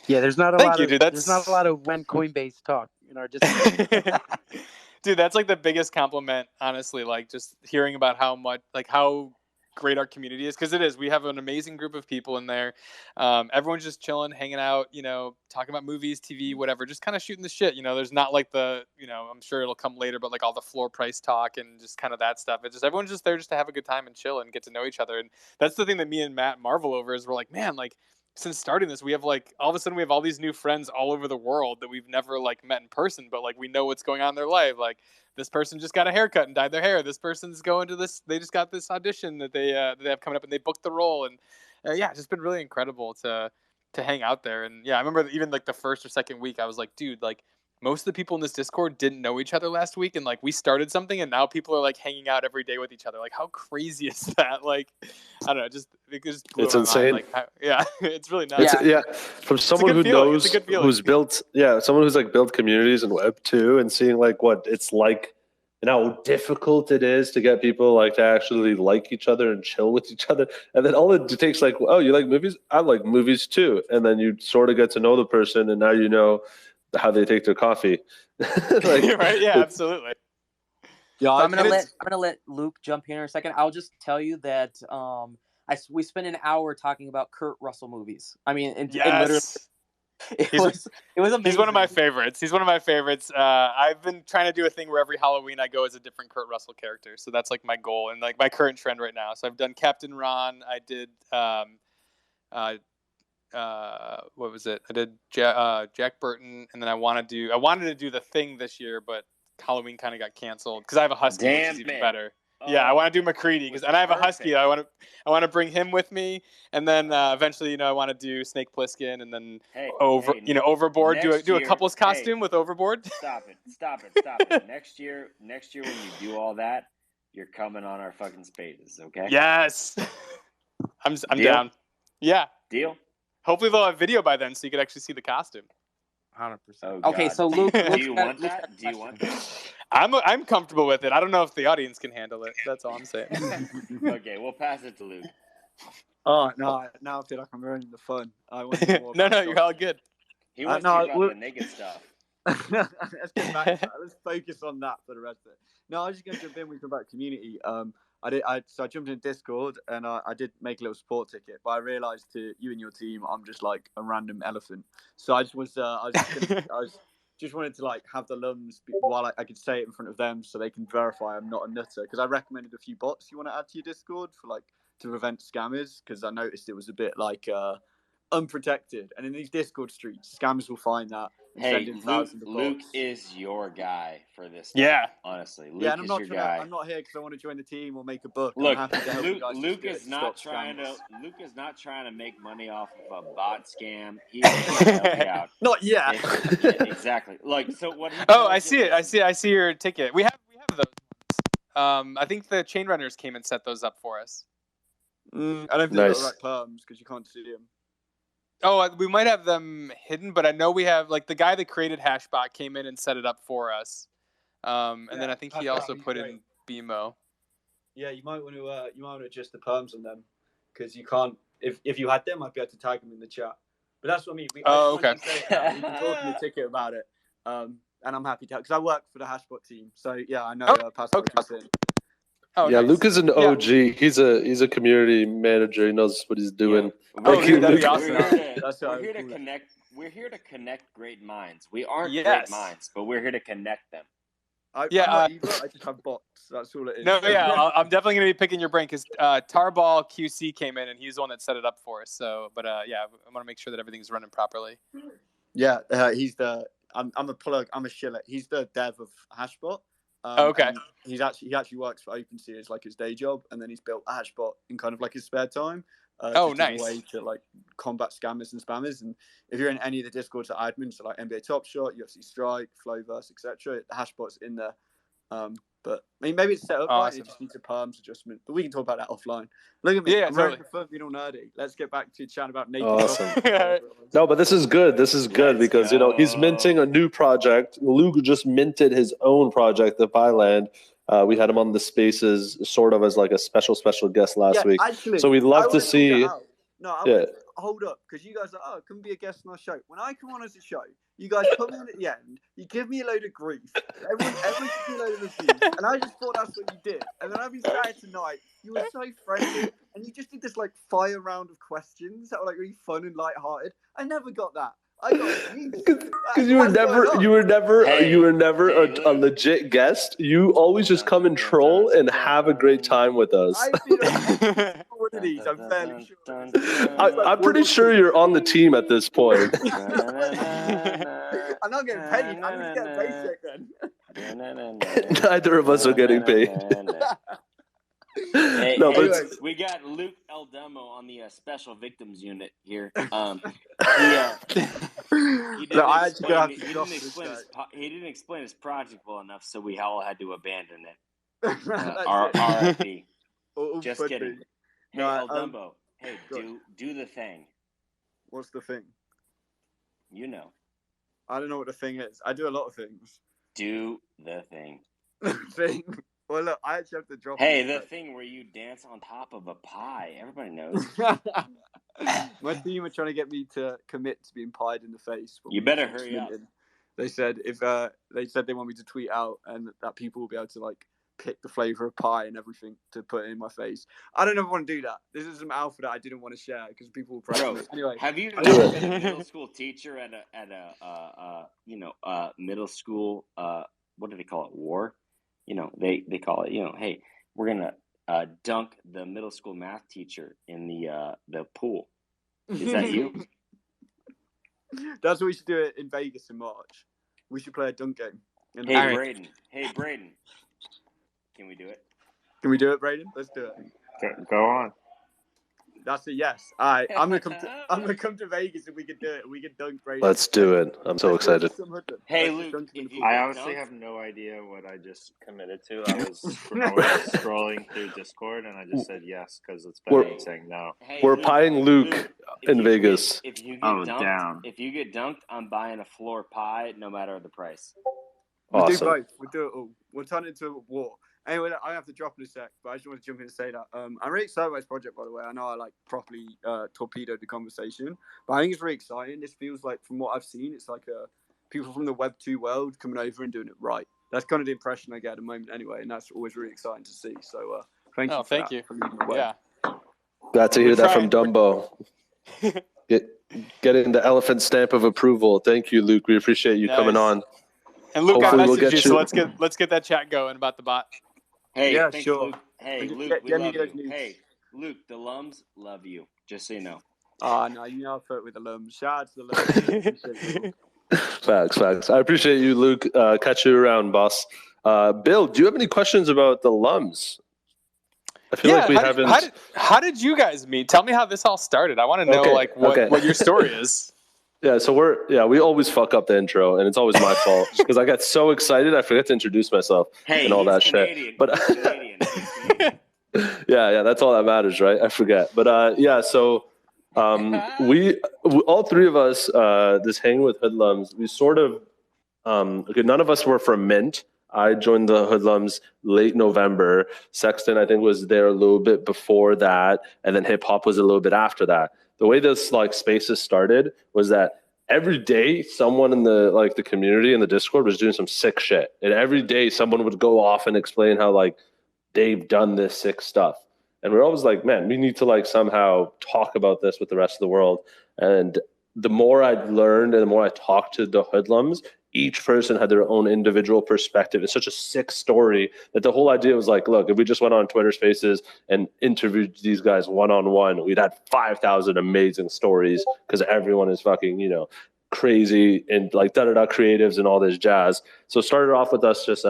Yeah, there's not a lot of when Coinbase talk in our Discord. Dude, that's like the biggest compliment, honestly. Like just hearing about how great our community is, because it is. We have an amazing group of people in there. Everyone's just chilling, hanging out, talking about movies, TV, whatever, just kind of shooting the shit. There's not like the, I'm sure it'll come later, but like all the floor price talk and just kind of that stuff. It's just everyone's just there just to have a good time and chill and get to know each other. And that's the thing that me and Matt marvel over, is we're like, man, like since starting this, we have like all of a sudden we have all these new friends all over the world that we've never like met in person, but like we know what's going on in their life. Like this person just got a haircut and dyed their hair. This person's going to this. They just got this audition that they have coming up, and they booked the role. And it's just been really incredible to hang out there. And yeah, I remember even like the first or second week, I was like, dude, like most of the people in this Discord didn't know each other last week, and like we started something, and now people are like hanging out every day with each other. Like how crazy is that? Like I don't know, it just blew it's my insane. mind. Like it's really nuts. From someone who knows who's built someone who's like built communities in Web2 and seeing like what it's like and how difficult it is to get people like to actually like each other and chill with each other. And then all it takes like, oh, you like movies? I like movies too. And then you sort of get to know the person, and now you know how they take their coffee. Right? Yeah, absolutely. Yeah, I'm gonna let Luke jump here in a second. I'll just tell you that we spent an hour talking about Kurt Russell movies. I mean, and literally, It was amazing. He's one of my favorites. I've been trying to do a thing where every Halloween I go as a different Kurt Russell character. So that's like my goal and like my current trend right now. So I've done Captain Ron. I did what was it? I did Jack Burton, and then I wanted to do the Thing this year, but Halloween kind of got canceled because I have a husky, which is even better. Yeah, I want to do McCready and I have a husky. I want to bring him with me, and then eventually, I want to do Snake Plissken, and then Overboard. Do a couple's costume with Overboard. Stop it. Next year when you do all that, you're coming on our fucking spaces, okay? Yes, I'm down. Yeah, deal. Hopefully they'll have video by then, so you could actually see the costume. 100%. Oh, okay, so Luke, do you want that? Do you want that? I'm comfortable with it. I don't know if the audience can handle it. That's all I'm saying. Okay, we'll pass it to Luke. Oh no! Now I feel like I'm ruining the fun. I want to know more no, you're all good. He wants to talk about the naked stuff. Let's get back to that. Let's focus on that for the rest of it. No, I was just going to jump in. We talk about community. So I jumped in Discord and I did make a little support ticket, but I realized to you and your team, I'm just like a random elephant. So I just wanted to like have the lums while I could say it in front of them so they can verify I'm not a nutter. Because I recommended a few bots you want to add to your Discord for like to prevent scammers. Because I noticed it was a bit like unprotected, and in these Discord streets, scammers will find that. Hey, Luke is your guy for this stuff, yeah, honestly. Luke and is your guy. I'm not here because I want to join the team or make a book. Look, I'm happy to help you guys Luke is not trying to make money off of a bot scam. He's trying to help you out. Not yet. Yeah, exactly. Like, so what? I see it. I see your ticket. We have those. I think the Chain Runners came and set those up for us. I don't think they're the right perms because you can't see them. Oh, we might have them hidden, but I know we have like the guy that created Hashbot came in and set it up for us. And then I think he also put in BMO. Yeah, you might want to adjust the perms on them because you can't. If you had them, I'd be able to tag them in the chat. But that's what I mean. Okay. We can talk in the ticket about it. And I'm happy to because I work for the Hashbot team. So yeah, I know Pastor comes in. Oh, yeah, nice. Luke is an OG. Yeah. He's a community manager. He knows what he's doing. Yeah. That'd be awesome. We're here to connect. We're here to connect great minds. We aren't great minds, but we're here to connect them. I'm not evil. I just have bots. That's all it is. No, yeah, I'm definitely gonna be picking your brain because Tarball QC came in and he's the one that set it up for us. So, but yeah, I want to make sure that everything's running properly. Yeah, he's the. I'm a plug. I'm a shiller. He's the dev of Hashbot. Okay. He actually works for OpenSea as like his day job, and then he's built a Hashbot in kind of like his spare time. Nice. A way to like combat scammers and spammers. And if you're in any of the Discords that admins, so like NBA Top Shot, UFC Strike, Flowverse, etc., the Hashbot's in there. But I mean, maybe it's set up right. It just needs a perms adjustment. But we can talk about that offline. Look at me. I'm ready for fun being all nerdy. Let's get back to chatting about naked. Awesome. No, but this is good. This is good because he's minting a new project. Luke just minted his own project, the Pyland. We had him on the spaces sort of as like a special guest last week. Actually, so we'd love to see. Hold up, because you guys are come be a guest on our show. When I come on as a show, you guys put me in at the end. You give me a load of grief. Everyone gives me a load of abuse, and I just thought that's what you did. And then I've been saying tonight, you were so friendly, and you just did this like fire round of questions that were like really fun and lighthearted. I never got that. I got because you were never a legit guest. You always just come and troll and have a great time with us. One of these, I'm fairly sure. I'm pretty sure you're on the team at this point. I'm not getting paid. I'm just getting basic then. Neither of us are getting paid. Hey, but we got Luke Eldemo on the Special Victims Unit here. He didn't explain his project well enough, so we all had to abandon it. RIP. Just kidding. Hey, Eldemo. Hey, do the thing. What's the thing? You know. I don't know what the thing is. I do a lot of things. Do the thing. Thing. Well, look, I actually have to drop. Hey, the thing where you dance on top of a pie. Everybody knows. My team are trying to get me to commit to being pied in the face. You better hurry up. They said they want me to tweet out and that people will be able to like pick the flavor of pie and everything to put in my face. I don't ever want to do that. This is some alpha that I didn't want to share because people will press me. Anyway, have you ever been a middle school teacher at a middle school what do they call it, war? They call it, hey, we're gonna dunk the middle school math teacher in the pool. Is that you? That's what we should do it in Vegas in March. We should play a dunk game. Hey, Braden. Can we do it? Can we do it, Braden? Let's do it. Go on. That's a yes. All right, I'm gonna come to Vegas if we can do it. We can dunk Braden. Let's do it. I'm so excited. Hey, Luke. I honestly have no idea what I just committed to. I was scrolling through Discord and I just said yes because it's better than saying no. Hey, we're pieing Luke in Vegas. If you get dunked, I'm buying a floor pie no matter the price. We'll do both. We'll do it all. We'll turn it into a war. Anyway, I have to drop in a sec, but I just want to jump in and say that I'm really excited about this project, by the way. I know I properly torpedoed the conversation, but I think it's really exciting. This feels like, from what I've seen, it's like people from the Web 2 world coming over and doing it right. That's kind of the impression I get at the moment anyway, and that's always really exciting to see. So thank you. Thank you. Yeah. Glad to hear that from Dumbo. Getting the elephant stamp of approval. Thank you, Luke. We appreciate you coming on. And Luke, I messaged you, so let's get that chat going about the bot. Hey, yeah, thanks, sure. Luke. Hey, Luke, we love you. Hey, Luke, the Lums love you. Just so you know. No, you know I flirt with the Lums. Shout out to the Lums. Facts. I appreciate you, Luke. Catch you around, boss. Bill, do you have any questions about the Lums? I feel like we haven't. How did you guys meet? Tell me how this all started. I want to know what your story is. Yeah, so we always fuck up the intro, and it's always my fault because I get so excited I forget to introduce myself and all that Canadian. shit. But yeah, that's all that matters, right? I forget. But so we all three of us, this hang with Hoodlums, we sort of none of us were from Mint. I joined the Hoodlums late November. Sexton, I think, was there a little bit before that, and then hip hop was a little bit after that. The way this spaces started was that every day someone in the community in the Discord was doing some sick shit, and every day someone would go off and explain how they've done this sick stuff, and we're always like, man, we need to somehow talk about this with the rest of the world. And the more I learned and the more I talked to the Hoodlums, each person had their own individual perspective. It's such a sick story that the whole idea was look, if we just went on Twitter Spaces and interviewed these guys one-on-one, we'd had 5,000 amazing stories because everyone is fucking, crazy and creatives and all this jazz. So it started off with us just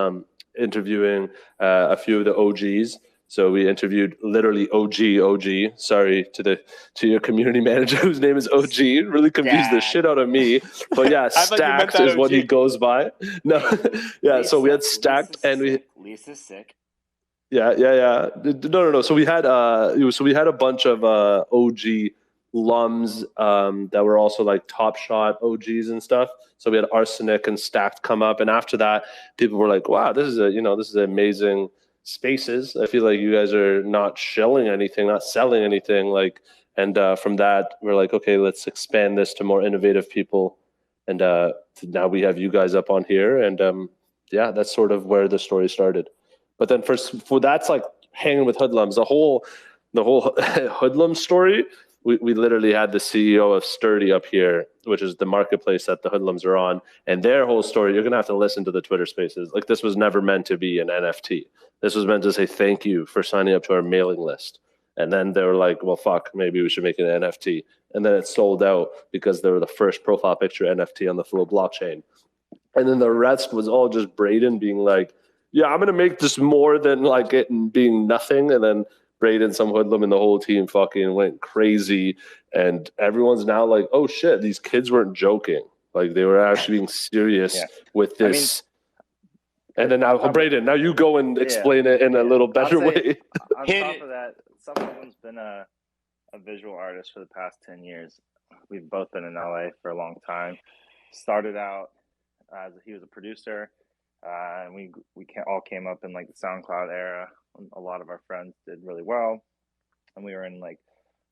interviewing a few of the OGs. So we interviewed literally OG. Sorry to your community manager whose name is OG. It really confused the shit out of me. But yeah, Stacked is what he goes by. No, yeah. So we had Stacked and Lisa's sick. Yeah. No. So we had a bunch of OG Lums that were also Top Shot OGs and stuff. So we had Arsenic and Stacked come up, and after that, people were like, "Wow, this is amazing spaces. I feel like you guys are not shilling anything, not selling anything." And from that, we're like, okay, let's expand this to more innovative people. And now we have you guys up on here, and that's sort of where the story started. But then for that's hanging with Hoodlums, the whole Hoodlum story. We literally had the CEO of Sturdy up here, which is the marketplace that the Hoodlums are on, and their whole story. You're gonna have to listen to the Twitter Spaces. This was never meant to be an NFT. This was meant to say thank you for signing up to our mailing list. And then they were like, well, fuck, maybe we should make an NFT. And then it sold out because they were the first profile picture NFT on the Flow blockchain. And then the rest was all just Braden being like, yeah, I'm gonna make this more than it being nothing. And then Braden, some Hoodlum, and the whole team fucking went crazy, and everyone's now like, "Oh shit, these kids weren't joking. They were actually being serious with this." And then now, Braden, now you go and explain it in a little better way. On top of that, someone's been a visual artist for the past 10 years. We've both been in LA for a long time. Started out as he was a producer, and we all came up in the SoundCloud era. A lot of our friends did really well, and we were in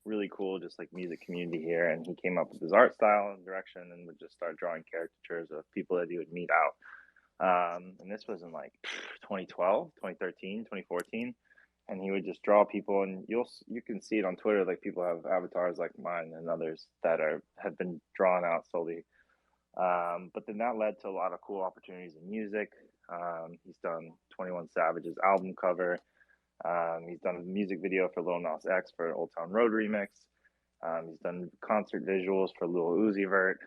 really cool just music community here. And he came up with his art style and direction, and would just start drawing caricatures of people that he would meet out. And this was in 2012, 2013, 2014. And he would just draw people, and you can see it on Twitter. Like, people have avatars like mine and others that have been drawn out solely. But then that led to a lot of cool opportunities in music. He's done 21 Savage's album cover. He's done a music video for Lil Nas X for Old Town Road remix. He's done concert visuals for Lil Uzi Vert.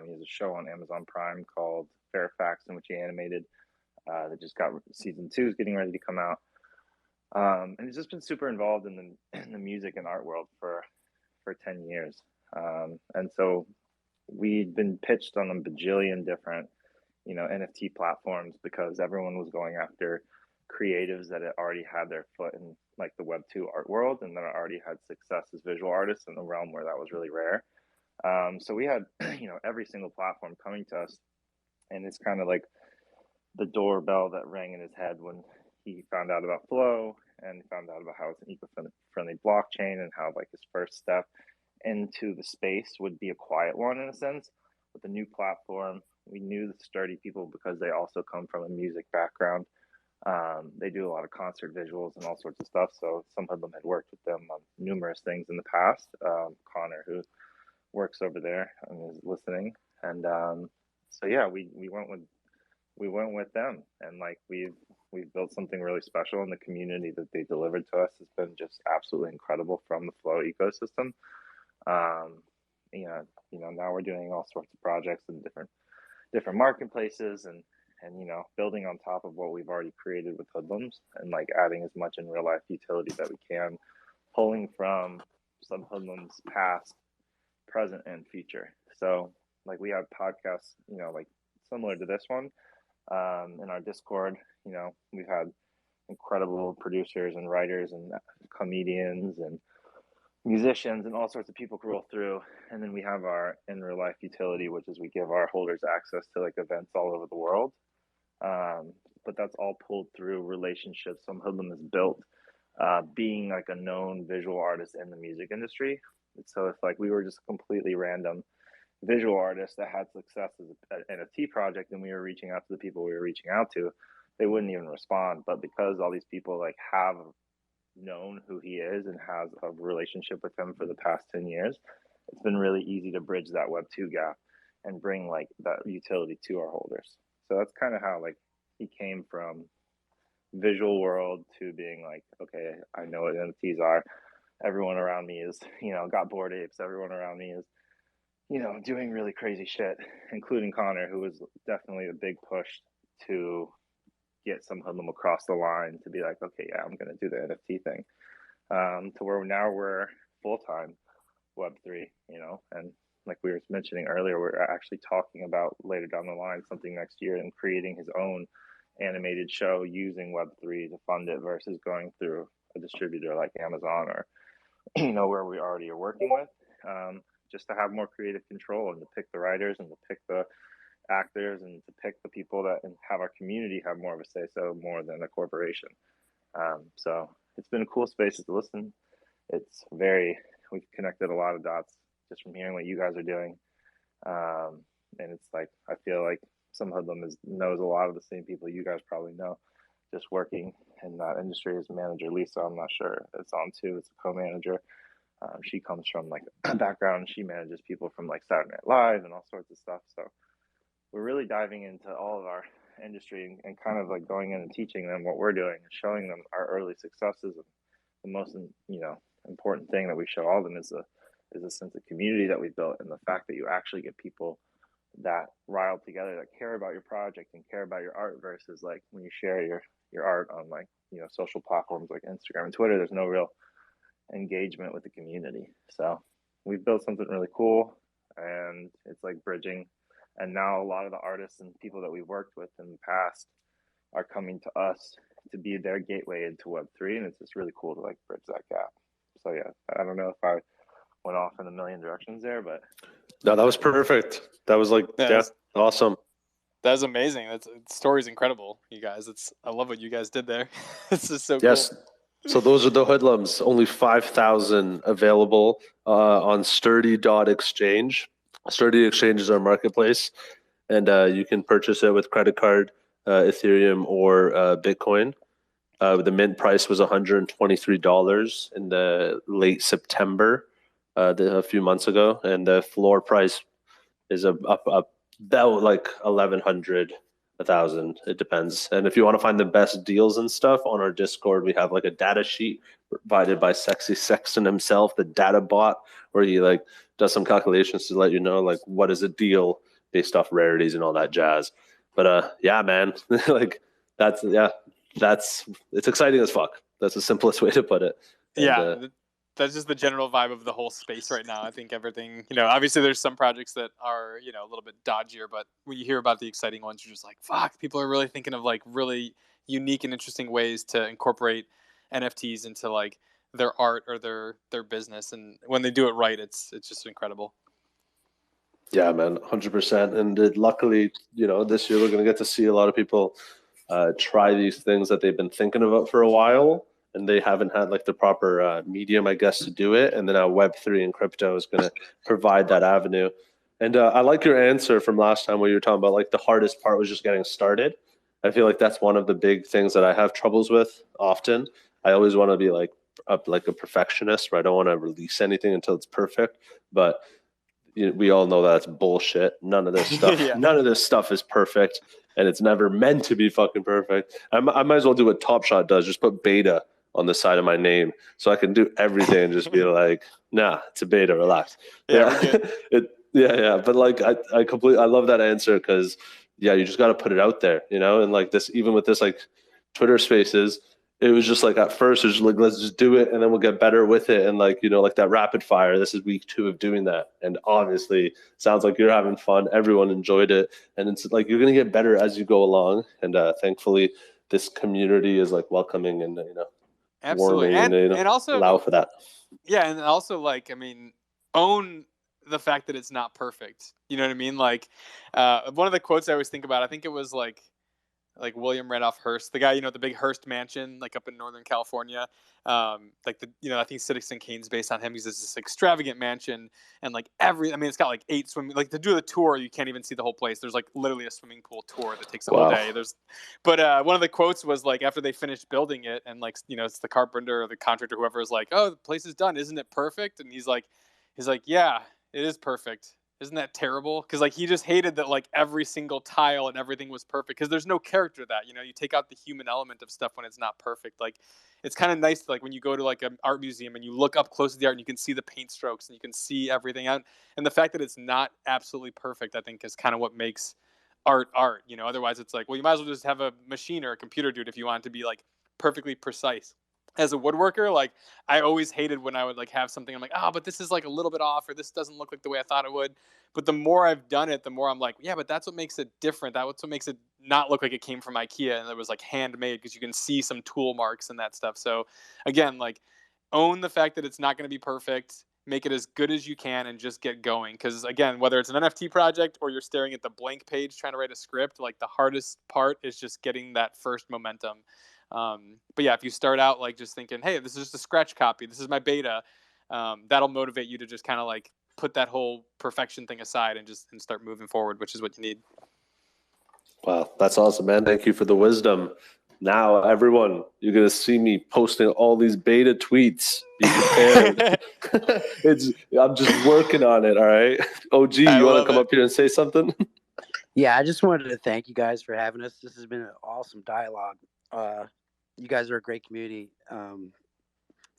He has a show on Amazon Prime called Fairfax, in which he animated. That just got season 2 is getting ready to come out. And he's just been super involved in the music and art world for 10 years. And so we'd been pitched on a bajillion different, NFT platforms, because everyone was going after creatives that had already had their foot in like the Web 2 art world, and that already had success as visual artists in a realm where that was really rare. So we had, every single platform coming to us, and it's kind of like the doorbell that rang in his head when he found out about Flow and found out about how it's an eco-friendly blockchain, and how like his first step into the space would be a quiet one in a sense. With the new platform, we knew the sturdy people because they also come from a music background. They do a lot of concert visuals and all sorts of stuff. So some of them had worked with them on numerous things in the past. Connor, who works over there and is listening. And so yeah, we went with them, and like we've built something really special, and the community that they delivered to us has been just absolutely incredible from the Flow ecosystem. Now we're doing all sorts of projects in different marketplaces, and building on top of what we've already created with Hoodlums, and like adding as much in real life utility that we can, pulling from some Hoodlums past, present, and future. So like we have podcasts, like similar to this one, in our Discord. We've had incredible producers and writers and comedians and musicians and all sorts of people roll through. And then we have our in real life utility, which is we give our holders access to like events all over the world. But that's all pulled through relationships some Hoodlum has built, being like a known visual artist in the music industry. So if like we were just a completely random visual artist that had success as an NFT project, and we were reaching out to the people we were reaching out to, they wouldn't even respond. But because all these people like have known who he is and has a relationship with him for the past 10 years, it's been really easy to bridge that Web 2 gap and bring like that utility to our holders. So that's kind of how like he came from visual world to being like, okay, I know what NFTs are. Everyone around me is, got Bored Apes. Everyone around me is, doing really crazy shit, including Connor, who was definitely a big push to get some Hoodlum across the line to be like, okay, yeah, I'm going to do the NFT thing. To where now we're full-time Web3, and like we were mentioning earlier, we're actually talking about later down the line something next year, and creating his own animated show using Web3 to fund it versus going through a distributor like Amazon or, where we already are working with, just to have more creative control and to pick the writers and to pick the actors and to pick the people that and have our community have more of a say so more than a corporation. So it's been a cool space to listen. We've connected a lot of dots just from hearing what you guys are doing. And it's like, I feel like some of them knows a lot of the same people you guys probably know, just working in that industry as manager. Lisa, I'm not sure it's on too. It's a co-manager. She comes from like a background. She manages people from like Saturday Night Live and all sorts of stuff. So we're really diving into all of our industry and kind of like going in and teaching them what we're doing and showing them our early successes. And the most, important thing that we show all of them is a sense of community that we built, and the fact that you actually get people that riled together that care about your project and care about your art, versus like when you share your art on like, social platforms like Instagram and Twitter, there's no real engagement with the community. So we've built something really cool, and it's like bridging. And now a lot of the artists and people that we've worked with in the past are coming to us to be their gateway into Web3, and it's just really cool to like bridge that gap. So yeah, I don't know if I went off in a million directions there, but no, that was perfect. That was like, yeah, awesome. That was amazing. The story's incredible, you guys. I love what you guys did there. It's just so yes. cool. So those are the Hoodlums. Only 5,000 available on Sturdy.exchange. Sturdy Exchange is our marketplace, and you can purchase it with credit card, Ethereum or Bitcoin. The mint price was $123 in the late September, a few months ago, and the floor price is up about like 1,100, 1,000. It depends. And if you want to find the best deals and stuff on our Discord, we have like a data sheet provided by Sexy Sexton himself, the data bot, where he like does some calculations to let you know like what is a deal based off rarities and all that jazz. But yeah, man, like it's exciting as fuck. That's the simplest way to put it. And, that's just the general vibe of the whole space right now. I think everything, obviously there's some projects that are, a little bit dodgier, but when you hear about the exciting ones, you're just like, fuck, people are really thinking of like really unique and interesting ways to incorporate NFTs into like their art or their business. And when they do it right, it's just incredible. Yeah, man, 100%. And luckily, this year we're going to get to see a lot of people try these things that they've been thinking about for a while, and they haven't had like the proper medium, I guess, to do it. And then Web3 and crypto is going to provide that avenue. And I like your answer from last time where you were talking about like the hardest part was just getting started. I feel like that's one of the big things that I have troubles with often. I always want to be like a perfectionist, where I don't want to release anything until it's perfect. But we all know that's bullshit. None of this stuff, none of this stuff is perfect, and it's never meant to be fucking perfect. I might as well do what Top Shot does, just put beta on the side of my name, so I can do everything and just be like, nah, it's a beta, relax. Yeah. But like, I love that answer, because you just got to put it out there, and like this, even with this like Twitter Spaces, it was just like at first it was like, let's just do it and then we'll get better with it. And like, like that rapid fire, this is week 2 of doing that. And obviously sounds like you're having fun. Everyone enjoyed it. And it's like, you're going to get better as you go along. And thankfully this community is like welcoming and, absolutely. warming and also allow for that. Yeah. And also like, own the fact that it's not perfect. You know what I mean? Like one of the quotes I always think about, I think it was like William Randolph Hearst, the guy, the big Hearst mansion, like up in Northern California. Like I think Citizen Kane's based on him. He's this extravagant mansion, and like it's got like 8 swimming, like to do the tour, you can't even see the whole place. There's like literally a swimming pool tour that takes a whole day. But one of the quotes was like, after they finished building it, and like, it's the carpenter or the contractor, whoever is like, oh, the place is done. Isn't it perfect? And he's like, yeah, it is perfect. Isn't that terrible? Because like he just hated that like every single tile and everything was perfect, because there's no character to that. You take out the human element of stuff when it's not perfect. Like it's kind of nice to, like when you go to like an art museum and you look up close to the art and you can see the paint strokes and you can see everything out. And the fact that it's not absolutely perfect, I think, is kind of what makes art. Otherwise it's like, well, you might as well just have a machine or a computer do it if you want it to be like perfectly precise. As a woodworker, like I always hated when I would like have something, I'm like, but this is like a little bit off, or this doesn't look like the way I thought it would. But the more I've done it, the more I'm like, yeah, but that's what makes it different. That's what makes it not look like it came from IKEA and it was like handmade, because you can see some tool marks and that stuff. So again, like own the fact that it's not going to be perfect, make it as good as you can, and just get going. Because again, whether it's an NFT project or you're staring at the blank page trying to write a script, like the hardest part is just getting that first momentum. But yeah, if you start out like just thinking, hey, this is just a scratch copy, this is my beta, that'll motivate you to just kind of like put that whole perfection thing aside and start moving forward, which is what you need. Wow, that's awesome, man. Thank you for the wisdom. Now, everyone, you're going to see me posting all these beta tweets. Be prepared. I'm just working on it, all right? OG, you want to come up here and say something? Yeah, I just wanted to thank you guys for having us. This has been an awesome dialogue. You guys are a great community.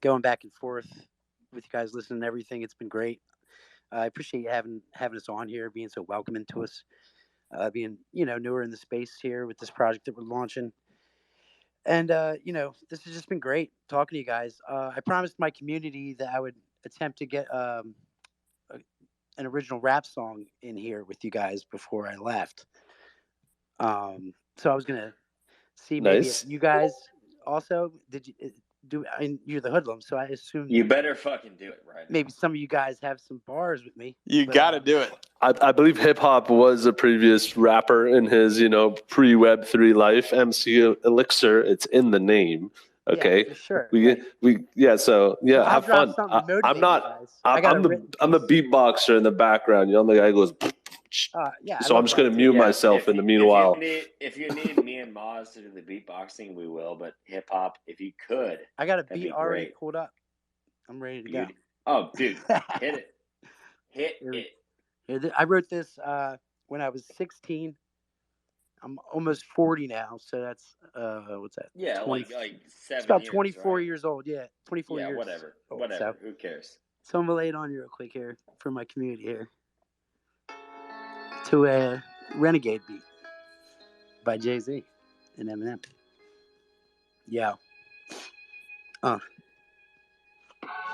Going back and forth with you guys, listening to everything, it's been great. I appreciate you having us on here, being so welcoming to us, being newer in the space here with this project that we're launching. And this has just been great talking to you guys. I promised my community that I would attempt to get an original rap song in here with you guys before I left. So I was gonna see maybe if you guys also did you do. I mean, you're the Hoodlums, so I assume you better fucking do it, right? Maybe some of you guys have some bars with me. You gotta do it. I believe hip hop was a previous rapper in his pre Web3 life. MC Elixir, it's in the name. Okay, yeah, for sure. Have fun. I'm the beatboxer in the background. The guy goes Yeah. So I'm just going to mute myself in the meanwhile. If you need me and Maz to do the beatboxing, we will. But hip hop, if you could, I got a beat already pulled up. I'm ready to go. Oh, dude, hit it. Hit it. I wrote this when I was 16. I'm almost 40 now, so that's what's that? Yeah, 20, like 7 It's about years, 24 right? years old. Yeah, 24 years. Whatever. Old, Whatever. So. Who cares? So I'm gonna lay it on you real quick here for my community here. To a Renegade beat by Jay-Z and Eminem. Yo.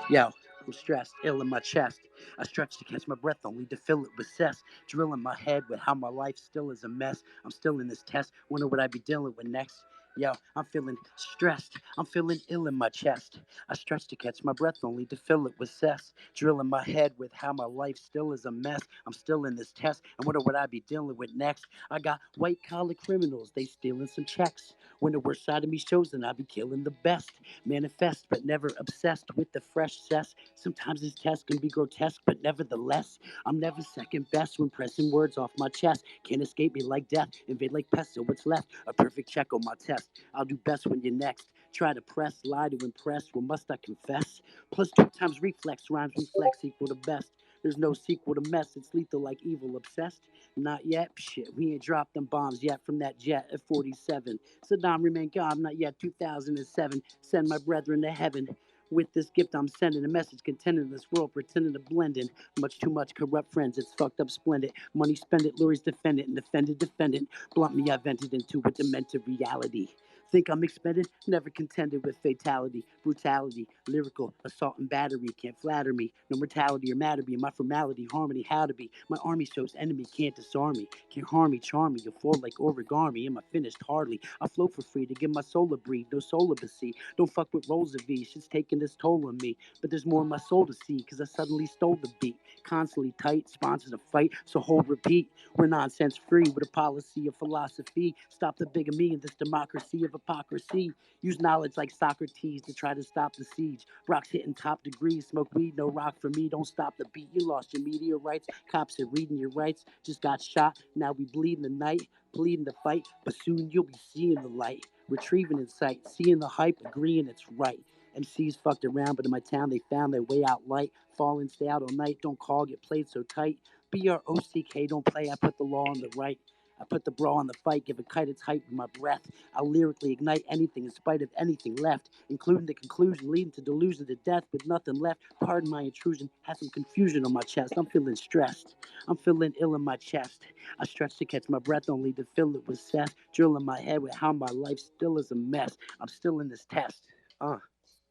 Yo, I'm stressed, ill in my chest. I stretch to catch my breath, only to fill it with cess. Drilling my head with how my life still is a mess. I'm still in this test, wonder what I'd be dealing with next. Yo, I'm feeling stressed, I'm feeling ill in my chest. I stretch to catch my breath, only to fill it with cess. Drilling my head with how my life still is a mess. I'm still in this test, and wonder what I'd be dealing with next. I got white collar criminals, they stealing some checks. When the worst side of me shows, then I be killing the best. Manifest, but never obsessed with the fresh cess. Sometimes this test can be grotesque, but nevertheless, I'm never second best when pressing words off my chest. Can't escape me like death, invade like pests, so what's left? A perfect check on my test. I'll do best when you're next. Try to press, lie to impress, well must I confess? Plus 2 times reflex, rhymes reflex equal to best. There's no sequel to mess, it's lethal like evil obsessed. Not yet, shit, we ain't dropped them bombs yet from that jet at 47. Saddam remain gone, not yet 2007. Send my brethren to heaven. With this gift I'm sending a message contending this world pretending to blend in. Much too much corrupt friends, it's fucked up splendid. Money spend it, lures defend it, and offended defendant. Blunt me, I vented into a demented reality. Think I'm expended? Never contended with fatality, brutality, lyrical, assault and battery. Can't flatter me, no mortality or matter be. My formality, harmony, how to be. My army shows enemy can't disarm me. Can't harm me, charm me. You'll fall like origami. Am I finished? Hardly. I float for free to give my soul a breathe. No celibacy. Don't fuck with rolls of V. Shit's taking this toll on me. But there's more in my soul to see, cause I suddenly stole the beat. Constantly tight, sponsors a fight, so hold repeat. We're nonsense free with a policy of philosophy. Stop the bigamy in this democracy of hypocrisy. Use knowledge like Socrates to try to stop the siege. Brock's hitting top degrees. Smoke weed, no rock for me. Don't stop the beat. You lost your media rights. Cops are reading your rights. Just got shot. Now we bleeding the night. Bleeding the fight. But soon you'll be seeing the light. Retrieving insight. Seeing the hype. Agreeing it's right. MCs fucked around, but in my town they found their way out light. Fall and stay out all night. Don't call, get played so tight. BROCK, don't play. I put the law on the right. I put the brawl on the fight, give a kite its height with my breath. I'll lyrically ignite anything in spite of anything left, including the conclusion leading to delusion to death with nothing left. Pardon my intrusion, has some confusion on my chest. I'm feeling stressed. I'm feeling ill in my chest. I stretch to catch my breath, only to fill it with cess. Drilling my head with how my life still is a mess. I'm still in this test.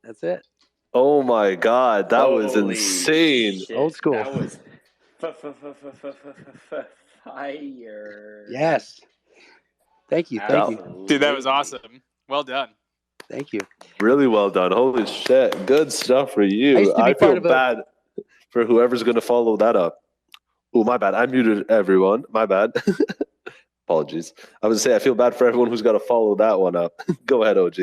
That's it. Oh my God, that was insane. Shit. Old school. That was fire. Yes. Thank you. Thank you. Dude, that was awesome. Well done. Thank you. Really well done. Holy shit. Good stuff for you. I feel bad for whoever's going to follow that up. Oh, my bad. I muted everyone. My bad. Apologies. I was going to say, I feel bad for everyone who's got to follow that one up. Go ahead, OG.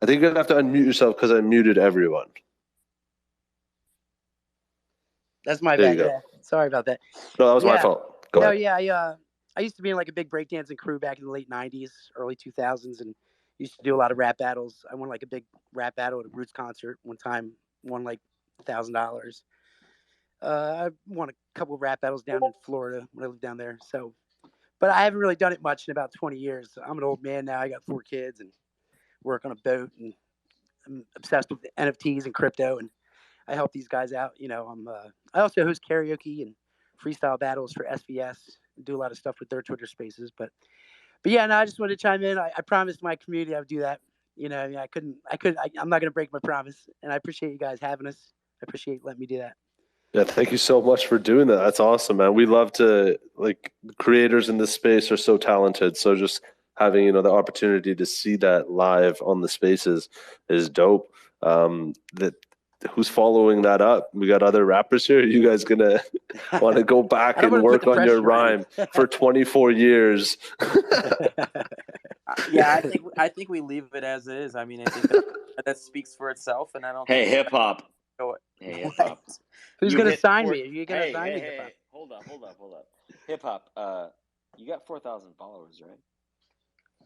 I think you're going to have to unmute yourself because I muted everyone. That's my bad. Yeah. Sorry about that. No, that was my fault. Go ahead. Yeah. I used to be in like a big breakdancing crew back in the late 90s, early 2000s, and used to do a lot of rap battles. I won like a big rap battle at a Roots concert one time, won like $1,000. I won a couple of rap battles down in Florida when I lived down there. So, but I haven't really done it much in about 20 years. I'm an old man now. I got 4 kids and work on a boat, and I'm obsessed with NFTs and crypto, and I help these guys out. You know, I also host karaoke and freestyle battles for SVS, do a lot of stuff with their Twitter spaces. But yeah, no, I just wanted to chime in. I promised my community I would do that. You know, I'm not going to break my promise, and I appreciate you guys having us. I appreciate letting me do that. Yeah, thank you so much for doing that. That's awesome, man. We love to, like, creators in this space are so talented. So just having, you know, the opportunity to see that live on the spaces is dope. Who's following that up? We got other rappers here. Are you guys gonna want to go back and work on your rhyme for 24 years? Yeah, I think we leave it as is. I mean, I think that speaks for itself, and I don't Hey, think hip hop. go. Hey, hip hop. Who's You gonna hit sign four- me? Are you gonna Hey, sign me? hey. Hold up. Hip hop. You got 4,000 followers, right?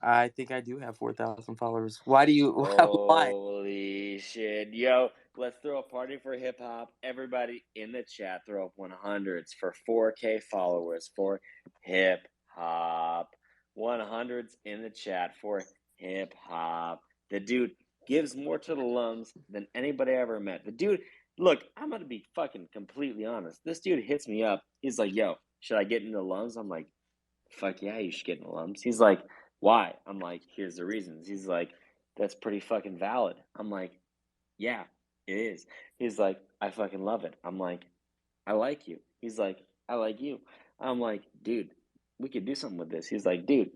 I think I do have 4,000 followers. Why do you? Why? Holy shit, yo! Let's throw a party for hip hop. Everybody in the chat, throw up 100s for 4K followers for hip hop. 100s in the chat for hip hop. The dude gives more to the Lums than anybody I ever met. The dude, look, I'm gonna be fucking completely honest. This dude hits me up. He's like, "Yo, should I get into Lums?" I'm like, "Fuck yeah, you should get into Lums." He's like, "Why?" I'm like, "Here's the reasons." He's like, "That's pretty fucking valid." I'm like, "Yeah, it is." He's like, "I fucking love it." I'm like, "I like you." He's like, "I like you." I'm like, "Dude, we could do something with this." He's like, "Dude,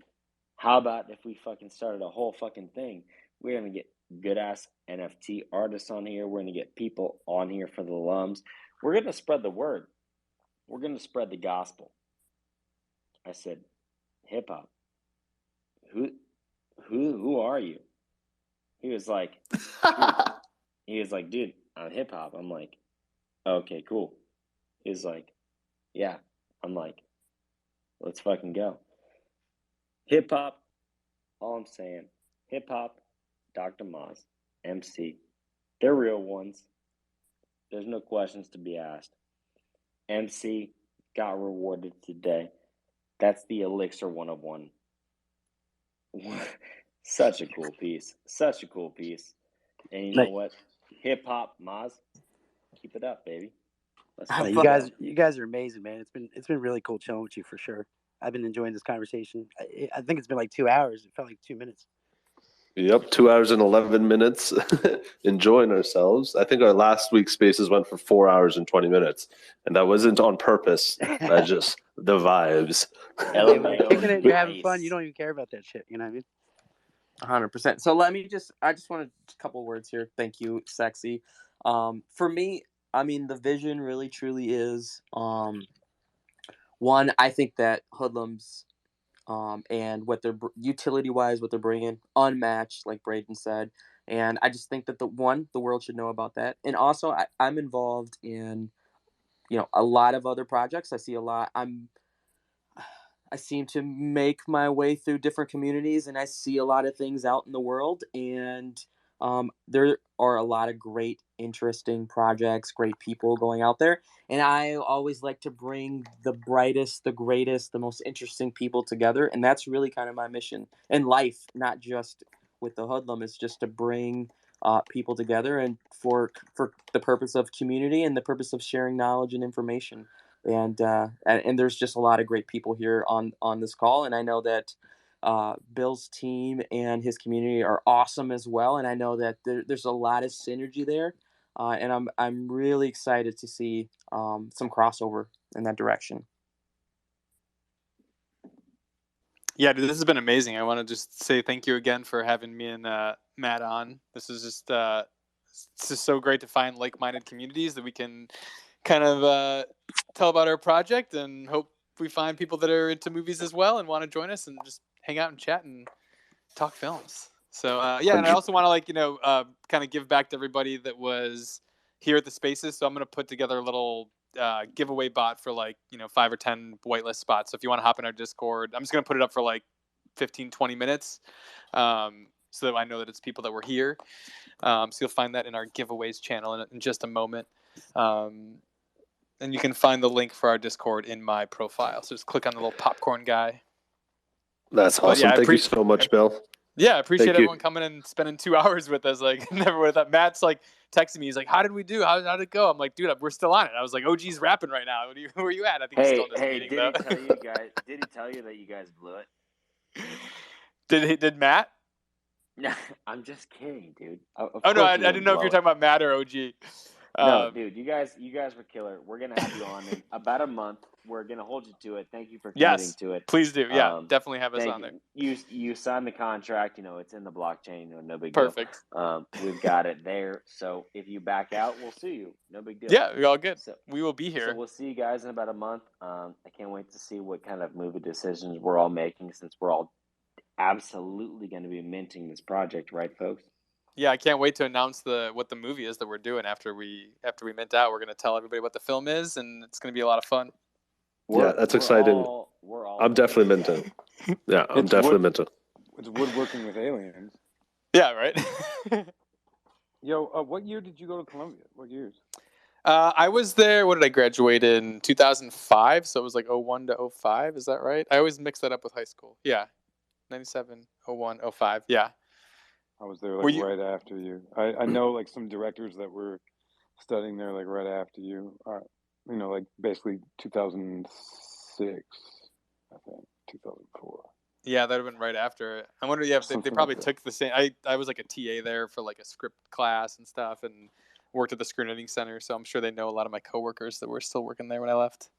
how about if we fucking started a whole fucking thing? We're gonna get good ass NFT artists on here. We're gonna get people on here for the Lums. We're gonna spread the word. We're gonna spread the gospel." I said, "Hip hop. Who are you?" He was like, "Dude, I'm hip hop." I'm like, "Okay, cool." He's like, "Yeah." I'm like, "Let's fucking go." Hip hop, all I'm saying, hip hop, Dr. Maz, MC, they're real ones. There's no questions to be asked. MC got rewarded today. That's the Elixir 101. Such a cool piece. Such a cool piece. And you know what? Hip hop, Maz, keep it up, baby. You guys are amazing, man. It's been really cool chilling with you for sure. I've been enjoying this conversation. I think it's been like 2 hours. It felt like 2 minutes. Yep, 2 hours and 11 minutes enjoying ourselves. I think our last week's spaces went for 4 hours and 20 minutes, and that wasn't on purpose. That just the vibes. You're having fun. You don't even care about that shit. You know what I mean? 100%. So I just wanted a couple words here. Thank you, Sexy. For me, I mean, the vision really truly is, one, I think that Hoodlums, and what they're utility-wise, what they're bringing, unmatched, like Braden said. And I just think that the world should know about that. And also, I'm involved in, a lot of other projects. I see a lot. I seem to make my way through different communities, and I see a lot of things out in the world. And there are a lot of great, interesting projects, great people going out there. And I always like to bring the brightest, the greatest, the most interesting people together. And that's really kind of my mission in life, not just with the Hoodlum. It's just to bring people together and for the purpose of community and the purpose of sharing knowledge and information. And there's just a lot of great people here on this call, and I know that Bill's team and his community are awesome as well, and I know that there's a lot of synergy there, and I'm really excited to see some crossover in that direction. Yeah, dude, this has been amazing. I want to just say thank you again for having me and Matt on. This is just it's just so great to find like-minded communities that we can kind of tell about our project, and hope we find people that are into movies as well and want to join us and just hang out and chat and talk films. So and I also want to kind of give back to everybody that was here at the spaces. So I'm going to put together a little giveaway bot for 5 or 10 whitelist spots. So if you want to hop in our Discord, I'm just going to put it up for 15-20 minutes, so that I know that it's people that were here. So you'll find that in our giveaways channel in just a moment. And you can find the link for our Discord in my profile. So just click on the little popcorn guy. That's awesome. Thank you so much, Bill. Yeah, I appreciate everyone coming and spending 2 hours with us. Never would have thought. Matt's texting me. He's like, "How did we do? How did it go?" I'm like, "Dude, we're still on it." I was like, "OG's rapping right now. Where are you at?" I think he's still in this meeting, though. Did he tell you that you guys blew it? Did Matt? No, I'm just kidding, dude. No, I didn't know if you're talking about Matt or OG. No, dude, you guys were killer. We're gonna have you on in about a month. We're gonna hold you to it. Thank you for committing to it. Please do. Yeah, definitely have us on there. You signed the contract. It's in the blockchain. No big deal. Perfect. We've got it there. So if you back out, we'll sue you. No big deal. Yeah, we're all good. So, we will be here. So we'll see you guys in about a month. I can't wait to see what kind of movie decisions we're all making, since we're all absolutely going to be minting this project, right, folks? Yeah, I can't wait to announce what the movie is that we're doing after we mint out. We're going to tell everybody what the film is, and it's going to be a lot of fun. Yeah, that's exciting. I'm definitely minting. Yeah, I'm definitely minting. It's woodworking with aliens. Yeah, right. Yo, what year did you go to Columbia? What years? I was there. What did I graduate in 2005? So it was like 01 to 05. Is that right? I always mix that up with high school. Yeah, 97, 01, 05. Yeah. I was there like right after you. I know like some directors that were studying there like right after you. You know, like basically 2006, I think 2004. Yeah, that would have been right after. I wonder. Yeah, they probably took the same. I was like a TA there for like a script class and stuff, and worked at the screenwriting center. So I'm sure they know a lot of my coworkers that were still working there when I left.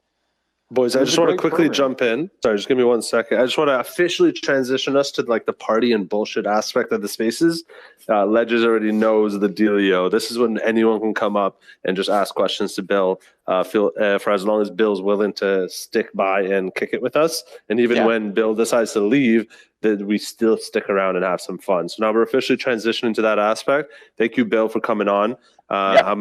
Boys, I just want to quickly jump in. Sorry, just give me 1 second. I just want to officially transition us to like the party and bullshit aspect of the spaces. Ledgers already knows the dealio. This is when anyone can come up and just ask questions to Bill. For as long as Bill's willing to stick by and kick it with us, and even when Bill decides to leave, that we still stick around and have some fun. So now we're officially transitioning to that aspect. Thank you, Bill, for coming on. I'm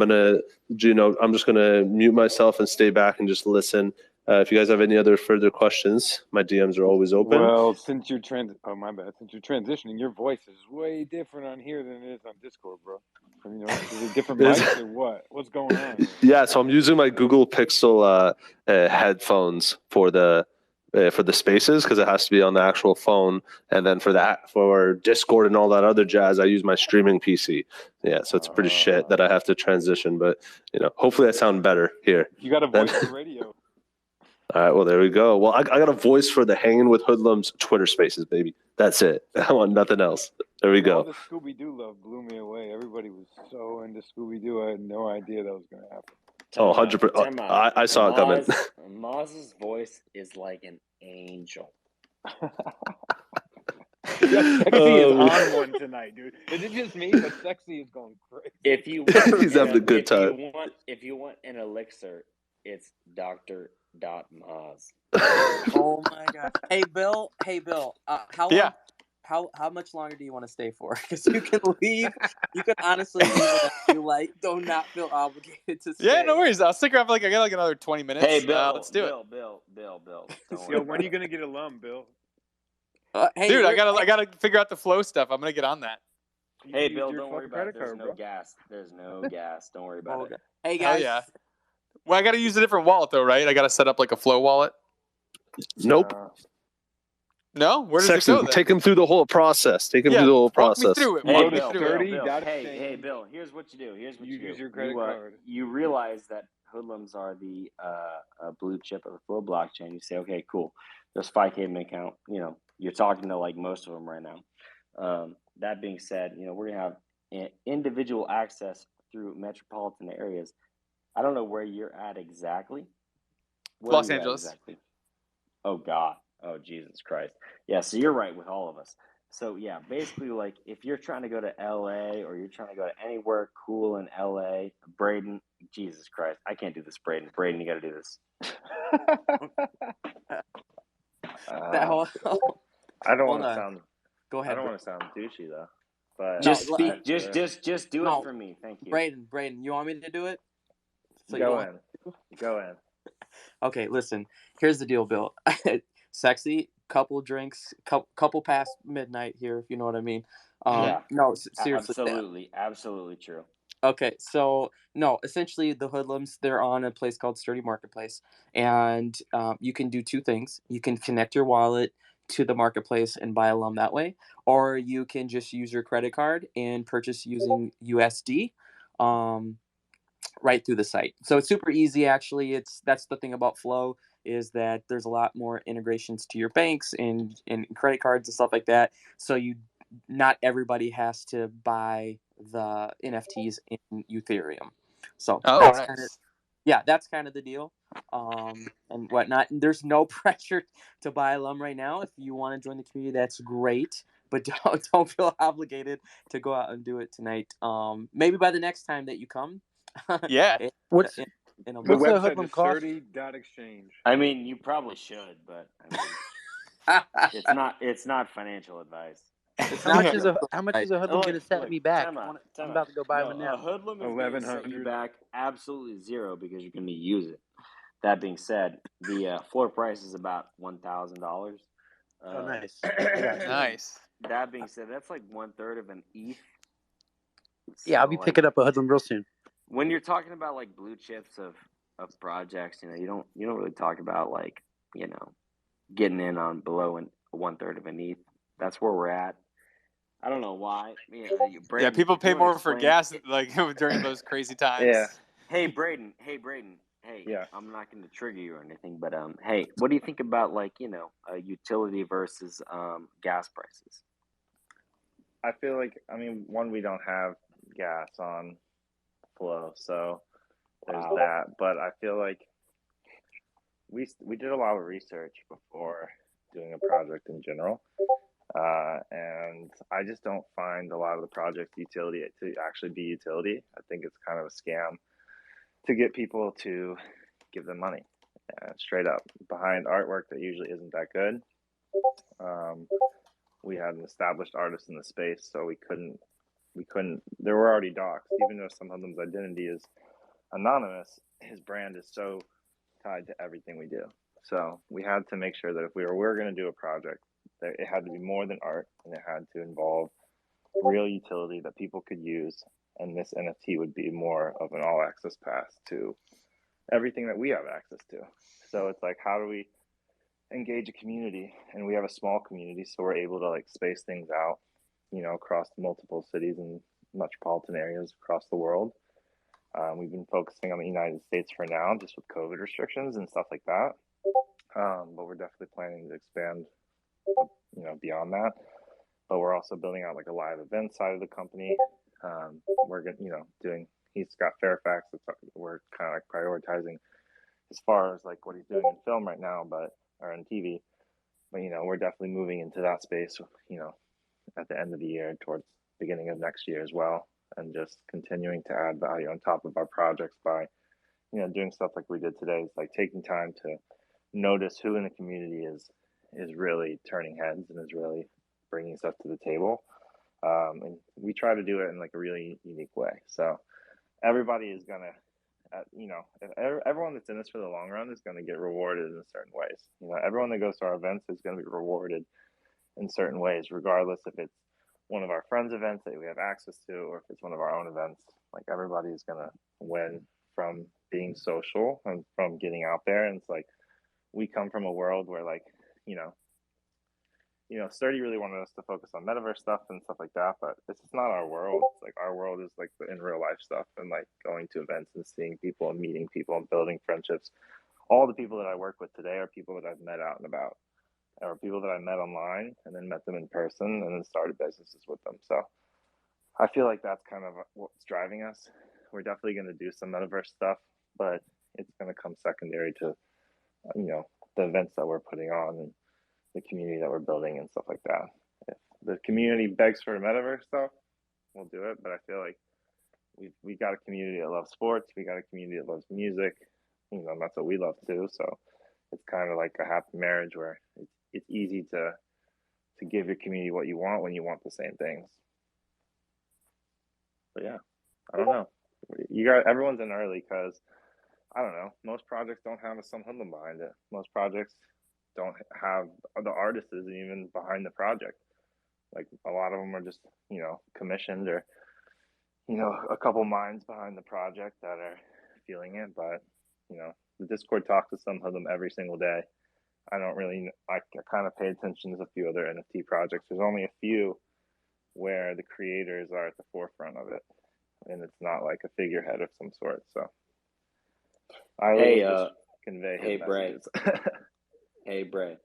just gonna mute myself and stay back and just listen. If you guys have any other further questions, my DMs are always open. Well, since you're transitioning, your voice is way different on here than it is on Discord, bro. You know, is it different mics or what? What's going on? Yeah, so I'm using my Google Pixel headphones for the spaces because it has to be on the actual phone, and then for Discord and all that other jazz, I use my streaming PC. Yeah, so it's pretty shit that I have to transition, but you know, hopefully I sound better here. You got a voice for radio. All right, well, there we go. Well, I got a voice for the Hanging with Hoodlums Twitter Spaces, baby. That's it. I want nothing else. There we go. All the Scooby-Doo love blew me away. Everybody was so into Scooby-Doo. I had no idea that was going to happen. 100%. I saw it coming. Maz's voice is like an angel. Sexy is on one tonight, dude. Is it just me? But Sexy is going crazy. If you he's having a good time. If you want an elixir, it's Dr. Maz. Oh my god! Hey Bill. How much longer do you want to stay for? Because you can leave. You can honestly leave if you like. Do not feel obligated to stay. Yeah, no worries. I'll stick around for I got like another 20 minutes. Hey Bill, let's do it. Bill. Yo, when are you gonna get alum, Bill? Hey, dude, I gotta figure out the flow stuff. I'm gonna get on that. Hey Bill, don't worry about it. There's no gas. There's no gas. Don't worry about it. Hey guys. Yeah. Well, I got to use a different wallet, though, right? I got to set up like a Flow wallet. Nope. No? Where does it go, then? Take him through the whole process. Walk me through it. Hey, Bill, here's what you do. You use your credit card. You realize that Hoodlums are the blue chip of the Flow blockchain. You say, okay, cool. There's 5K in the account. You know, you're talking to like most of them right now. That being said, you know, we're going to have individual access through metropolitan areas. I don't know where you're at exactly. Los Angeles. Exactly? Oh, God. Oh, Jesus Christ. Yeah, so you're right with all of us. So, yeah, basically, like, if you're trying to go to L.A. or you're trying to go to anywhere cool in L.A., Braden, Jesus Christ. I can't do this, Braden. Braden, you got to do this. I don't want to sound... Go ahead. I don't want to sound douchey, though. But just speak. Just do it for me. Thank you. Braden, you want me to do it? So Go in. Okay, listen. Here's the deal, Bill. Sexy, couple drinks, couple past midnight here, if you know what I mean. No, seriously. Absolutely true. Okay, so no, essentially the Hoodlums, they're on a place called Sturdy Marketplace, and you can do two things. You can connect your wallet to the marketplace and buy alum that way, or you can just use your credit card and purchase using USD. Right through the site. So it's super easy, actually. That's the thing about Flow, is that there's a lot more integrations to your banks and credit cards and stuff like that. So not everybody has to buy the NFTs in Ethereum. So that's kind of the deal. And whatnot. There's no pressure to buy alum right now. If you want to join the community, that's great. But don't feel obligated to go out and do it tonight. Maybe by the next time that you come. Yeah. What's the website is Sturdy.exchange. I mean, you probably should, but I mean... It's not financial advice. How much is a hoodlum going to set me back? I'm about to go buy one now. A hoodlum is going to set you back absolutely zero because you're going to use it. That being said, the floor price is about $1,000. Oh, nice. Nice. That being said, that's like 1/3 of an ETH. So, yeah, I'll be picking up a hoodlum real soon. When you're talking about like blue chips of projects, you don't really talk about like, getting in on below 1/3 of an ETH. That's where we're at. I don't know why. Braden, people pay more for gas like during those crazy times. Yeah. Hey, Braden. Hey, yeah. I'm not going to trigger you or anything, but hey, what do you think about like utility versus gas prices? I feel like one, we don't have gas on flow, so there's that. But I feel like we did a lot of research before doing a project in general, and I just don't find a lot of the project utility to actually be utility. I think it's kind of a scam to get people to give them money straight up behind artwork that usually isn't that good. We had an established artist in the space, so we couldn't. There were already docs, even though some of them's identity is anonymous. His brand is so tied to everything we do. So we had to make sure that if we were going to do a project, that it had to be more than art, and it had to involve real utility that people could use. And this NFT would be more of an all-access pass to everything that we have access to. So it's like, how do we engage a community? And we have a small community, so we're able to like space things out, across multiple cities and metropolitan areas across the world. We've been focusing on the United States for now, just with COVID restrictions and stuff like that. But we're definitely planning to expand, beyond that. But we're also building out like a live event side of the company. We're doing. He's got Fairfax. We're kind of like prioritizing as far as like what he's doing in film right now, or in TV. But we're definitely moving into that space. At the end of the year, towards the beginning of next year as well, and just continuing to add value on top of our projects by, doing stuff like we did today. It's like taking time to notice who in the community is really turning heads and is really bringing stuff to the table. And we try to do it in like a really unique way. So everybody is gonna, everyone that's in this for the long run is gonna get rewarded in certain ways. Everyone that goes to our events is gonna be rewarded in certain ways, regardless if it's one of our friends' events that we have access to, or if it's one of our own events. Like, everybody is gonna win from being social and from getting out there. And it's like, we come from a world where like, Sturdy really wanted us to focus on metaverse stuff and stuff like that, but it's just not our world. It's like, our world is like the in real life stuff, and like going to events and seeing people and meeting people and building friendships. All the people that I work with today are people that I've met out and about, or people that I met online and then met them in person and then started businesses with them. So I feel like that's kind of what's driving us. We're definitely going to do some metaverse stuff, but it's going to come secondary to, the events that we're putting on and the community that we're building and stuff like that. If the community begs for metaverse stuff, we'll do it. But I feel like we got a community that loves sports. We got a community that loves music. And that's what we love too. So it's kind of like a happy marriage where it's easy to give your community what you want when you want the same things. But yeah, I don't know. Everyone's in early because, I don't know, most projects don't have some hoodlum behind it. Most projects don't have the artist isn't even behind the project. Like, a lot of them are just, commissioned, or, a couple minds behind the project that are feeling it. But, the Discord talks to some hoodlum every single day. I kind of pay attention to a few other NFT projects. There's only a few where the creators are at the forefront of it, and it's not like a figurehead of some sort. So I really just convey his messages. Hey, Bray.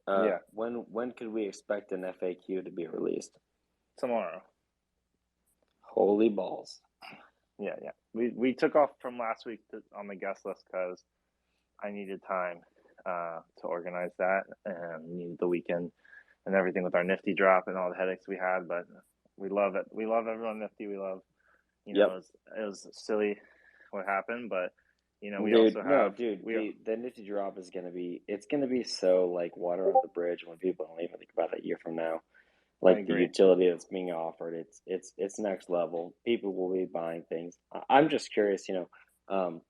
Yeah. When could we expect an FAQ to be released? Tomorrow. Holy balls. Yeah. We took off from last week on the guest list because I needed time to organize that, and needed the weekend and everything with our Nifty drop and all the headaches we had. But we love it. We love everyone Nifty. We love, it was silly what happened, but You know, we Dude, also no, have dude, we the nifty drop is gonna be so like water on the bridge when people don't even think about it a year from now. I Like the agree. utility that's being offered, it's next level. People will be buying things. I'm just curious, going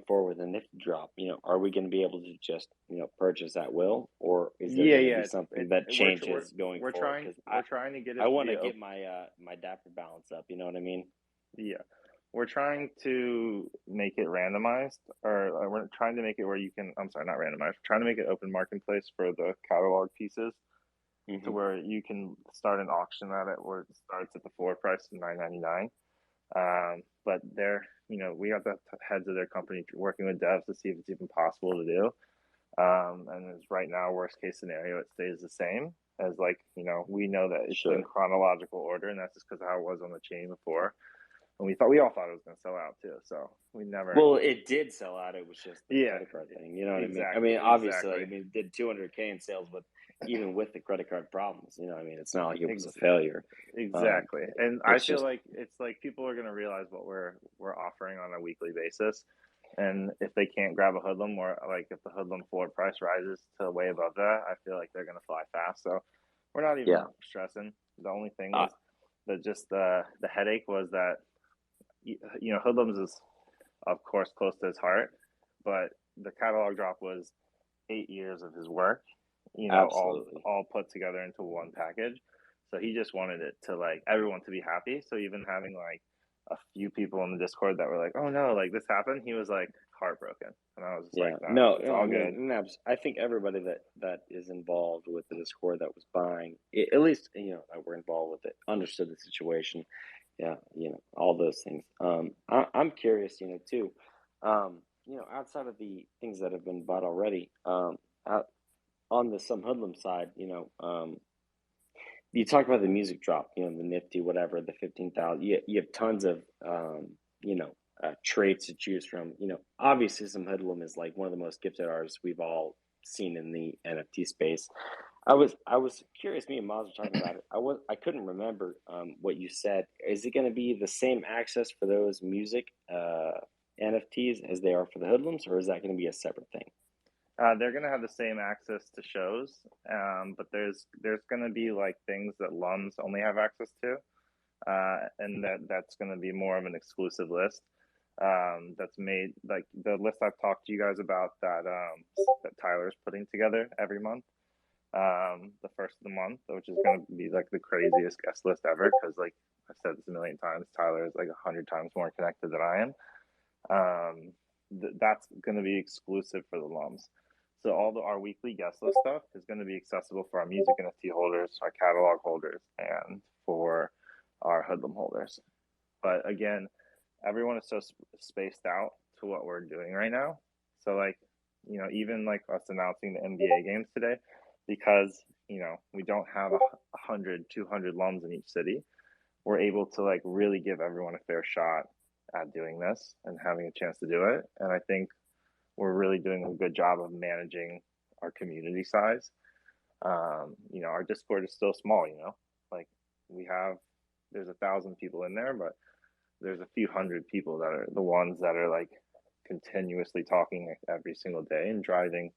forward with the nifty drop, are we going to be able to just purchase at will, or is there going to be something that changes going forward? Because we're trying to get it I to want be to get my dapper balance up. You know what I mean? Yeah, we're trying to make it randomized, or we're trying to make it where you can. I'm sorry, not randomized. We're trying to make it open marketplace for the catalog pieces, to where you can start an auction at it where it starts at the floor price of $9.99. But they're, we got the heads of their company working with devs to see if it's even possible to do. And as right now, worst case scenario, it stays the same as we know that it's in chronological order, and that's just because how it was on the chain before. And we all thought it was going to sell out too, so we never. Well, it did sell out. It was just the credit card thing. You know what exactly, I mean? Obviously, it did 200K in sales, but even with the credit card problems, it's not like it was a failure. Exactly, and I feel like it's like people are going to realize what we're offering on a weekly basis, and if they can't grab a hoodlum, or like if the hoodlum floor price rises to way above that, I feel like they're going to fly fast. So we're not even stressing. The only thing was that just the headache was that. Hoodlums is, of course, close to his heart, but the catalog drop was 8 years of his work, all put together into one package. So he just wanted it to everyone to be happy. So even having a few people in the Discord that were like, "Oh no, this happened," he was heartbroken, and I was just no, it's all good. I think everybody that is involved with the Discord that was buying, at least that were involved with it, understood the situation. Yeah, all those things. I'm curious, too. Outside of the things that have been bought already, on the some hoodlum side, you talk about the music drop, the nifty, whatever, the 15,000. You have tons of traits to choose from. Obviously, some hoodlum is one of the most gifted artists we've all seen in the NFT space. I was curious. Me and Maz were talking about it. I couldn't remember what you said. Is it going to be the same access for those music NFTs as they are for the hoodlums, or is that going to be a separate thing? They're going to have the same access to shows, but there's going to be things that LUMs only have access to, and that's going to be more of an exclusive list. That's made the list I've talked to you guys about that Tyler's putting together every month. The first of the month, which is going to be the craziest guest list ever, because I've said this a million times, Tyler is 100 times more connected than I am. That's going to be exclusive for the LUMs. So our weekly guest list stuff is going to be accessible for our music NFT holders, our catalog holders, and for our hoodlum holders. But again, everyone is so spaced out to what we're doing right now. So even us announcing the NBA games today, because we don't have 100, 200 LUMs in each city, we're able to really give everyone a fair shot at doing this and having a chance to do it. And I think we're really doing a good job of managing our community size. Our Discord is still small. There's 1,000 people in there, but there's a few hundred people that are the ones that are continuously talking every single day and driving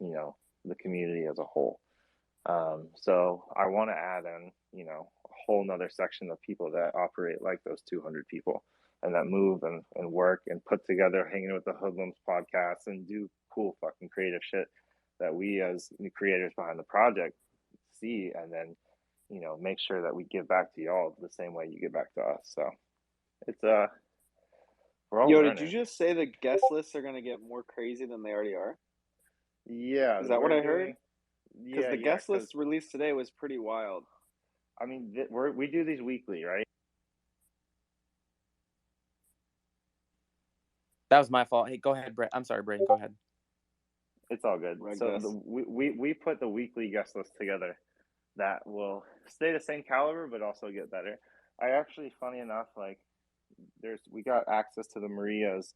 the community as a whole. So I want to add in a whole nother section of people that operate like those 200 people, and that move and work and put together hanging with the Hoodlums podcast and do cool fucking creative shit that we as the creators behind the project see, and then make sure that we give back to y'all the same way you give back to us. So it's we're all learning. Did you just say the guest lists are going to get more crazy than they already are? Yeah, is that what I heard? Because the guest list released today was pretty wild. I mean, we do these weekly, right? That was my fault. Hey, go ahead, Brett. I'm sorry, Brayden. Go ahead. It's all good. So we put the weekly guest list together that will stay the same caliber, but also get better. I actually, funny enough, we got access to the Marias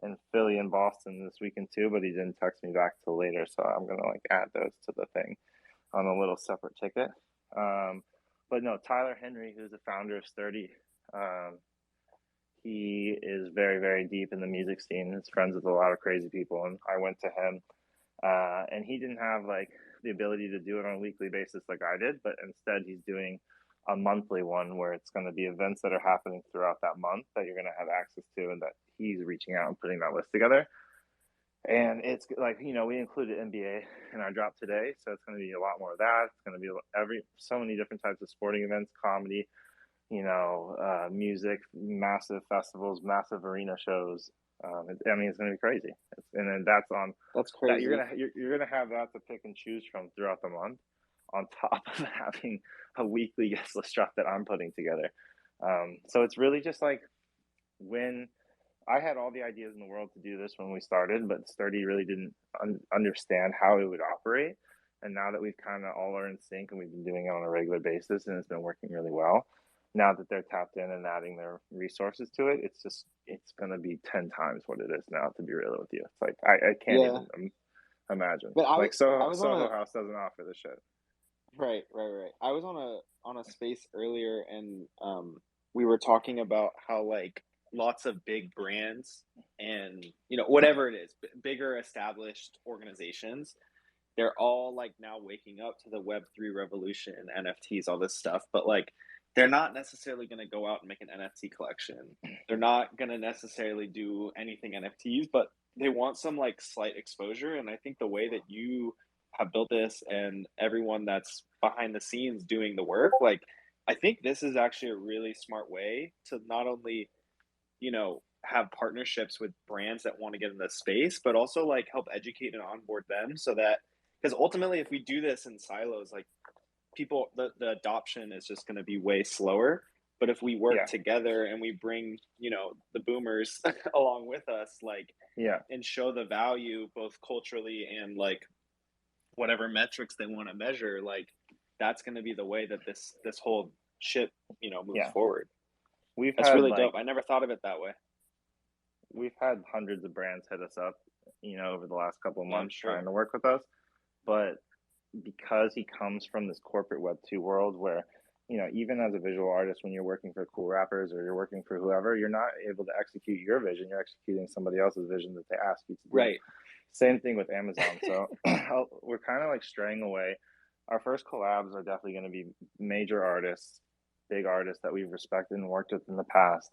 in Philly and Boston this weekend too, but he didn't text me back till later, so I'm gonna add those to the thing on a little separate ticket. But no, Tyler Henry, who's the founder of Sturdy, he is very, very deep in the music scene. He's friends with a lot of crazy people, and I went to him, and he didn't have like the ability to do it on a weekly basis like I did, but instead he's doing a monthly one where it's going to be events that are happening throughout that month that you're going to have access to, and that he's reaching out and putting that list together. And it's like, you know, we included NBA in our drop today, so it's going to be a lot more of that. It's going to be so many different types of sporting events, comedy, you know, music, massive festivals, massive arena shows. I mean, it's going to be crazy. And then that's crazy. You're gonna have that to pick and choose from throughout the month, on top of having a weekly guest list drop that I'm putting together. So it's really just like, when I had all the ideas in the world to do this when we started, but Sturdy really didn't understand how it would operate. And now that we've kind of all are in sync and we've been doing it on a regular basis and it's been working really well, now that they're tapped in and adding their resources to it, it's going to be 10 times what it is now, to be real with you. It's like, I can't even imagine. But like Soho House doesn't offer this shit. Right. I was on a space earlier, and we were talking about how like lots of big brands and, you know, whatever it is, bigger established organizations, they're all like now waking up to the Web3 revolution and NFTs, all this stuff, but like they're not necessarily going to go out and make an NFT collection. They're not going to necessarily do anything NFTs, but they want some like slight exposure. And I think the way that you have built this and everyone that's behind the scenes doing the work, like, I think this is actually a really smart way to not only, you know, have partnerships with brands that want to get in this space, but also like help educate and onboard them, so that, because ultimately if we do this in silos, like people, the adoption is just going to be way slower. But if we work together and we bring, you know, the boomers along with us, like, and show the value both culturally and like whatever metrics they want to measure, like that's going to be the way that this whole ship, you know, moves forward. That's really dope. I never thought of it that way. We've had hundreds of brands hit us up, you know, over the last couple of months trying to work with us, but because he comes from this corporate Web2 world where, you know, even as a visual artist, when you're working for cool rappers or you're working for whoever, you're not able to execute your vision. You're executing somebody else's vision that they ask you to do. Right. Same thing with Amazon. So we're kind of like straying away. Our first collabs are definitely going to be major artists, big artists that we've respected and worked with in the past.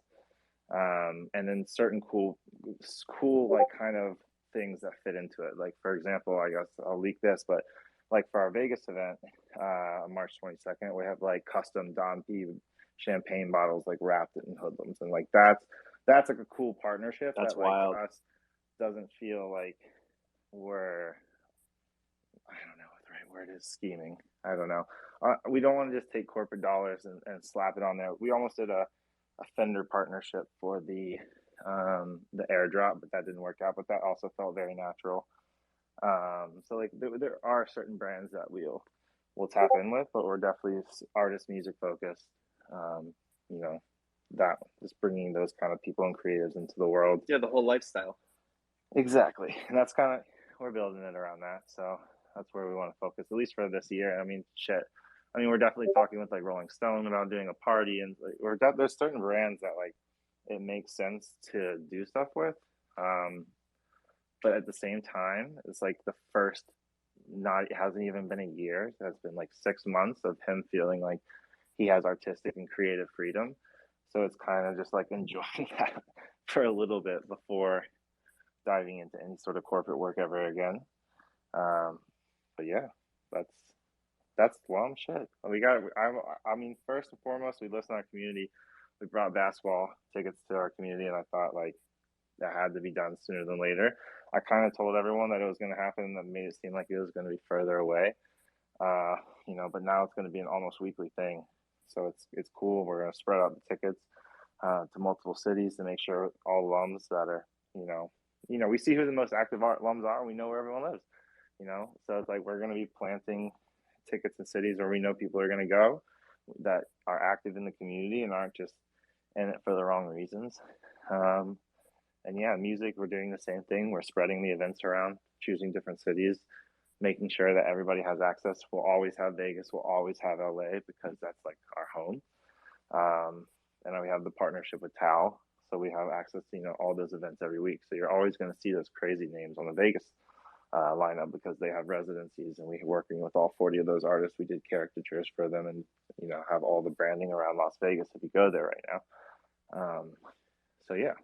And then certain cool like kind of things that fit into it. Like, for example, I guess I'll leak this, but like for our Vegas event, March 22nd, we have like custom Don P champagne bottles like wrapped in Hoodlums, and like that's like a cool partnership. That's that, wild. Like, us doesn't feel like we're, I don't know what the right word is, scheming. I don't know. We don't want to just take corporate dollars and slap it on there. We almost did a Fender partnership for the airdrop, but that didn't work out. But that also felt very natural. So like there are certain brands that we'll tap in with, but we're definitely artist music focused. You know, that just bringing those kind of people and creatives into the world. Yeah, the whole lifestyle. Exactly, and that's kind of, we're building it around that. So that's where we want to focus, at least for this year. I mean, we're definitely talking with like Rolling Stone about doing a party, and like, there's certain brands that like it makes sense to do stuff with. But at the same time, it's like the first, it hasn't even been a year. It has been like 6 months of him feeling like he has artistic and creative freedom. So it's kind of just like enjoying that for a little bit before diving into any sort of corporate work ever again. But yeah, that's shit. I mean, first and foremost, we listen to our community. We brought basketball tickets to our community, and I thought like that had to be done sooner than later. I kind of told everyone that it was going to happen. That made it seem like it was going to be further away, you know. But now it's going to be an almost weekly thing, so it's cool. We're going to spread out the tickets to multiple cities to make sure all alums that are, you know, we see who the most active alums are. And we know where everyone lives, you know. So it's like we're going to be planting tickets in cities where we know people are going to go, that are active in the community and aren't just in it for the wrong reasons. And yeah, music, we're doing the same thing. We're spreading the events around, choosing different cities, making sure that everybody has access. We'll always have Vegas. We'll always have LA because that's like our home. And then we have the partnership with Tao. so we have access to, you know, all those events every week. So you're always going to see those crazy names on the Vegas lineup because they have residencies, and we're working with all 40 of those artists. We did caricatures for them, and, you know, have all the branding around Las Vegas if you go there right now. So yeah,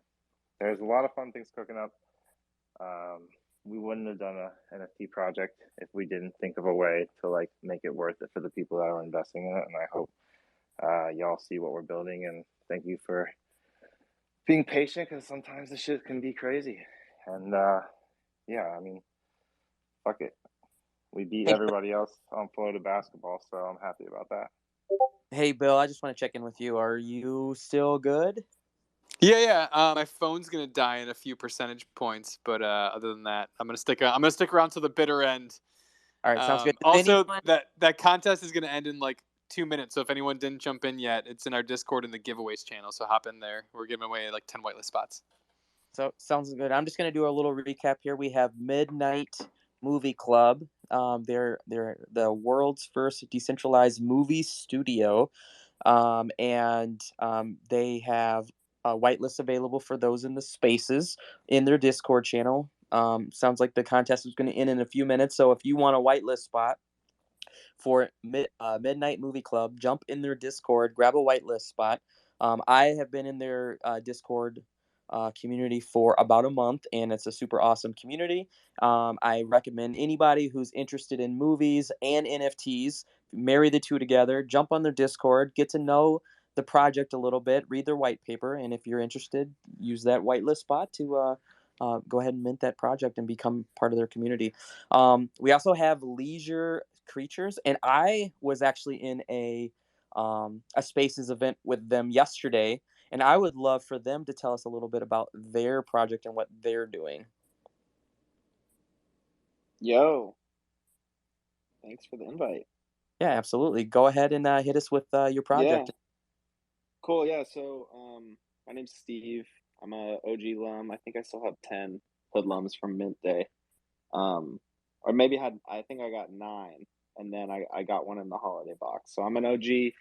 there's a lot of fun things cooking up. We wouldn't have done a NFT project if we didn't think of a way to like make it worth it for the people that are investing in it. And I hope y'all see what we're building, and thank you for being patient, because sometimes the shit can be crazy. And yeah, I mean, fuck it. We beat everybody else on floated basketball, so I'm happy about that. Hey, Bill, I just want to check in with you. Are you still good? Yeah. My phone's gonna die in a few percentage points, but other than that, I'm gonna stick around to the bitter end. All right, sounds good. Also, that contest is gonna end in like 2 minutes. So if anyone didn't jump in yet, it's in our Discord in the giveaways channel. So hop in there. We're giving away like 10 whitelist spots. So sounds good. I'm just gonna do a little recap here. We have Midnite Movie Club. They're the world's first decentralized movie studio, and they have a whitelist available for those in the spaces in their Discord channel. Sounds like the contest is going to end in a few minutes. So if you want a whitelist spot for Midnite Movie Club, jump in their Discord, grab a whitelist spot. I have been in their Discord community for about a month, and it's a super awesome community. I recommend anybody who's interested in movies and NFTs, marry the two together, jump on their Discord, get to know the project a little bit, read their white paper, and if you're interested, use that whitelist spot to go ahead and mint that project and become part of their community. We also have Leisure Creatures, and I was actually in a Spaces event with them yesterday, and I would love for them to tell us a little bit about their project and what they're doing. Yo, thanks for the invite. Yeah, absolutely. Go ahead and hit us with your project. Yeah. Cool. Yeah. So, my name's Steve. I'm a OG lum. I think I still have 10 Hoodlums from Mint Day. Or maybe I think I got 9, and then I got one in the holiday box. So I'm an OG.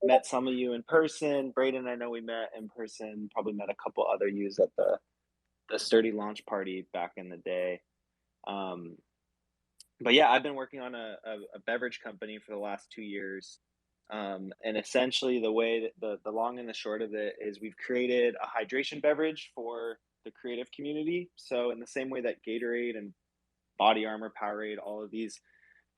Met some of you in person. Braden, I know we met in person. Probably met a couple other yous at the Sturdy launch party back in the day. But yeah, I've been working on a beverage company for the last 2 years. And essentially the way that the long and the short of it is we've created a hydration beverage for the creative community. So in the same way that Gatorade and Body Armor, Powerade, all of these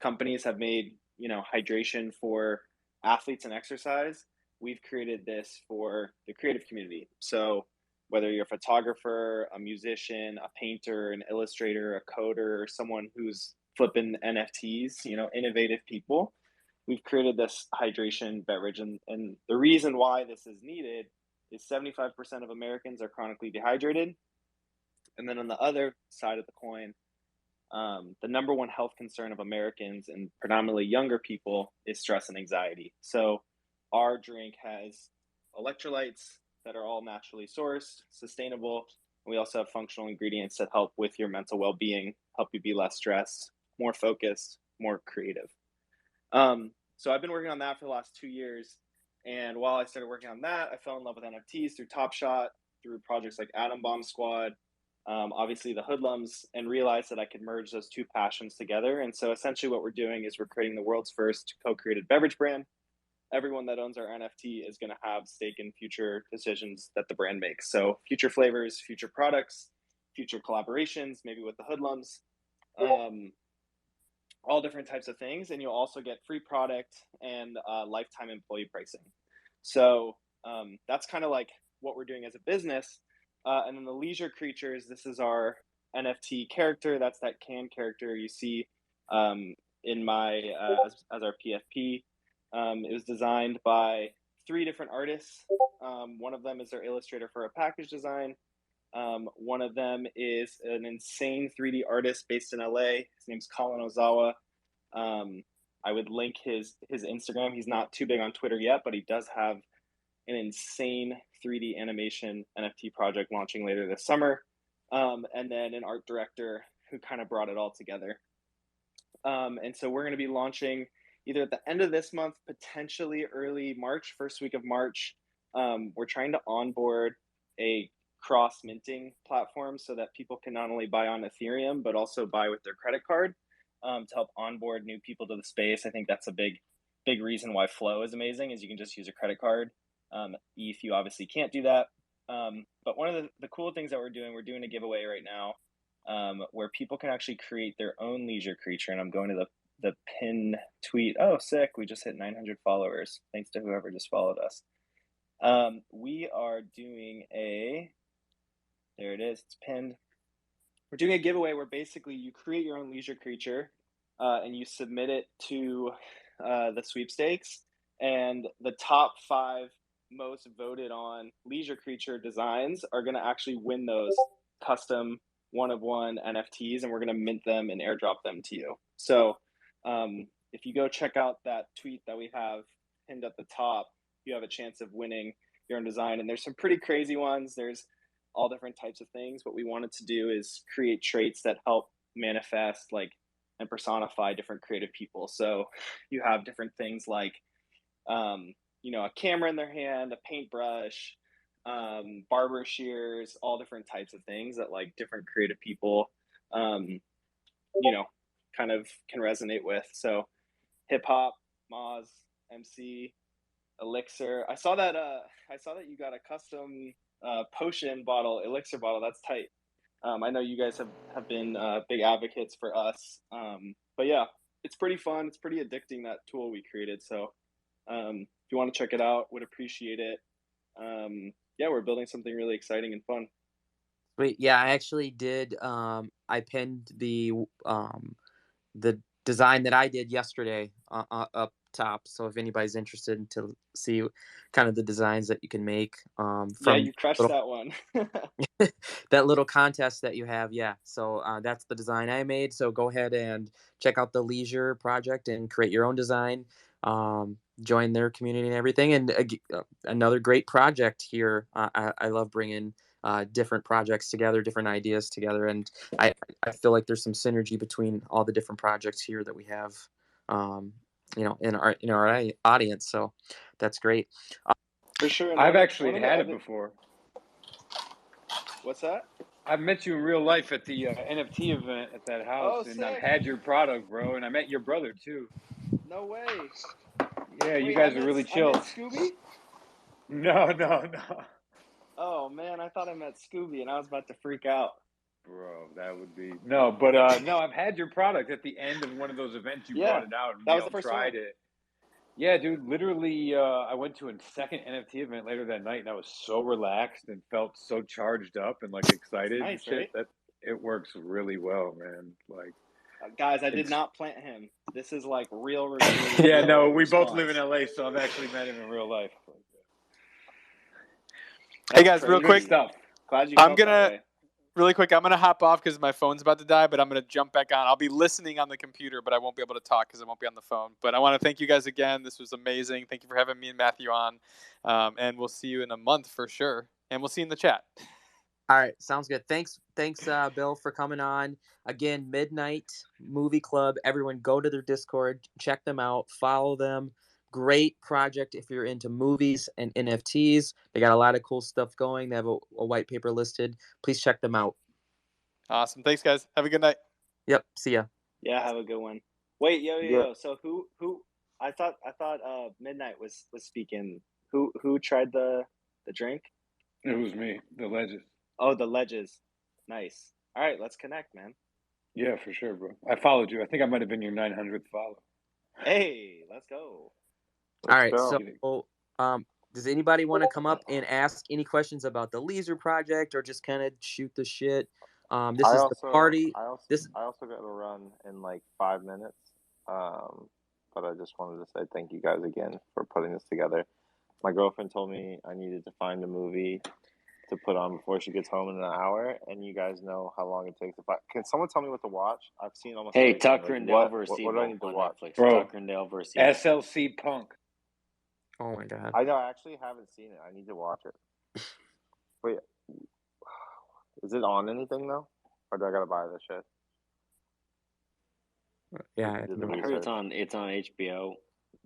companies have made, you know, hydration for athletes and exercise, we've created this for the creative community. So whether you're a photographer, a musician, a painter, an illustrator, a coder, or someone who's flipping NFTs, you know, innovative people, we've created this hydration beverage. And the reason why this is needed is 75% of Americans are chronically dehydrated. And then on the other side of the coin, the number one health concern of Americans, and predominantly younger people, is stress and anxiety. So our drink has electrolytes that are all naturally sourced, sustainable. We also have functional ingredients that help with your mental well-being, help you be less stressed, more focused, more creative. So I've been working on that for the last 2 years. And while I started working on that, I fell in love with NFTs through Top Shot, through projects like Atom Bomb Squad, obviously the Hoodlums, and realized that I could merge those two passions together. And so essentially what we're doing is we're creating the world's first co-created beverage brand. Everyone that owns our NFT is going to have stake in future decisions that the brand makes. So future flavors, future products, future collaborations, maybe with the Hoodlums, all different types of things. And you'll also get free product and lifetime employee pricing. So that's kind of like what we're doing as a business. And then the Leisure Creatures, this is our NFT character. That's that can character you see in my as our PFP. It was designed by 3 different artists. One of them is our illustrator for a package design. One of them is an insane 3D artist based in LA. His name's Colin Ozawa. I would link his Instagram. He's not too big on Twitter yet, but he does have an insane 3D animation NFT project launching later this summer. And then an art director who kind of brought it all together. And so we're going to be launching either at the end of this month, potentially early March, first week of March. We're trying to onboard a cross minting platform so that people can not only buy on Ethereum, but also buy with their credit card to help onboard new people to the space. I think that's a big reason why Flow is amazing, is you can just use a credit card. ETH, you obviously can't do that. But one of the cool things that we're doing a giveaway right now where people can actually create their own leisure creature. And I'm going to the pin tweet. Oh, sick. We just hit 900 followers. Thanks to whoever just followed us. We are doing there it is. It's pinned. We're doing a giveaway where basically you create your own leisure creature and you submit it to the sweepstakes. And the top 5 most voted on leisure creature designs are going to actually win those custom one-of-one NFTs, and we're going to mint them and airdrop them to you. So if you go check out that tweet that we have pinned at the top, you have a chance of winning your own design. And there's some pretty crazy ones. There's all different types of things. What we wanted to do is create traits that help manifest and personify different creative people. So you have different things like a camera in their hand, a paintbrush, barber shears, all different types of things that different creative people kind of can resonate with. So hip hop, Moz, MC, Elixir. I saw that you got a custom potion bottle, Elixir bottle. That's tight. I know you guys have been big advocates for us. But yeah, it's pretty fun. It's pretty addicting, that tool we created. So if you want to check it out, would appreciate it. Yeah, we're building something really exciting and fun. Wait, yeah, I actually did. I pinned the design that I did yesterday up top. So if anybody's interested to see kind of the designs that you can make from you crushed that one. that little contest that you have. Yeah. So that's the design I made. So go ahead and check out the Leisure project and create your own design. Join their community and everything. And another great project here. I love bringing different projects together, different ideas together, and I feel like there's some synergy between all the different projects here that we have, in our audience. So that's great. For sure. I've actually had it before. What's that? I've met you in real life at the NFT event at that house, and I've had your product, bro. And I met your brother too. No way. Yeah, you guys are really chill. I met Scooby? No. Oh man, I thought I met Scooby, and I was about to freak out. Bro, that would be no. But no, I've had your product at the end of one of those events. You brought it out, and that we was all the first tried one. it. Yeah, dude. Literally, I went to a second NFT event later that night, and I was so relaxed and felt so charged up and excited. Nice, and shit, right? That it works really well, man. Guys, I did not plant him. This is real review. Yeah, no, we both live in LA, so I've actually met him in real life. Hey guys, real quick. Stuff. Glad you I'm gonna hop off because my phone's about to die, but I'm gonna jump back on. I'll be listening on the computer, but I won't be able to talk because I won't be on the phone. But I want to thank you guys again. This was amazing. Thank you for having me and Matthew on, and we'll see you in a month for sure. And we'll see you in the chat. All right, sounds good. Thanks, Bill, for coming on. Again, Midnite Movie Club. Everyone go to their Discord, check them out, follow them. Great project if you're into movies and NFTs. They got a lot of cool stuff going. They have a white paper listed. Please check them out. Awesome. Thanks, guys. Have a good night. Yep. See ya. Yeah, have a good one. Wait, yo. So who? I thought Midnite was speaking. Who tried the drink? It was me, the Ledges. Oh, the Ledges. Nice. All right, let's connect, man. Yeah, for sure, bro. I followed you. I think I might have been your 900th follower. Hey, let's go. All right. So, does anybody want to come up and ask any questions about the Leisure project or just kind of shoot the shit? This is the party. I also got to run in 5 minutes. But I just wanted to say thank you guys again for putting this together. My girlfriend told me I needed to find a movie to put on before she gets home in an hour, and you guys know how long it takes. Can someone tell me what to watch? I've seen almost. Hey, Tucker and Dale versus what do I need to watch? Netflix. Bro, Tucker and Dale versus SLC Punk. Oh my god! I know. I actually haven't seen it. I need to watch it. Wait, is it on anything though, or do I gotta buy this shit? Yeah, I heard it's on HBO.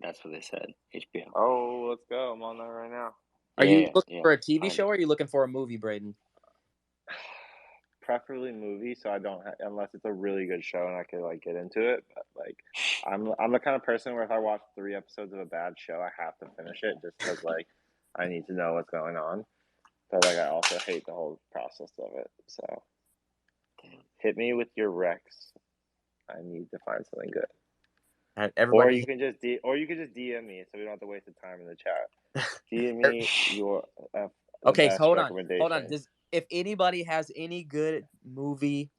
That's what they said. HBO. Oh, let's go! I'm on that right now. Are you looking Yeah. for a TV show, or are you looking for a movie, Braden? Preferably movie, so I don't unless it's a really good show and I could like get into it. But like, I'm the kind of person where if I watch 3 episodes of a bad show, I have to finish it just because like I need to know what's going on. But like I also hate the whole process of it. So hit me with your recs. I need to find something good. And everybody, or you can just DM me, so we don't have to waste the time in the chat. DM me your okay. best So hold recommendation. on. If anybody has any good movie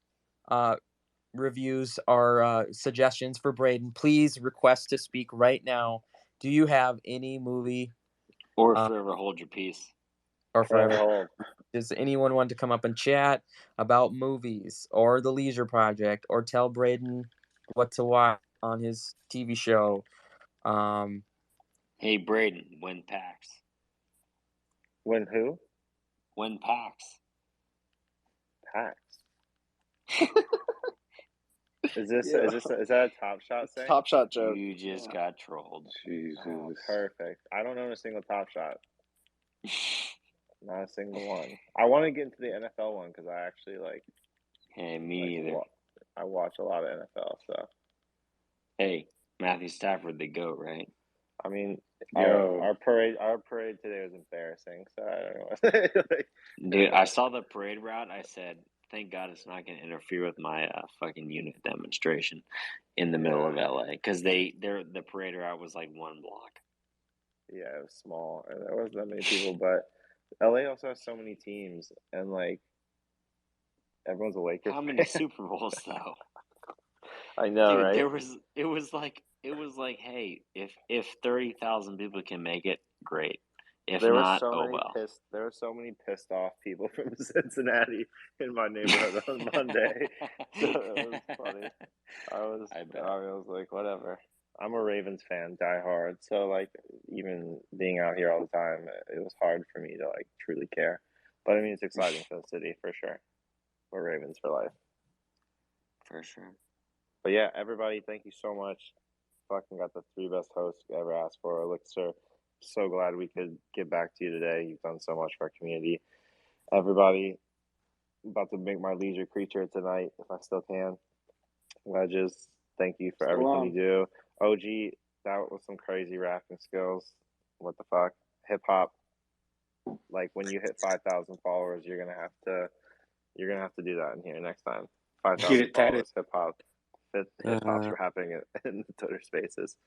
reviews or suggestions for Braden, please request to speak right now. Do you have any movie? Or Forever Hold Your Peace. Or Forever Hold. Does anyone want to come up and chat about movies or The Leisure Project, or tell Braden what to watch on his TV show? Hey, Braden, win PAX. Win who? Win PAX. PAX. Is that a Top Shot thing? Top Shot joke. You just got trolled. Jesus. Oh, perfect. I don't own a single Top Shot. Not a single one. I want to get into the NFL one because I actually like. Hey, me either. I watch a lot of NFL stuff. Hey, Matthew Stafford, the GOAT, right? I mean, our parade today was embarrassing. So I don't know. Dude, I saw the parade route. I said, "Thank God it's not going to interfere with my fucking unit demonstration in the middle of LA." Because the parade route was like 1 block. Yeah, it was small, and there wasn't that many people. But LA also has so many teams, and like everyone's a Lakers. How many Super Bowls though? I know, dude, right? It was like, hey, if 30,000 people can make it, great. If there not, there were so many pissed off people from Cincinnati in my neighborhood on Monday. So it was funny. I was like, whatever. I'm a Ravens fan, die hard. So like, even being out here all the time, it was hard for me to like truly care. But I mean, it's exciting for the city for sure. We're Ravens for life. For sure. But yeah, everybody, thank you so much. Fucking got the 3 best hosts we ever asked for. Elixir, so glad we could get back to you today. You've done so much for our community. Everybody, about to make my leisure creature tonight if I still can. Wedges, thank you for everything you do. OG, that was some crazy rapping skills. What the fuck? Hip hop. Like when you hit 5,000 followers, you're gonna have to do that in here next time. 5,000 followers, hip hop. Hip hop's rapping in the Twitter Spaces.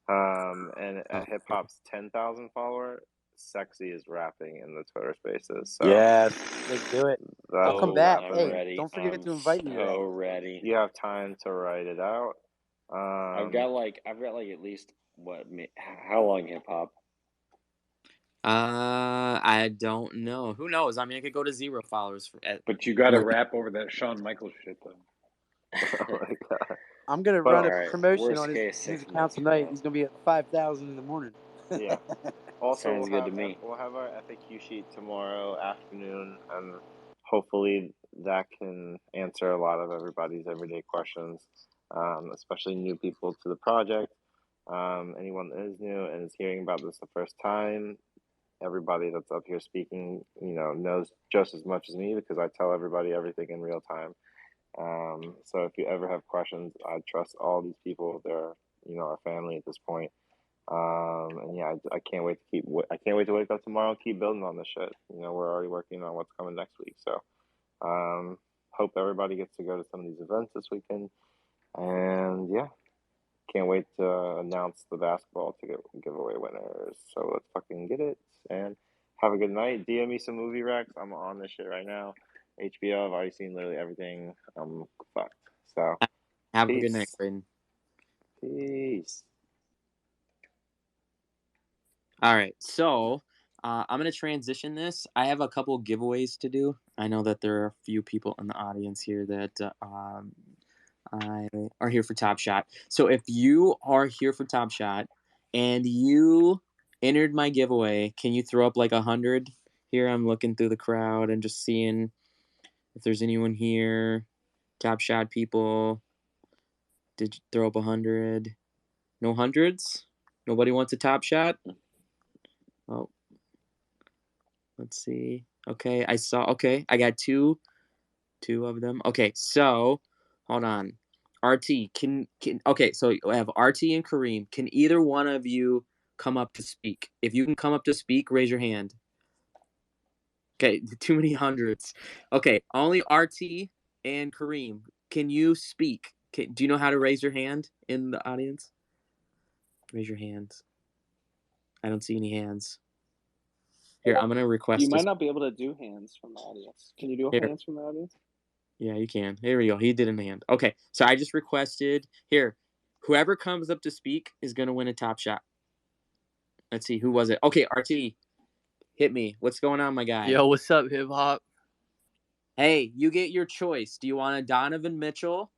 And at hip hop's 10,000 follower, Sexy is rapping in the Twitter Spaces. So yes, let's do it. I'll come back. Hey, ready. don't forget to invite me. So ready. You have time to write it out. I've got like at least how long hip hop? I don't know. Who knows? I mean, I could go to 0 followers. But you got to rap over that Shawn Michaels shit, though. Oh my God. I'm going to run a promotion on his account tonight. He's going to be at 5,000 in the morning. Yeah. Also, sounds good to me. We'll have our FAQ sheet tomorrow afternoon, and hopefully that can answer a lot of everybody's everyday questions, especially new people to the project. Anyone that is new and is hearing about this the first time, everybody that's up here speaking, knows just as much as me because I tell everybody everything in real time. So if you ever have questions, I trust all these people. They're, our family at this point. And yeah, I can't wait to wake up tomorrow and keep building on this shit. We're already working on what's coming next week. So, hope everybody gets to go to some of these events this weekend. And yeah, can't wait to announce the basketball ticket giveaway winners. So let's fucking get it and have a good night. DM me some movie recs. I'm on this shit right now. HBO, I've already seen literally everything. I'm fucked. So have a good night, Braden. Peace. All right, so I'm going to transition this. I have a couple giveaways to do. I know that there are a few people in the audience here that are here for Top Shot. So if you are here for Top Shot and you entered my giveaway, can you throw up like 100? Here I'm looking through the crowd and just seeing if there's anyone here. Top Shot people. Did you throw up 100? No hundreds? Nobody wants a Top Shot? Oh. Let's see. Okay, I got two of them. Okay, so hold on. RT, can okay, so I have RT and Kareem. Can either one of you come up to speak? If you can come up to speak, raise your hand. Okay, too many hundreds. Okay, only RT and Kareem. Can you speak? Do you know how to raise your hand in the audience? Raise your hands. I don't see any hands. Here, I'm gonna request. You might not be able to do hands from the audience. Can you do hands from the audience? Yeah, you can. Here we go. He did in hand. Okay, so I just requested. Here, whoever comes up to speak is gonna win a top shot. Let's see, who was it? Okay, RT, hit me. What's going on, my guy? Yo, what's up, hip hop? Hey, you get your choice. Do you want a Donovan Mitchell?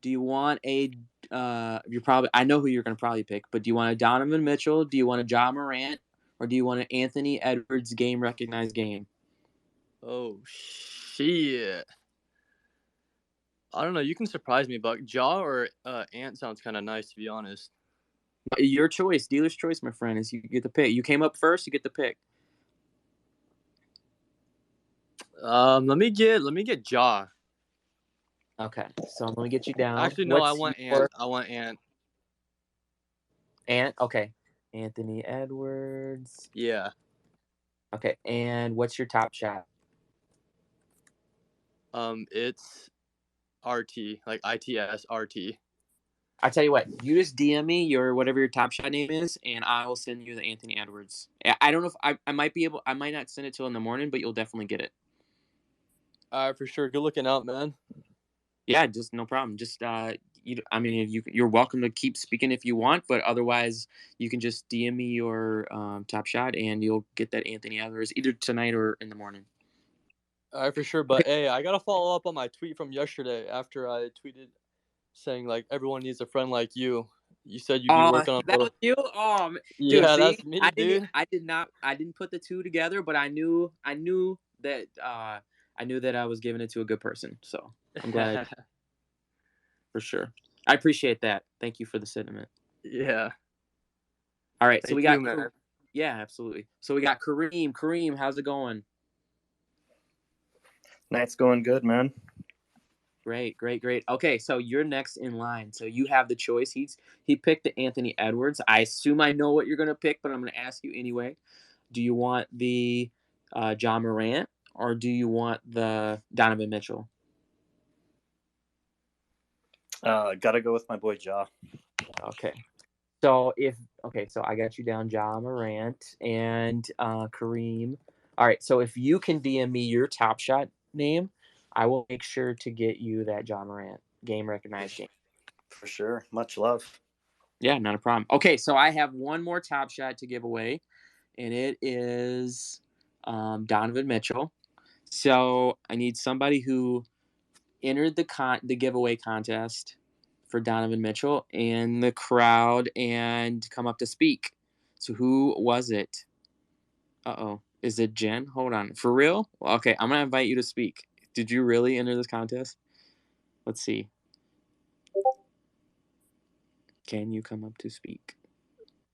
Do you want a I know who you're gonna probably pick, but do you want a Donovan Mitchell? Do you want a Ja Morant? Or do you want an Anthony Edwards game recognized game? Oh shit. I don't know. You can surprise me, but Ja or Ant sounds kind of nice, to be honest. Your choice, dealer's choice, my friend. Is you get the pick. You came up first. You get the pick. Let me get Ja. Okay, so let me get you down. Actually, no, I want Ant. I want Ant. Ant. Okay, Anthony Edwards. Yeah. Okay, and what's your top shot? It's RT, like ITS RT. I tell you what, you just DM me your whatever your top shot name is, and I will send you the Anthony Edwards. I don't know if I might be able. I might not send it till in the morning, but you'll definitely get it. For sure. Good looking out, man. Yeah, just no problem. Just you're welcome to keep speaking if you want, but otherwise you can just DM me your top shot, and you'll get that Anthony Edwards either tonight or in the morning. For sure. But hey, I gotta follow up on my tweet from yesterday after I tweeted saying like everyone needs a friend like you. You said you'd be working on. That was you. Dude, yeah, see, that's me, dude. I didn't put the two together, but I knew that I was giving it to a good person. So I'm glad. For sure. I appreciate that. Thank you for the sentiment. Yeah. All right. Thank So we got you, man. Yeah, absolutely. So we got Kareem. Kareem, how's it going? Night's going good, man. Great. Okay, so you're next in line. So you have the choice. He picked the Anthony Edwards. I assume I know what you're gonna pick, but I'm gonna ask you anyway. Do you want the Ja Morant or do you want the Donovan Mitchell? Gotta go with my boy Ja. Okay. So I got you down Ja Morant and Kareem. All right, so if you can DM me your top shot name, I will make sure to get you that Ja Morant game recognized game. For sure. Much love. Yeah, not a problem. Okay, so I have one more top shot to give away, and it is Donovan Mitchell. So I need somebody who entered the giveaway contest for Donovan Mitchell in the crowd and come up to speak. So who was it? Is it Jen? Hold on. For real? Okay, I'm going to invite you to speak. Did you really enter this contest? Let's see. Can you come up to speak?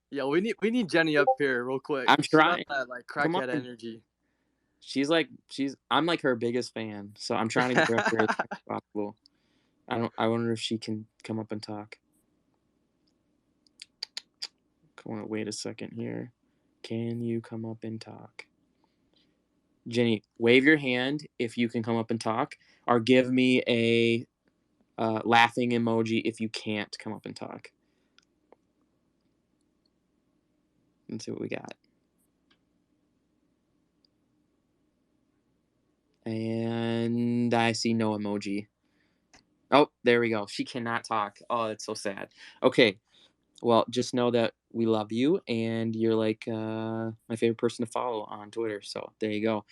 Yeah, we need Jenny up here real quick. I'm trying. She got that like crackhead energy. I'm like her biggest fan, so I'm trying to get her up here as much as possible. I wonder if she can come up and talk. I want to wait a second here. Can you come up and talk? Jenny, wave your hand if you can come up and talk, or give me a laughing emoji if you can't come up and talk. Let's see what we got. And I see no emoji. Oh, there we go. She cannot talk. Oh, that's so sad. Okay. Well, just know that we love you, and you're like my favorite person to follow on Twitter. So there you go.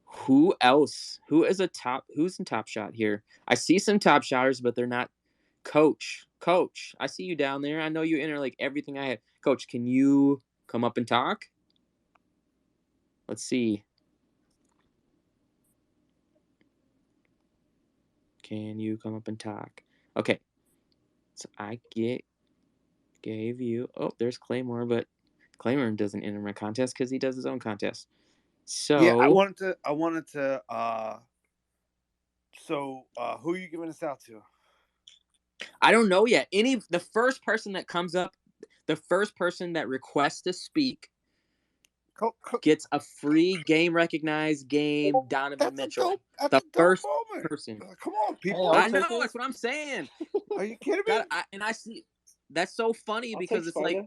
Who else? Who's in Top Shot here? I see some top shotters, but they're not. Coach, I see you down there. I know you enter like everything I have. Coach, can you come up and talk? Let's see. Can you come up and talk? Okay. So I gave you. Oh, there's Claymore, but Claimer doesn't enter my contest because he does his own contest. So yeah, I wanted to. Who are you giving this out to? I don't know yet. The first person that comes up, the first person that requests to speak, gets a free game recognized game. Donovan Mitchell. The first person. Come on, people! I know that's what I'm saying. Are you kidding me? And I see that's so funny because it's like,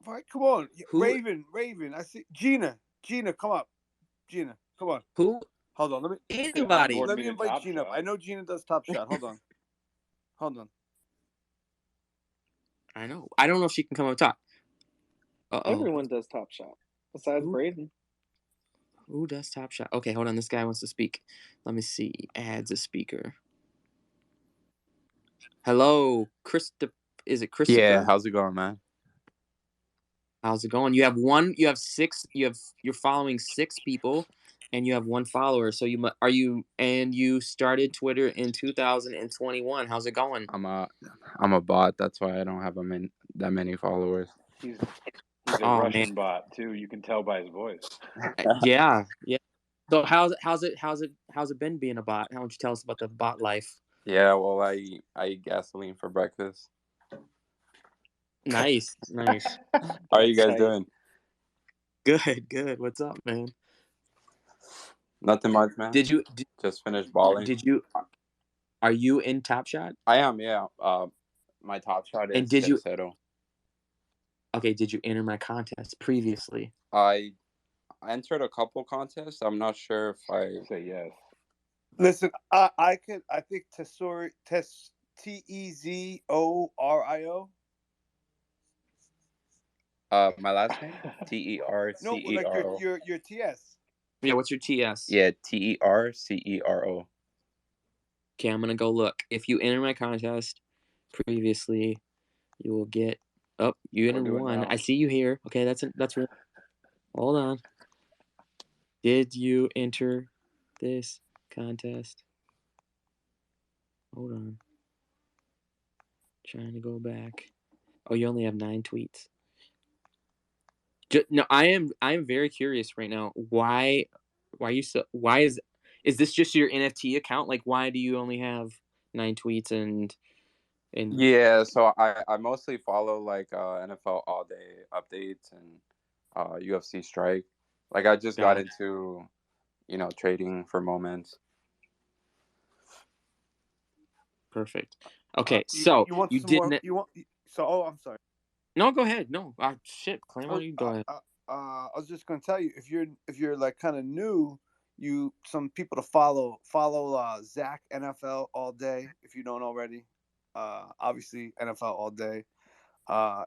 right, come on, Raven. I see Gina. Come up. Gina, come on. Who? Hold on. Let me. Anybody. Let me invite Gina up. I know Gina does Top Shot. Hold on. I know. I don't know if she can come up top. Everyone does Top Shot besides Braden. Who does Top Shot? Okay, hold on. This guy wants to speak. Let me see. Adds a speaker. Hello, Christopher. Is it Christopher? Yeah, how's it going, man? How's it going? You're following 6 people and you have 1 follower. So you started Twitter in 2021. How's it going? I'm a bot. That's why I don't have that many followers. He's a Russian bot too. You can tell by his voice. Yeah. So how's it been being a bot? How would you tell us about the bot life? Yeah, well, I eat gasoline for breakfast. Nice. How are you guys doing? Good. What's up, man? Nothing much, man. Just finished balling? Are you in Top Shot? I am, yeah. My Top Shot is Tercero. Okay, did you enter my contest previously? I entered a couple contests. I'm not sure if I say yes. Listen, I think Tezorio. My last name? Tercero. No, like your TS. Yeah, what's your TS? Yeah, Tercero. Okay, I'm gonna go look. If you enter my contest previously, you will get. Oh, you entered 1. I see you here. Okay, that's 1. Hold on. Did you enter this contest? Hold on. Trying to go back. Oh, you only have 9 tweets. No, I am very curious right now. Why is this just your NFT account? Like, why do you only have 9 tweets and Yeah, so I mostly follow like NFL All Day updates and UFC Strike. Like I just got into, trading for moments. Perfect. Okay, so you didn't. I'm sorry. No, go ahead. No, shit, Claymore, you go ahead. I was just gonna tell you if you're like kind of new, some people to follow Zach NFL All Day if you don't already. Obviously NFL All Day.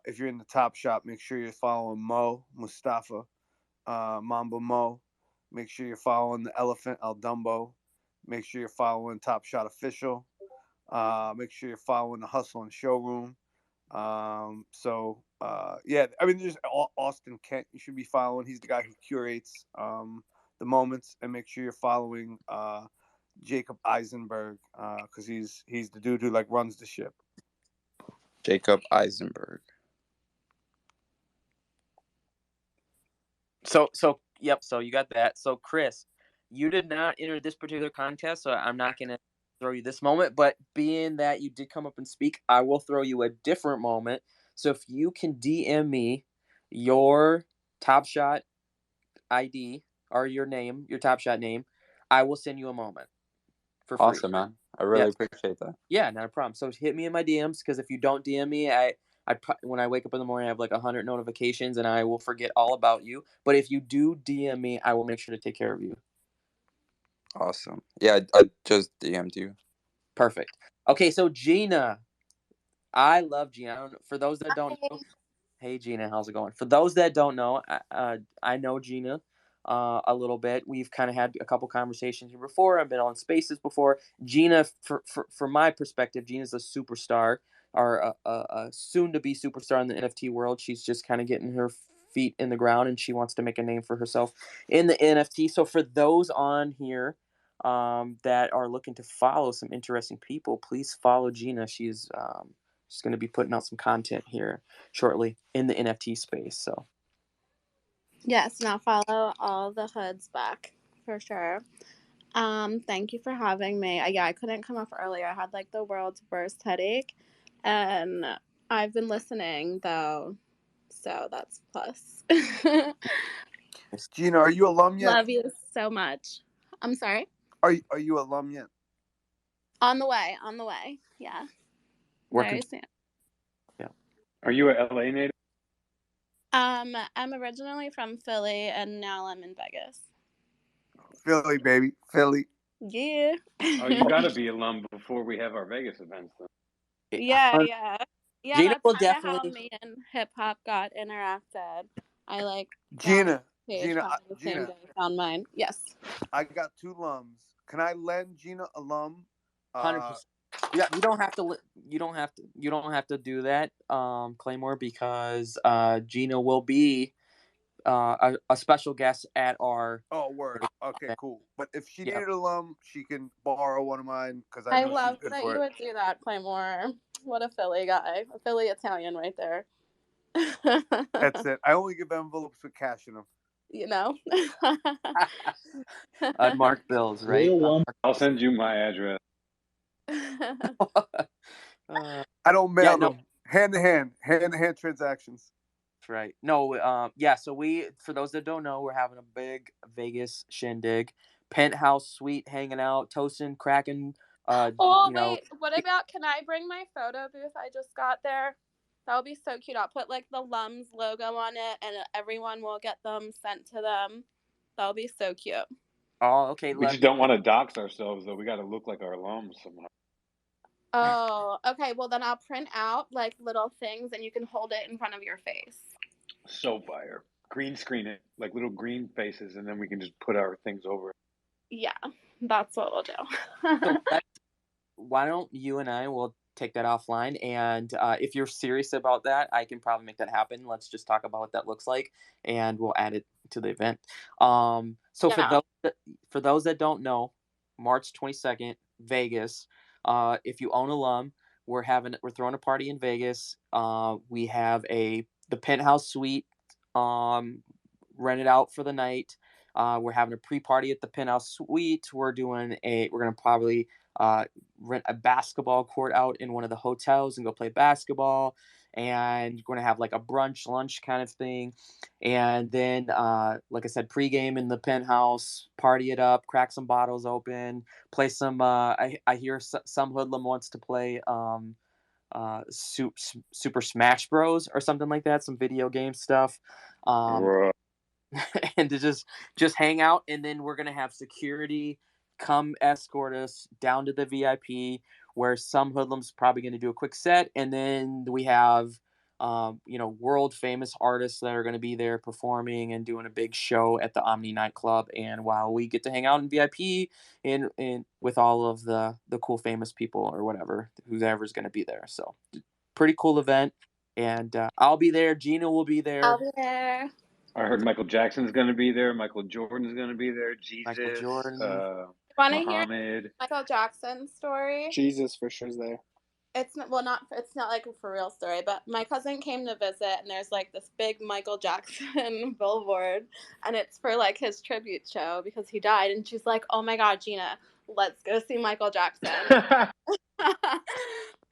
If you're in the Top Shop, make sure you're following Mustafa, Mamba Mo. Make sure you're following the Elephant El Dumbo. Make sure you're following Top Shot Official. Make sure you're following the Hustle and Showroom. Yeah, I mean, there's Austin Kent. You should be following. He's the guy who curates the moments, and make sure you're following Jacob Eisenberg because he's the dude who like runs the ship. Jacob Eisenberg. So you got that. So Chris, you did not enter this particular contest, so I'm not gonna throw you this moment. But being that you did come up and speak, I will throw you a different moment. So if you can DM me your Top Shot ID or your name, your Top Shot name, I will send you a moment for free. Awesome, man. I really appreciate that. Yeah, not a problem. So hit me in my DMs because if you don't DM me, when I wake up in the morning, I have like 100 notifications and I will forget all about you. But if you do DM me, I will make sure to take care of you. Awesome. Yeah, I just DM'd you. Perfect. Okay, so Gina. I love Gina. For those that don't know, hey Gina, how's it going? For those that don't know, I know Gina a little bit. We've kind of had a couple conversations here before. I've been on Spaces before. Gina, from my perspective, Gina's a superstar, or a soon-to-be superstar in the NFT world. She's just kind of getting her feet in the ground, and she wants to make a name for herself in the NFT. So for those on here that are looking to follow some interesting people, please follow Gina. She's going to be putting out some content here shortly in the NFT space. So Yes, now follow all the hoods back for sure. Thank you for having me. Yeah, I couldn't come up earlier. I had like the world's worst headache, and I've been listening though, so that's plus. Gina, are you alum yet? Love you so much. I'm sorry. Are you alum yet? On the way. Yeah. Very soon. Yeah. Are you a LA native? I'm originally from Philly, and now I'm in Vegas. Philly, baby, Philly. Yeah. Oh, you got to be alum before we have our Vegas events, then. Yeah. Gina That's will kind of how definitely. me and hip hop got interacted. I like Gina, page the same day found mine. Yes. I got 2 lums. Can I lend Gina a lum? 100%. Yeah, you don't have to. You don't have to do that, Claymore, because Gina will be a special guest at our. Oh, word. Okay, cool. But if she Yeah. needed a lum, she can borrow one of mine because I I know love she's good that for you it. would do that, Claymore. What a Philly guy. A Philly Italian right there. That's it. I only give envelopes with cash in them. You know? Unmarked bills, right? I'll send you my address. I don't mail them. Hand-to-hand transactions. That's right. No, yeah. So for those that don't know, we're having a big Vegas shindig, penthouse suite, hanging out, toasting, cracking. Wait. What about, can I bring my photo booth I just got there? That would be so cute. I'll put like the Lums logo on it, and everyone will get them sent to them. That would be so cute. Oh, okay. We just don't want to dox ourselves, though. We got to look like our alums somehow. Oh, okay. Well, then I'll print out like little things, and you can hold it in front of your face. So fire. Green screen it, like little green faces, and then we can just put our things over it. Yeah, that's what we'll do. So why don't you and I will take that offline, and if you're serious about that, I can probably make that happen. Let's just talk about what that looks like, and we'll add it to the event. So for those that don't know, March 22nd, Vegas. If you own alum, we're throwing a party in Vegas. We have the penthouse suite rented out for the night. We're having a pre-party at the penthouse suite. We're gonna probably rent a basketball court out in one of the hotels and go play basketball. And we're going to have like a brunch, lunch kind of thing. And then, like I said, pregame in the penthouse, party it up, crack some bottles open, play some. I hear some hoodlum wants to play Super Smash Bros. Or something like that, some video game stuff. And to just hang out. And then we're going to have security come escort us down to the VIP, where some hoodlums probably going to do a quick set, and then we have world famous artists that are going to be there performing and doing a big show at the Omni nightclub. And while we get to hang out in VIP and with all of the cool famous people or whoever's going to be there, so pretty cool event. And I'll be there. Gina will be there. I'll be there. I heard Michael Jackson's going to be there. Michael Jordan's going to be there. Jesus. Michael Jordan. Want to hear Michael Jackson's story? Jesus for sure is there. It's not like a for real story, but my cousin came to visit, and there's like this big Michael Jackson billboard, and it's for like his tribute show because he died. And she's like, "Oh my God, Gina, let's go see Michael Jackson."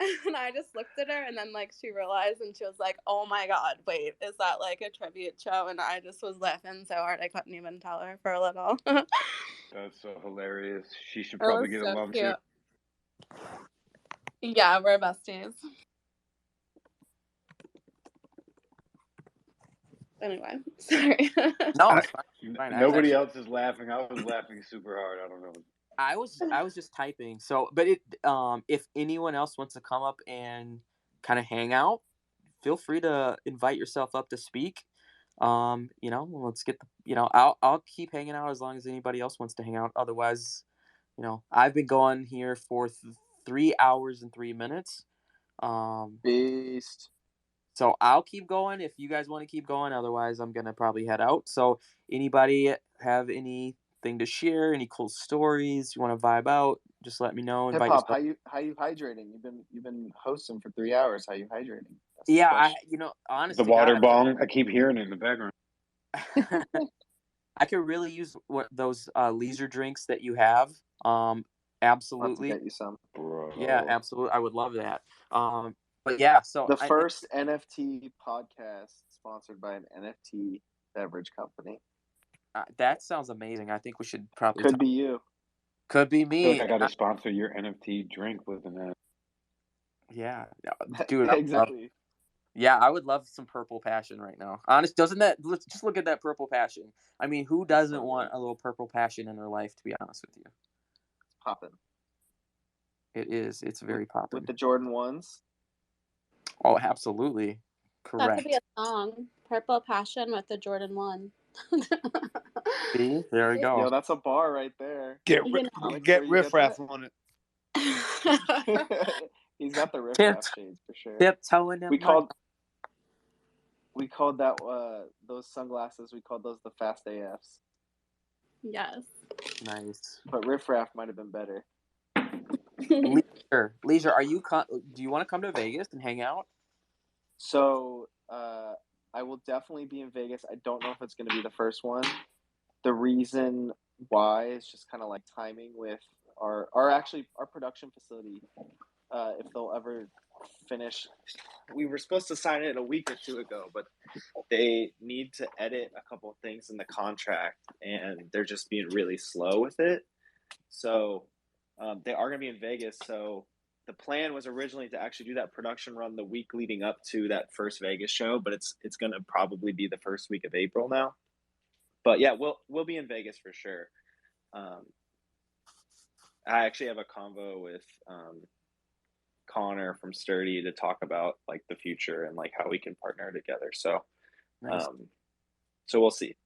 And I just looked at her, and then like she realized, and she was like, "Oh my God, wait, is that like a tribute show?" And I just was laughing so hard I couldn't even tell her for a little. That's so hilarious. She should probably get a lum too. Yeah, we're besties. Anyway, sorry. No, fine. Nobody else is laughing. I was laughing super hard. I don't know. I was just typing. So, but if anyone else wants to come up and kind of hang out, feel free to invite yourself up to speak. Let's get I'll keep hanging out as long as anybody else wants to hang out. Otherwise, I've been going here for 3 hours and 3 minutes. Beast. So I'll keep going if you guys want to keep going. Otherwise, I'm gonna probably head out. So anybody have anything to share? Any cool stories you want to vibe out? Just let me know. Hip hop, how you hydrating? You've been hosting for 3 hours. How you hydrating? Yeah, honestly, the water bong. I keep hearing it in the background. I could really use those leisure drinks that you have. Absolutely. I'll have to get you some, bro. Yeah, absolutely. I would love that. But yeah, so the first NFT podcast sponsored by an NFT beverage company. That sounds amazing. I think we should probably could be you. Could be me. I feel like I got to sponsor your NFT drink with an. Yeah, dude. Exactly. I would love some Purple Passion right now. Honest, let's just look at that Purple Passion. I mean, who doesn't want a little Purple Passion in their life, to be honest with you? It's popping. It is. It's very popping. With the Jordan 1s? Oh, absolutely. Correct. That could be a song. Purple Passion with the Jordan 1. See? There we go. Yo, that's a bar right there. Get riffraff on it. He's got the riffraff shades for sure. Tiptoeing them. We called that those sunglasses. We called those the Fast AFs. Yes. Nice. But riffraff might have been better. Leisure. Are you? Do you want to come to Vegas and hang out? So I will definitely be in Vegas. I don't know if it's going to be the first one. The reason why is just kind of like timing with our production facility. If they'll ever finish, we were supposed to sign it a week or two ago, but they need to edit a couple of things in the contract, and they're just being really slow with it. So they are going to be in Vegas. So the plan was originally to actually do that production run the week leading up to that first Vegas show, but it's going to probably be the first week of April now. But yeah, we'll be in Vegas for sure. I actually have a convo with Connor from Sturdy to talk about like the future and like how we can partner together. So, nice. So we'll see.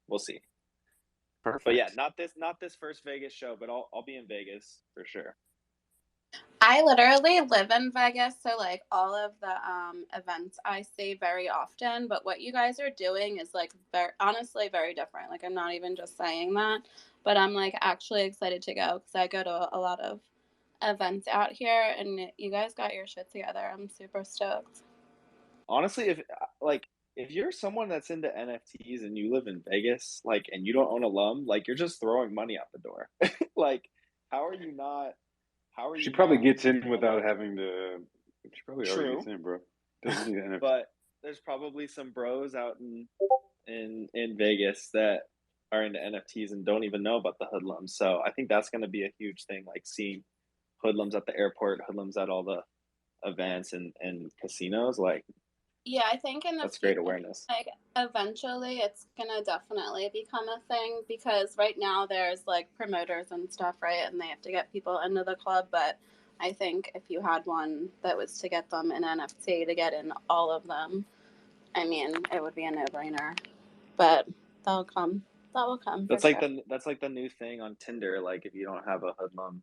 Perfect. But yeah, not this first Vegas show, but I'll be in Vegas for sure. I literally live in Vegas, so like all of the events I see very often, but what you guys are doing is like honestly very different. Like I'm not even just saying that, but I'm like actually excited to go because I go to a lot of events out here, and you guys got your shit together. I'm super stoked. Honestly, if you're someone that's into NFTs and you live in Vegas, like, and you don't own a Lum, like you're just throwing money out the door. Like, how are you not? She probably gets in without having to. She probably already gets in, bro. Doesn't need NFT. But there's probably some bros out in Vegas that are into NFTs and don't even know about the Hoodlums. So I think that's going to be a huge thing, like seeing Hoodlums at the airport, Hoodlums at all the events and casinos. Like, yeah, I think in the that's great awareness. Like eventually it's gonna definitely become a thing because right now there's like promoters and stuff, right? And they have to get people into the club. But I think if you had one that was to get them an NFT to get in all of them, I mean, it would be a no-brainer. But that'll come. That will come. That's like the new thing on Tinder. Like if you don't have a Hoodlum,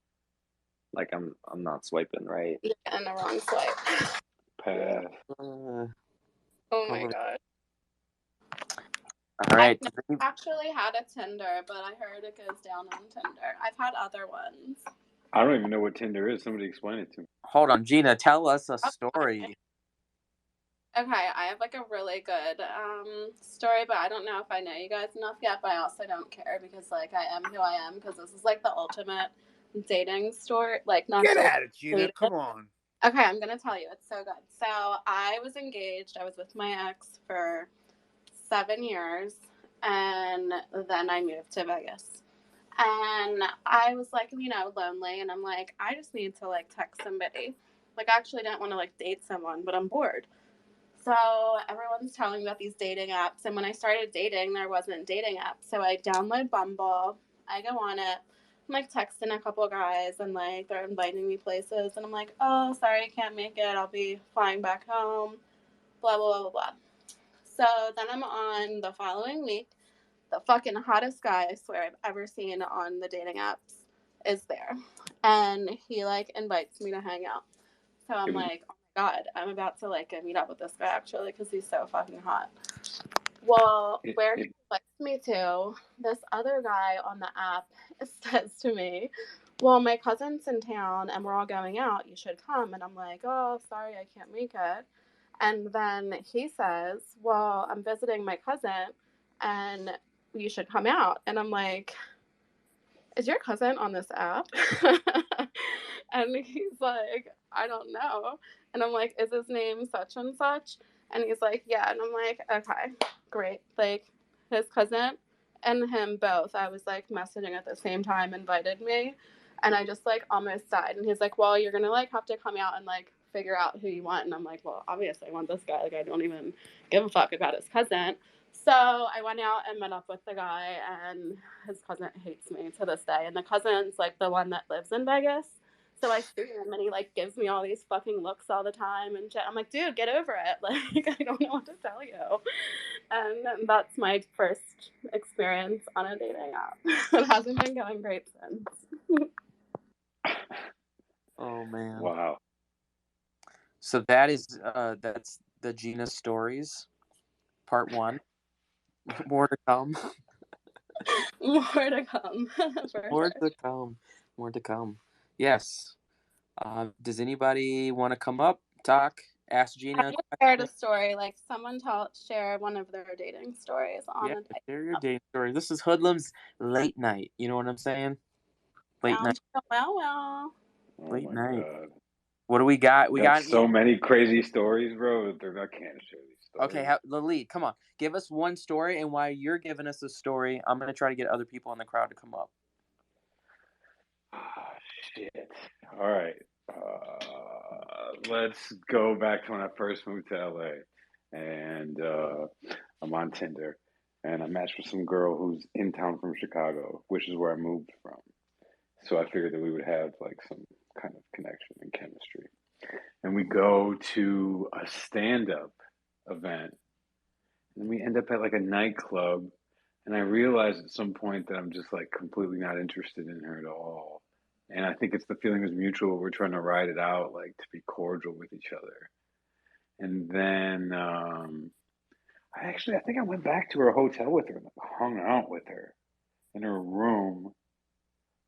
like I'm not swiping right. You're getting the wrong swipe. Pass. Oh my god. All right. I've never actually had a Tinder, but I heard it goes down on Tinder. I've had other ones. I don't even know what Tinder is. Somebody explain it to me. Hold on, Gina. Tell us a story. Okay, I have like a really good story, but I don't know if I know you guys enough yet, but I also don't care because like I am who I am because this is like the ultimate dating story. Like not Get at it, Gina. Come on. Okay, I'm going to tell you. It's so good. So I was engaged. I was with my ex for 7 years, and then I moved to Vegas. And I was like, lonely, and I'm like, I just need to like text somebody. Like I actually didn't want to like date someone, but I'm bored. So everyone's telling me about these dating apps, and when I started dating, there wasn't dating apps. So I download Bumble. I go on it. I'm like texting a couple guys and like they're inviting me places and I'm like, oh, sorry, I can't make it. I'll be flying back home, blah, blah, blah, blah, blah. So then I'm on the following week. The fucking hottest guy I swear I've ever seen on the dating apps is there. And he like invites me to hang out. So I'm like, oh my God, I'm about to like meet up with this guy actually because he's so fucking hot. Well, where he invites me to, this other guy on the app says to me, well, my cousin's in town and we're all going out. You should come. And I'm like, oh, sorry, I can't make it. And then he says, well, I'm visiting my cousin and you should come out. And I'm like, is your cousin on this app? And he's like, I don't know. And I'm like, is his name such and such? And he's like, yeah. And I'm like, okay, great. Like, his cousin and him both, I was like messaging at the same time, invited me. And I just like almost died. And he's like, well, you're gonna like have to come out and like figure out who you want. And I'm like, well, obviously I want this guy. Like, I don't even give a fuck about his cousin. So I went out and met up with the guy, and his cousin hates me to this day. And the cousin's like the one that lives in Vegas. So I see him, and he like gives me all these fucking looks all the time, and I'm like, dude, get over it. Like, I don't know what to tell you. And that's my first experience on a dating app. It hasn't been going great since. Oh man. Wow. So that's the Gina stories, part 1. More to come. More to come. More to come. Yes. Does anybody want to come up, talk, ask Gina? I shared a story. Like, someone share one of their dating stories on a date. Share your dating story. This is Hoodlums late night. You know what I'm saying? Late night. Well. Late night. God. What do we got? We got so many crazy stories, bro. I can't share these stories. Okay, the lead. Come on, give us one story, and while you're giving us a story, I'm gonna try to get other people in the crowd to come up. Shit. All right. Let's go back to when I first moved to LA, and I'm on Tinder, and I matched with some girl who's in town from Chicago, which is where I moved from. So I figured that we would have like some kind of connection and chemistry. And we go to a stand-up event, and we end up at like a nightclub, and I realized at some point that I'm just like completely not interested in her at all. And I think it's the feeling was mutual. We're trying to ride it out, like to be cordial with each other. And then I think I went back to her hotel with her and like, hung out with her in her room.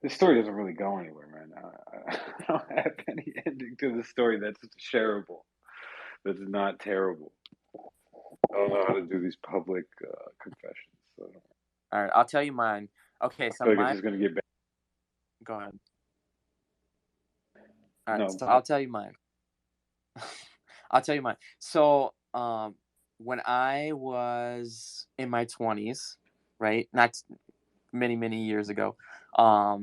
This story doesn't really go anywhere, man. I don't have any ending to the story that's shareable. That's not terrible. I don't know how to do these public confessions. So. All right, I'll tell you mine. Okay, so mine is going to get bad. Go ahead. All right, so I'll tell you mine. So, when I was in my 20s, right? Not many, many years ago, I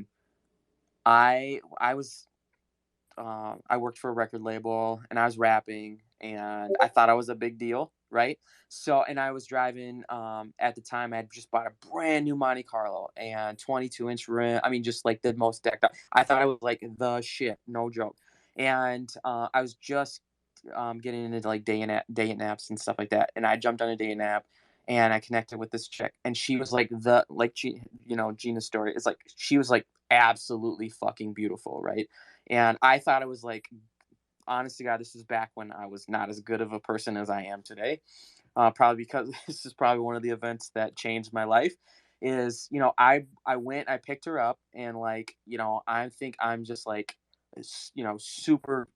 worked for a record label, and I was rapping, and I thought I was a big deal, right? So, and I was driving, at the time, I had just bought a brand new Monte Carlo and 22-inch rim. I mean, just like the most decked out. I thought I was like the shit, no joke. And I was just getting into like day and apps and stuff like that. And I jumped on a day and app, and I connected with this chick, and she was like Gina's story. It's like she was like absolutely fucking beautiful, right? And I thought it was like, honest to God, this is back when I was not as good of a person as I am today. Probably because this is probably one of the events that changed my life. Is, I went, I picked her up, and like, I think I'm just like, super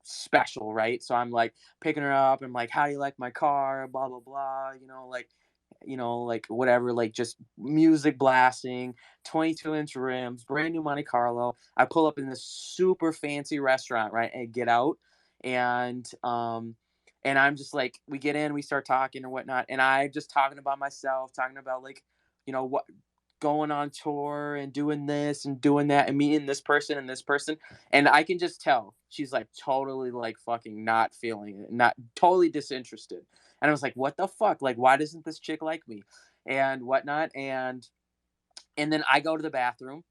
special, right? So I'm like picking her up, and like, how do you like my car? Blah blah blah. Like whatever, like just music blasting, 22-inch rims, brand new Monte Carlo. I pull up in this super fancy restaurant, right, and get out, and I'm just like, we get in, we start talking or whatnot, and I'm just talking about myself, talking about like, what, going on tour and doing this and doing that and meeting this person and this person. And I can just tell she's like totally like fucking not feeling it, not totally disinterested. And I was like, what the fuck? Like, why doesn't this chick like me and whatnot? And then I go to the bathroom,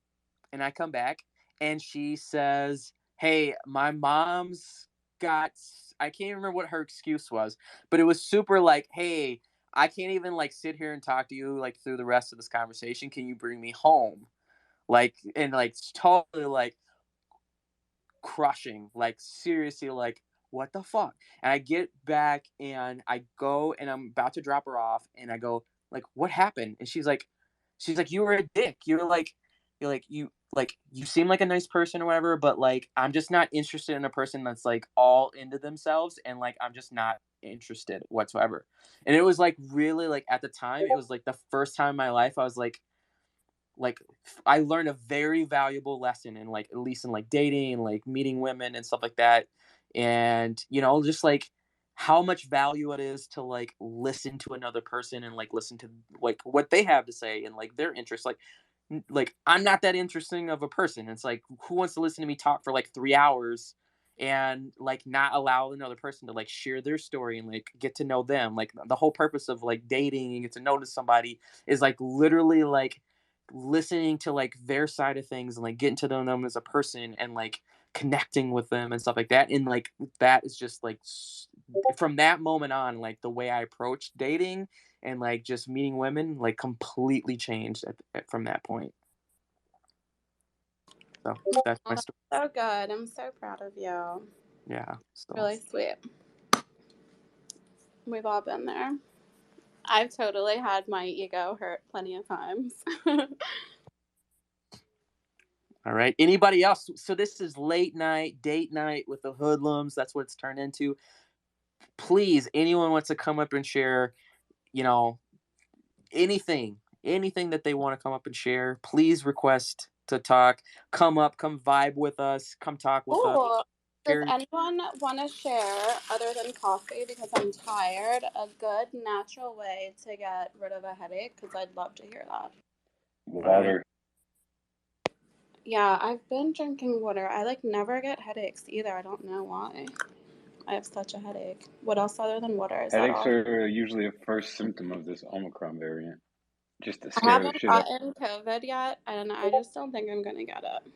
and I come back, and she says, hey, my mom's got, I can't remember what her excuse was, but it was super like, hey, I can't even like sit here and talk to you like through the rest of this conversation. Can you bring me home? Like, and like totally like crushing, like seriously, like what the fuck? And I get back, and I go, and I'm about to drop her off, and I go like, what happened? And she's like, you were a dick. You're like, you seem like a nice person or whatever, but like I'm just not interested in a person that's like all into themselves, and like I'm just not interested whatsoever. And it was like really like at the time, it was like the first time in my life I was like I learned a very valuable lesson in like, at least in like dating and like meeting women and stuff like that. And, just like how much value it is to like listen to another person and like listen to like what they have to say and like their interests. Like I'm not that interesting of a person. It's like, who wants to listen to me talk for like 3 hours and like not allow another person to like share their story and like get to know them? Like the whole purpose of like dating and get to know somebody is like literally like listening to like their side of things and like getting to know them as a person and like connecting with them and stuff like that. And like that is just like from that moment on, like the way I approached dating and like just meeting women like completely changed from that point. So that's my story. So good. I'm so proud of you. Yeah, so. Really sweet. We've all been there. I've totally had my ego hurt plenty of times. All right. Anybody else? So this is late night, date night with the Hoodlums. That's what it's turned into. Please, anyone wants to come up and share, anything that they want to come up and share, please request to talk. Come up, come vibe with us, come talk with us. Does anyone want to share, other than coffee, because I'm tired, a good natural way to get rid of a headache? Because I'd love to hear that. Water. Yeah, I've been drinking water. I like never get headaches either. I don't know why. I have such a headache. What else other than water? Is Headaches that all? are usually a first symptom of this Omicron variant. Just to I scare the haven't shit up. gotten COVID yet, and I just don't think I'm gonna get it.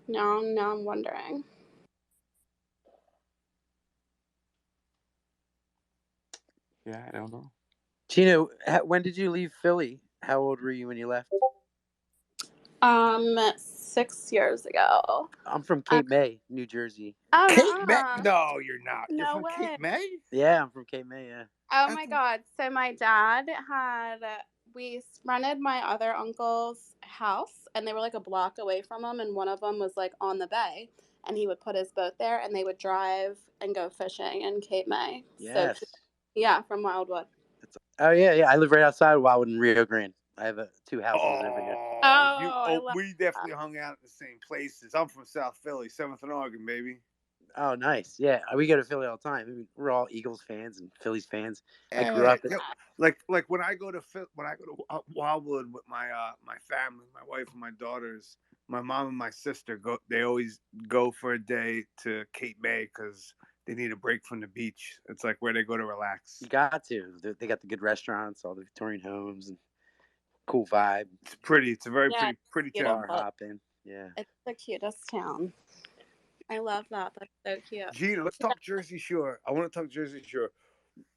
Now I'm wondering. Yeah, I don't know. Gina, when did you leave Philly? How old were you when you left? 6 years ago. I'm from Cape May, New Jersey. Oh, Cape May? No, you're not. You're no from way. Cape May? Yeah, I'm from Cape May, yeah. Oh my God. So my dad we rented my other uncle's house, and they were like a block away from him, and one of them was like on the bay, and he would put his boat there, and they would drive and go fishing in Cape May. Yes. So, yeah, from Wildwood. Oh, yeah. I live right outside Wildwood in Rio Grande. I have 2 houses over here. We definitely hung out in the same places. I'm from South Philly, 7th and Oregon, baby. Oh, nice. Yeah, we go to Philly all the time. I mean, we're all Eagles fans and Phillies fans. I grew up. Like when I go to Wildwood with my my family, my wife and my daughters, my mom and my sister go. They always go for a day to Cape May because they need a break from the beach. It's like where they go to relax. You got to. They got the good restaurants, all the Victorian homes, and cool vibe. It's pretty. It's a very pretty town. Bar hopping. Yeah. It's the cutest town. I love that. That's so cute. Gina, let's talk Jersey Shore. I want to talk Jersey Shore.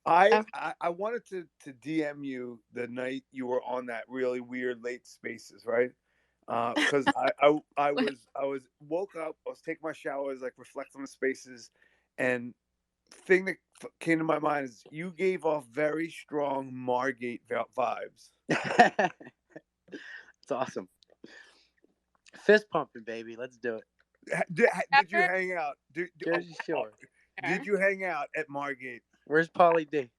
I wanted to DM you the night you were on that really weird late Spaces, right? Because I was woke up, I was taking my shower, I was like reflecting on the Spaces, and thing that came to my mind is you gave off very strong Margate vibes. It's awesome. Fist pumping, baby. Let's do it. Did you hang out? Jersey Shore. Did you hang out at Margate? Where's Pauly D?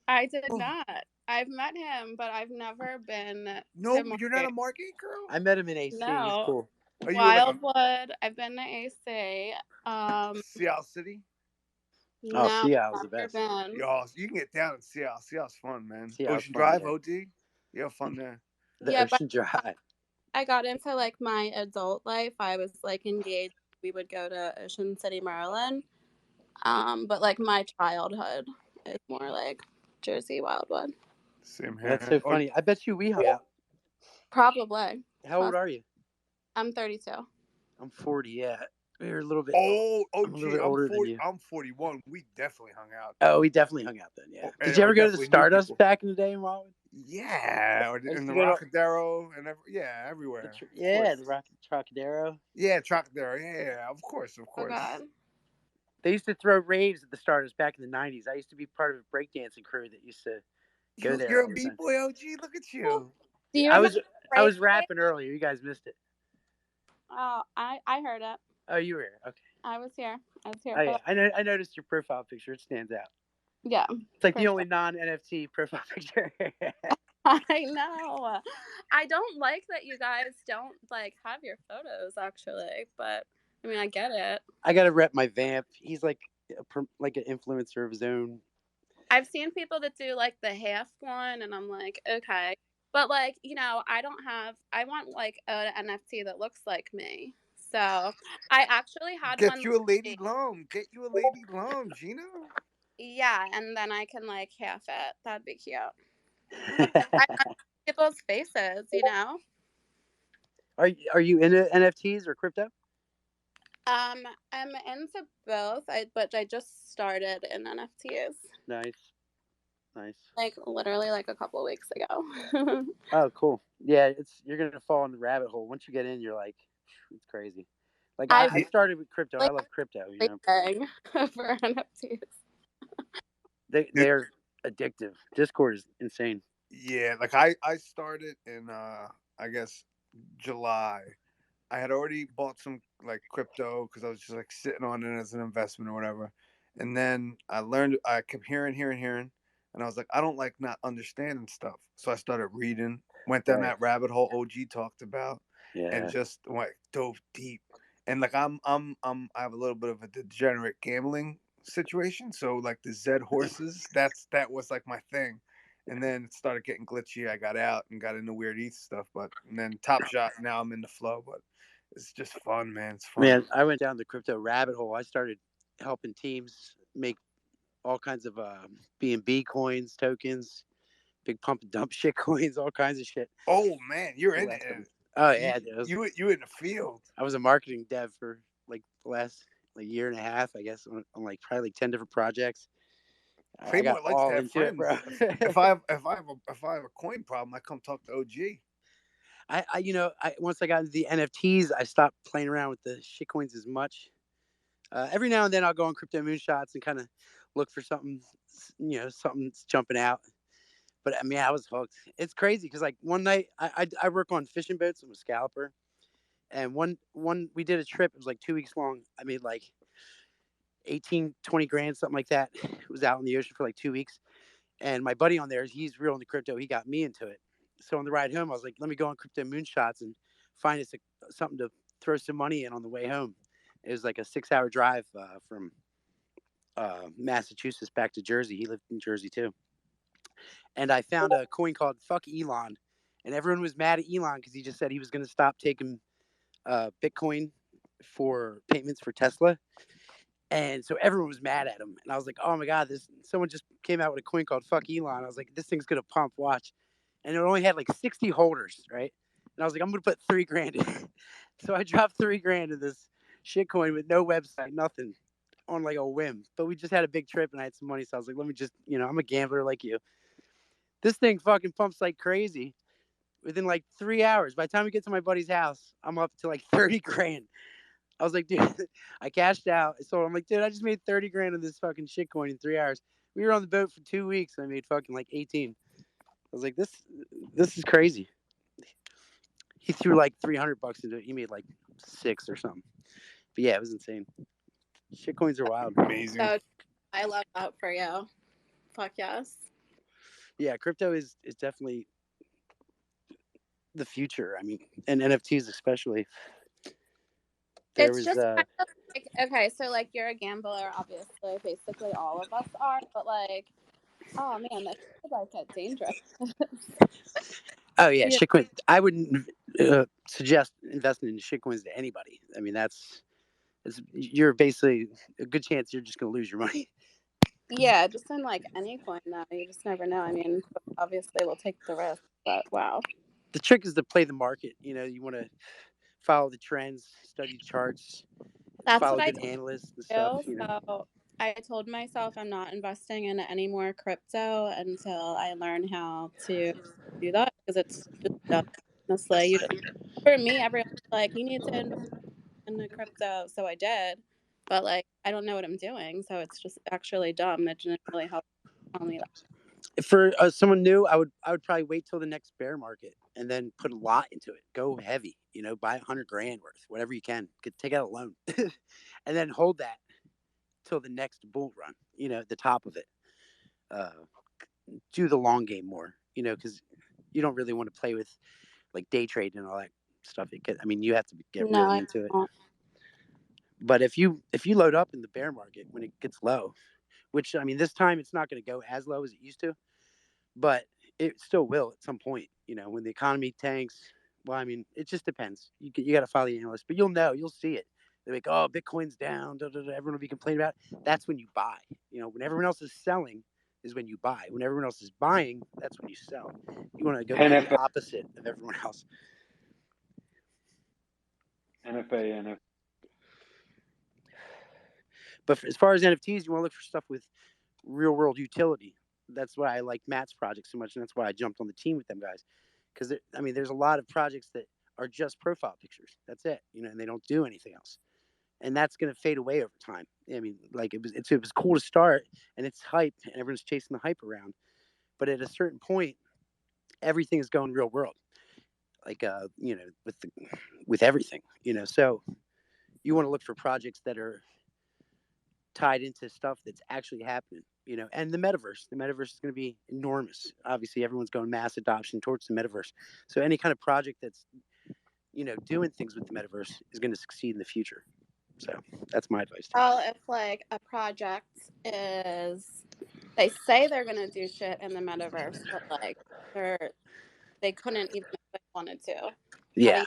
I did not. I've met him, but I've never been. No, you're not a Margate girl? I met him in AC. No. He's cool. Wildwood. I've been to AC. Seattle City? No, Seattle's the best. Yo, you can get down in Seattle. Seattle's fun, man. Seattle's Ocean fun, Drive, yeah. OD. You have fun there. Ocean Drive. I got into like my adult life. I was like engaged. We would go to Ocean City, Maryland. But like my childhood is more like Jersey, Wildwood. Same here. That's so funny. I bet you we hung out. Probably. How old are you? I'm 32. I'm 40. Yeah, we were a little bit. I'm bit older than you. I'm 41. We definitely hung out. Oh, we definitely hung out then. Yeah. Did you ever go to the Stardust back in the day in Wildwood? Yeah, or in the Rockadero and everywhere. The Trocadero. Yeah, Trocadero. Yeah, of course. Oh God. They used to throw raves at the Stardust back in the 90s. I used to be part of a breakdancing crew that used to go there. You're a B-boy OG. Look at you. Do you I was rapping earlier. You guys missed it. Oh, I heard it. Oh, you were here. Okay. I was here. Oh, yeah. I noticed your profile picture. It stands out. Yeah. It's like the only non-NFT profile picture. I know. I don't like that you guys don't like have your photos actually, but I mean, I get it. I gotta rep my vamp. He's like an influencer of his own. I've seen people that do like the half one, and I'm like, okay, but like, you know, I want like an NFT that looks like me. So I actually had one. Get you a lady loan, Gina. Yeah, and then I can like half it. That'd be cute. But then I want people's faces, you know. Are you into NFTs or crypto? I'm into both. But I just started in NFTs. Nice. Like literally like a couple of weeks ago. Oh, cool. Yeah, you're gonna fall in the rabbit hole. Once you get in, you're like, it's crazy. Like I started with crypto. I love crypto. You know, for NFTs. They're addictive. Discord is insane. Yeah, like I started in I guess July. I had already bought some like crypto because I was just like sitting on it as an investment or whatever. And then I kept hearing, and I was like, I don't like not understanding stuff. So I started reading, went down that rabbit hole OG talked about, and just dove deep. And like I have a little bit of a degenerate gambling situation. So like the Zed horses, that was like my thing. And then it started getting glitchy. I got out and got into weird ETH stuff, and then Top Shot. Now I'm in the flow, but it's just fun, man. It's fun. Man, I went down the crypto rabbit hole. I started helping teams make all kinds of B&B coins, tokens, big pump and dump shit coins, all kinds of shit. Oh man, you're in it. Oh yeah, you in the field. I was a marketing dev for like the last year and a half, I guess, on like probably like 10 different projects. I got all into it, bro. if I have a coin problem, I come talk to OG. I once I got into the NFTs, I stopped playing around with the shit coins as much. Every now and then I'll go on crypto moonshots and kind of look for something, something's jumping out. But I mean, I was hooked. It's crazy because like one night I work on fishing boats. I'm a scalper, and one we did a trip. It was like 2 weeks long. I made like 18, 20 grand, something like that. It was out in the ocean for like 2 weeks. And my buddy on there, he's real into crypto. He got me into it. So on the ride home, I was like, let me go on crypto moonshots and find us something to throw some money in on the way home. It was like a 6-hour drive from Massachusetts back to Jersey. He lived in Jersey too. And I found a coin called Fuck Elon. And everyone was mad at Elon because he just said he was going to stop taking Bitcoin for payments for Tesla. And so everyone was mad at him. And I was like, oh my God, someone just came out with a coin called Fuck Elon. I was like, this thing's going to pump, watch. And it only had like 60 holders, right? And I was like, I'm going to put $3,000 in. So I dropped $3,000 in this shit coin with no website, nothing, on like a whim. But we just had a big trip and I had some money. So I was like, let me just, I'm a gambler like you. This thing fucking pumps like crazy within like 3 hours. By the time we get to my buddy's house, I'm up to like $30,000. I was like, dude, I cashed out. So I'm like, dude, I just made $30,000 on this fucking shit coin in 3 hours. We were on the boat for 2 weeks and I made fucking like 18. I was like, this is crazy. He threw like $300 into it. He made like 6 or something. But yeah, it was insane. Shit coins are wild. Amazing. So I love that for you. Fuck yes. Yeah, crypto is definitely the future. I mean, and NFTs especially. It's just kind of like, okay, so like you're a gambler, obviously. Basically, all of us are. But like, oh man, that could like get dangerous. Oh yeah, shitcoins. I wouldn't suggest investing in shitcoins to anybody. I mean, you're basically a good chance you're just gonna lose your money. Yeah, just in like any coin though. You just never know. I mean, obviously we'll take the risk, but wow. The trick is to play the market. You want to follow the trends, study charts, follow good analysts and stuff. So I told myself I'm not investing in any more crypto until I learn how to do that because it's just dumb. Honestly, for me, everyone's like, you need to invest in the crypto, so I did, but like I don't know what I'm doing, so it's just actually dumb. It didn't really help tell me that. For someone new, I would probably wait till the next bear market and then put a lot into it. Go heavy, buy $100,000 worth, whatever you can. Take out a loan, and then hold that till the next bull run. The top of it. Do the long game more, because you don't really want to play with like day trading and all that stuff. You have to get really into it. But if you load up in the bear market when it gets low, which this time it's not going to go as low as it used to, but it still will at some point. When the economy tanks. Well, it just depends. You got to follow the analysts, but you'll see it. They're like, oh, Bitcoin's down. Everyone will be complaining about it. That's when you buy. When everyone else is selling is when you buy. When everyone else is buying, that's when you sell. You want to go the opposite of everyone else. NFA. But as far as NFTs, you want to look for stuff with real world utility. That's why I like Matt's project so much, and that's why I jumped on the team with them guys. Because there's a lot of projects that are just profile pictures. That's it, and they don't do anything else. And that's going to fade away over time. It was cool to start, and it's hype, and everyone's chasing the hype around. But at a certain point, everything is going real world, with everything, So you want to look for projects that are tied into stuff that's actually happening, and the metaverse. The metaverse is going to be enormous. Obviously, everyone's going mass adoption towards the metaverse. So any kind of project that's, doing things with the metaverse is going to succeed in the future. So that's my advice. Well, if like a project they say they're going to do shit in the metaverse, but like they couldn't even if they wanted to. Yeah.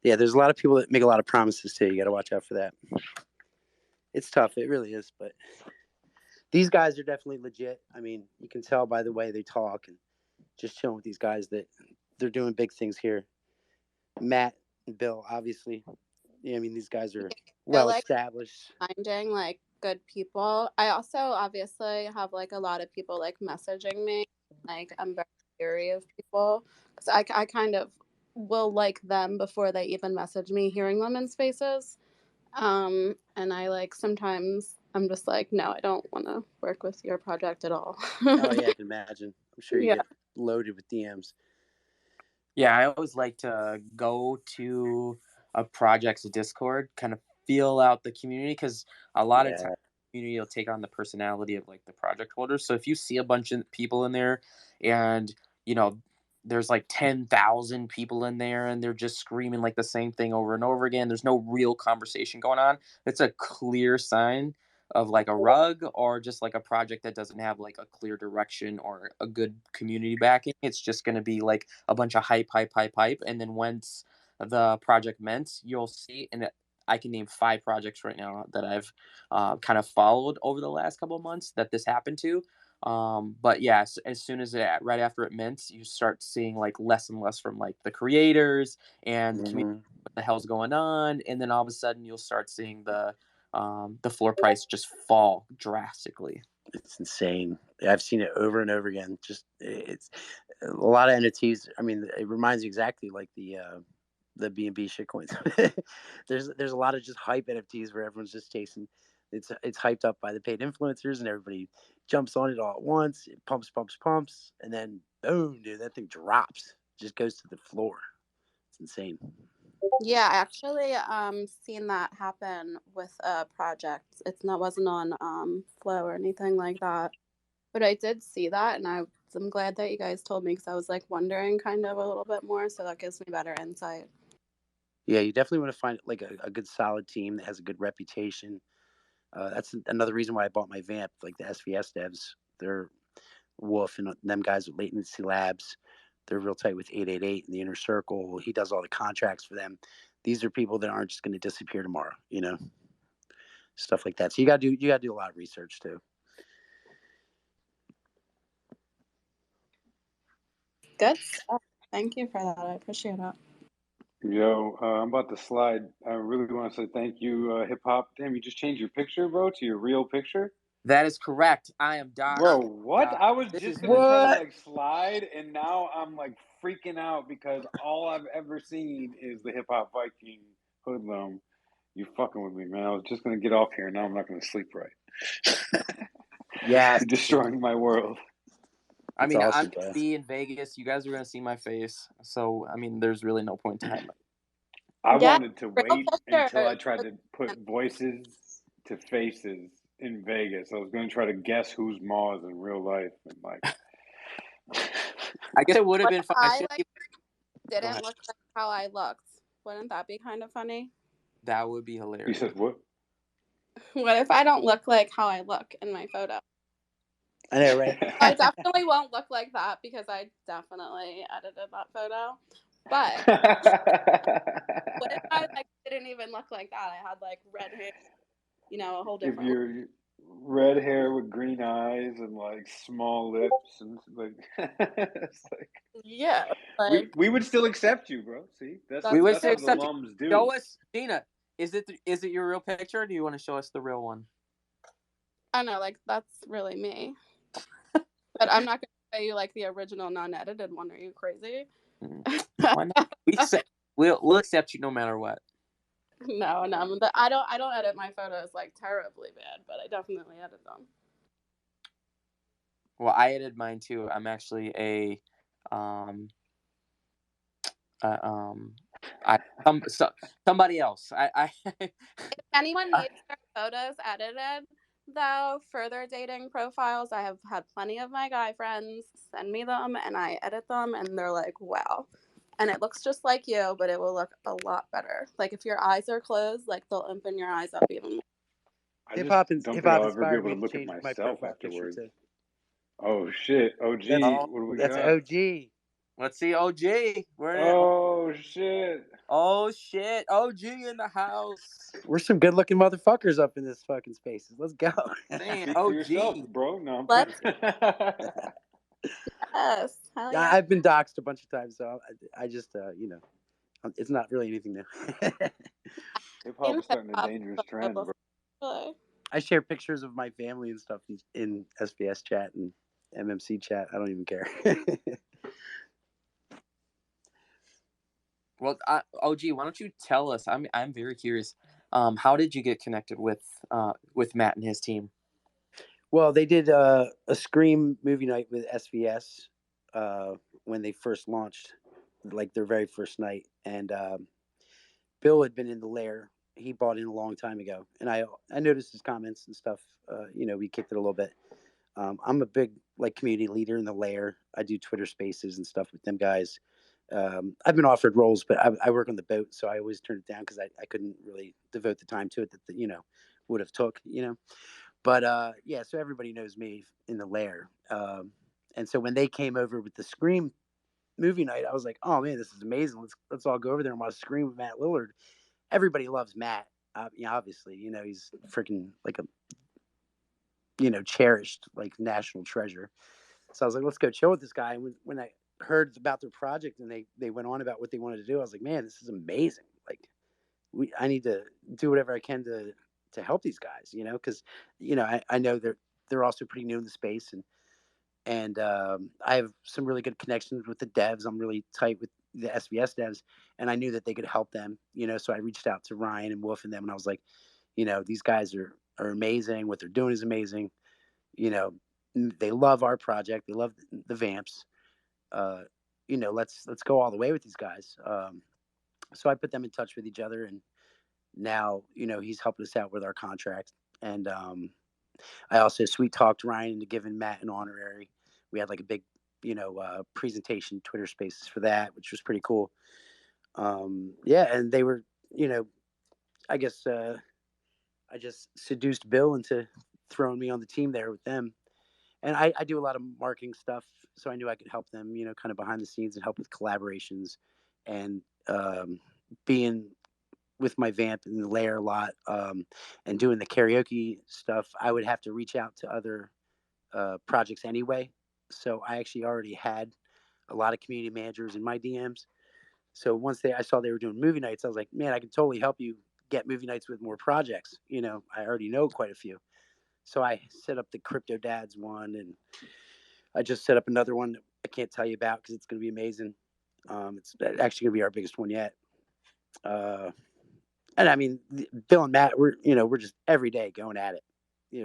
Yeah, there's a lot of people that make a lot of promises too. You got to watch out for that. It's tough. It really is. But these guys are definitely legit. You can tell by the way they talk and just chilling with these guys that they're doing big things here. Matt and Bill, obviously. Yeah, these guys are well established. Finding like good people. I also obviously have like a lot of people like messaging me. Like I'm very leery of people because I kind of will like them before they even message me, hearing them in spaces. And I sometimes I'm just like, no, I don't want to work with your project at all. Oh yeah, I can imagine. I'm sure you get loaded with DMs. Yeah, I always like to go to a project's Discord, kind of feel out the community, because a lot of times the community will take on the personality of like the project holders. So if you see a bunch of people in there and, there's like 10,000 people in there and they're just screaming like the same thing over and over again, there's no real conversation going on. It's a clear sign of like a rug or just like a project that doesn't have like a clear direction or a good community backing. It's just going to be like a bunch of hype. And then once the project mints, you'll see, and I can name 5 projects right now that I've kind of followed over the last couple of months that this happened to. But yes, as soon as right after it mints, you start seeing like less and less from like the creators and the community, what the hell's going on. And then all of a sudden you'll start seeing the floor price just fall drastically. It's insane. I've seen it over and over again. It's a lot of NFTs. It reminds me exactly like the B&B shitcoins. there's a lot of just hype NFTs where everyone's just chasing. It's hyped up by the paid influencers and everybody jumps on it all at once. It pumps, and then boom, dude, that thing drops. It just goes to the floor. It's insane. Yeah, I actually seen that happen with a project. Wasn't on Flow or anything like that, but I did see that, and I'm glad that you guys told me because I was like wondering kind of a little bit more. So that gives me better insight. Yeah, you definitely want to find like a good solid team that has a good reputation. That's another reason why I bought my Vamp, like the SVS devs. They're Wolf and them guys with Latency Labs. They're real tight with 888 in the inner circle. He does all the contracts for them. These are people that aren't just going to disappear tomorrow, stuff like that. So you got to do a lot of research too. Good stuff. Thank you for that. I appreciate it. Yo, I'm about to slide. I really want to say thank you, Hip Hop. Damn, you just changed your picture, bro, to your real picture? That is correct. I am Doc. Bro, what? Doc. I was just going to try to like slide, and now I'm like freaking out because all I've ever seen is the Hip Hop Viking Hoodlum. You fucking with me, man. I was just going to get off here, and now I'm not going to sleep right. Yeah, You're destroying my world. I mean, awesome, I'm gonna be in Vegas. You guys are gonna see my face, so I mean, there's really no point to have it. I Yeah, wanted to real wait until I pictures. tried to put voices to faces in Vegas. I was going to try to guess who's Mars in real life, and like, I guess it would have What been if fun. I like Go didn't ahead. look like how I looked? Wouldn't that be kind of funny? That would be you hilarious. said what? What if I don't look like how I look in my photo? I know, right? I definitely won't look like that because I definitely edited that photo. But what if I like didn't even look like that? I had like red hair, you know, a whole If different. you're red hair with green eyes and like small lips and like, it's like Yeah, like we would still accept you, bro. See, that's We would that's still what the accept. lums do. Show us, Gina. Is it your real picture, or do you want to show us the real one? I know, like that's really me. But I'm not gonna show you like the original non-edited one. Are you crazy? Why not? We'll accept you no matter what. No, but I don't edit my photos like terribly bad, but I definitely edit them. Well, I edited mine too. I'm actually somebody else. If anyone needs their photos edited, though, for their dating profiles, I have had plenty of my guy friends send me them, and I edit them, and they're like, wow. And it looks just like you, but it will look a lot better. Like if your eyes are closed, like they'll open your eyes up even more. I Hip just hop don't think I'll ever be inspired able me to to look at change my myself profile picture afterwards. too. Oh shit, OG, what do we That's got? OG. Let's see, OG. Oh shit. Oh shit, OG in the house. We're some good-looking motherfuckers up in this fucking spaces. Let's go. Man, Speak for yourself, bro. No, I'm Yes, hell yeah. I've been doxxed a bunch of times, so I just, you know, it's not really anything new. Hip hop is starting a dangerous trend, bro. I share pictures of my family and stuff in SBS chat and MMC chat. I don't even care. Well, OG, why don't you tell us? I'm very curious. How did you get connected with Matt and his team? Well, they did a Scream movie night with SVS when they first launched, like their very first night. And Bill had been in the lair. He bought in a long time ago, and I noticed his comments and stuff. You know, we kicked it a little bit. I'm a big like community leader in the lair. I do Twitter Spaces and stuff with them guys. I've been offered roles, but I work on the boat, so I always turn it down because I couldn't really devote the time to it that you know would have took. You know, but yeah, so everybody knows me in the lair. And so when they came over with the Scream movie night, I was like, oh man, this is amazing. Let's all go over there and watch Scream with Matt Lillard. Everybody loves Matt. Obviously, you know, he's freaking like a, you know, cherished like national treasure. So I was like, let's go chill with this guy. And when I heard about their project and they went on about what they wanted to do, I was like, man, this is amazing. Like I need to do whatever I can to help these guys, you know, because, you know, I know they're also pretty new in the space and I have some really good connections with the devs. I'm really tight with the SVS devs, and I knew that they could help them, you know, so I reached out to Ryan and Wolf and them, and I was like, you know, these guys are amazing. What they're doing is amazing. You know, they love our project. They love the Vamps. You know, let's go all the way with these guys. So I put them in touch with each other, and now, you know, he's helping us out with our contract. And I also sweet talked Ryan into giving Matt an honorary. We had like a big, you know, presentation, Twitter Spaces for that, which was pretty cool. Yeah, and they were, you know, I guess I just seduced Bill into throwing me on the team there with them. And I do a lot of marketing stuff, so I knew I could help them, you know, kind of behind the scenes and help with collaborations and being with my Vamp in the lair a lot and doing the karaoke stuff. I would have to reach out to other projects anyway. So I actually already had a lot of community managers in my DMs. So once I saw they were doing movie nights, I was like, man, I can totally help you get movie nights with more projects. You know, I already know quite a few. So I set up the Crypto Dads one, and I just set up another one that I can't tell you about because it's going to be amazing. It's actually going to be our biggest one yet. And I mean, Bill and Matt, we're just every day going at it.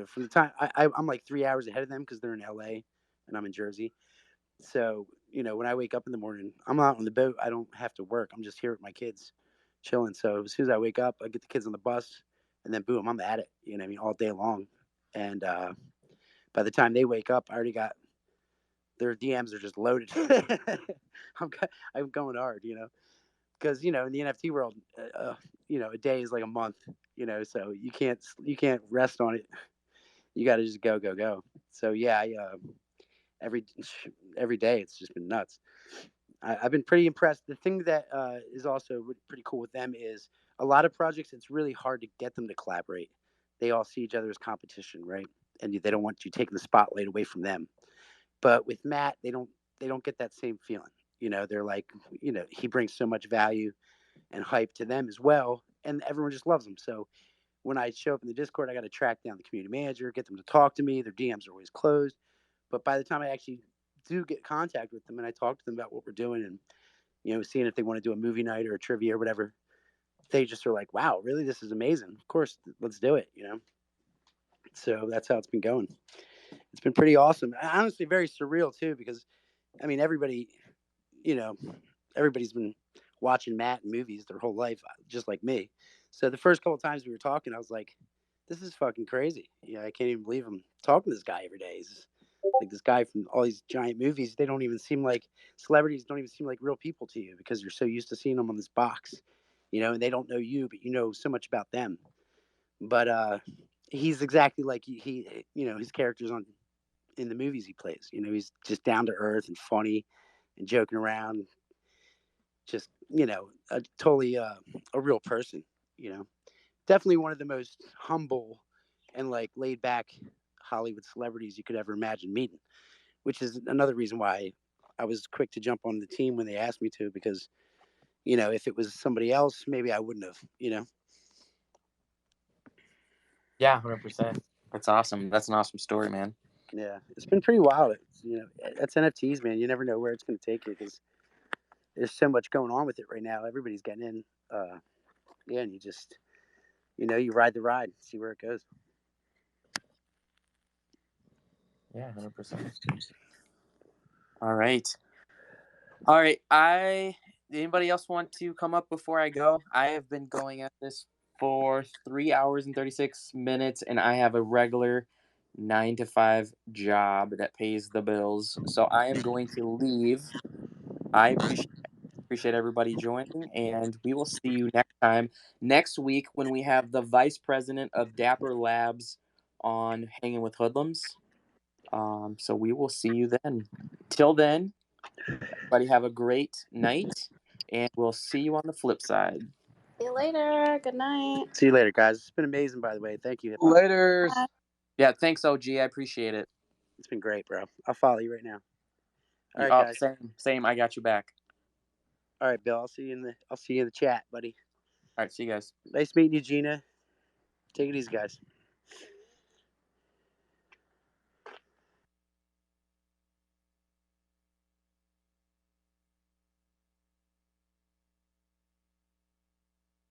from the time I'm like 3 hours ahead of them because they're in LA and I'm in Jersey. So, when I wake up in the morning, I'm out on the boat. I don't have to work. I'm just here with my kids chilling. So as soon as I wake up, I get the kids on the bus and then boom, I'm at it, all day long. And by the time they wake up, I already got their DMs are just loaded. I'm going hard, because, in the NFT world, a day is like a month, so you can't rest on it. You got to just go. So yeah, every day it's just been nuts. I've been pretty impressed. The thing that is also pretty cool with them is a lot of projects, it's really hard to get them to collaborate. They all see each other as competition, right? And they don't want you taking the spotlight away from them. But with Matt, they don't get that same feeling. They're like, he brings so much value and hype to them as well, and everyone just loves him. So when I show up in the Discord, I got to track down the community manager, get them to talk to me. Their DMs are always closed. But by the time I actually do get contact with them and I talk to them about what we're doing and, seeing if they want to do a movie night or a trivia or whatever, they just are like, wow, really? This is amazing. Of course, let's do it, So that's how it's been going. It's been pretty awesome. Honestly, very surreal too, because everybody, everybody's been watching Matt in movies their whole life, just like me. So the first couple of times we were talking, I was like, this is fucking crazy. I can't even believe I'm talking to this guy every day. He's like this guy from all these giant movies. They don't even seem like celebrities, don't even seem like real people to you because you're so used to seeing them on this box, and they don't know you, but you know so much about them. But he's exactly like he his characters in the movies he plays. He's just down to earth and funny and joking around. Just, totally a real person, Definitely one of the most humble and like laid back Hollywood celebrities you could ever imagine meeting, which is another reason why I was quick to jump on the team when they asked me to, because, if it was somebody else, maybe I wouldn't have, Yeah, 100%. That's awesome. That's an awesome story, man. Yeah, it's been pretty wild. That's NFTs, man. You never know where it's going to take you because there's so much going on with it right now. Everybody's getting in. Yeah, and you just, you ride the ride, see where it goes. Yeah, 100%. All right. Anybody else want to come up before I go? I have been going at this for 3 hours and 36 minutes, and I have a regular 9 to 5 job that pays the bills. So I am going to leave. I appreciate everybody joining, and we will see you next time. Next week when we have the vice president of Dapper Labs on Hanging with Hoodlums. So we will see you then. Till then, everybody have a great night, and we'll see you on the flip side. See you later. Good night. See you later, guys. It's been amazing, by the way. Thank you. Later. Yeah, thanks, OG. I appreciate it. It's been great, bro. I'll follow you right now. All right, guys. Same. I got you back. All right, Bill. I'll see you in the chat, buddy. All right, see you guys. Nice meeting you, Gina. Take it easy, guys.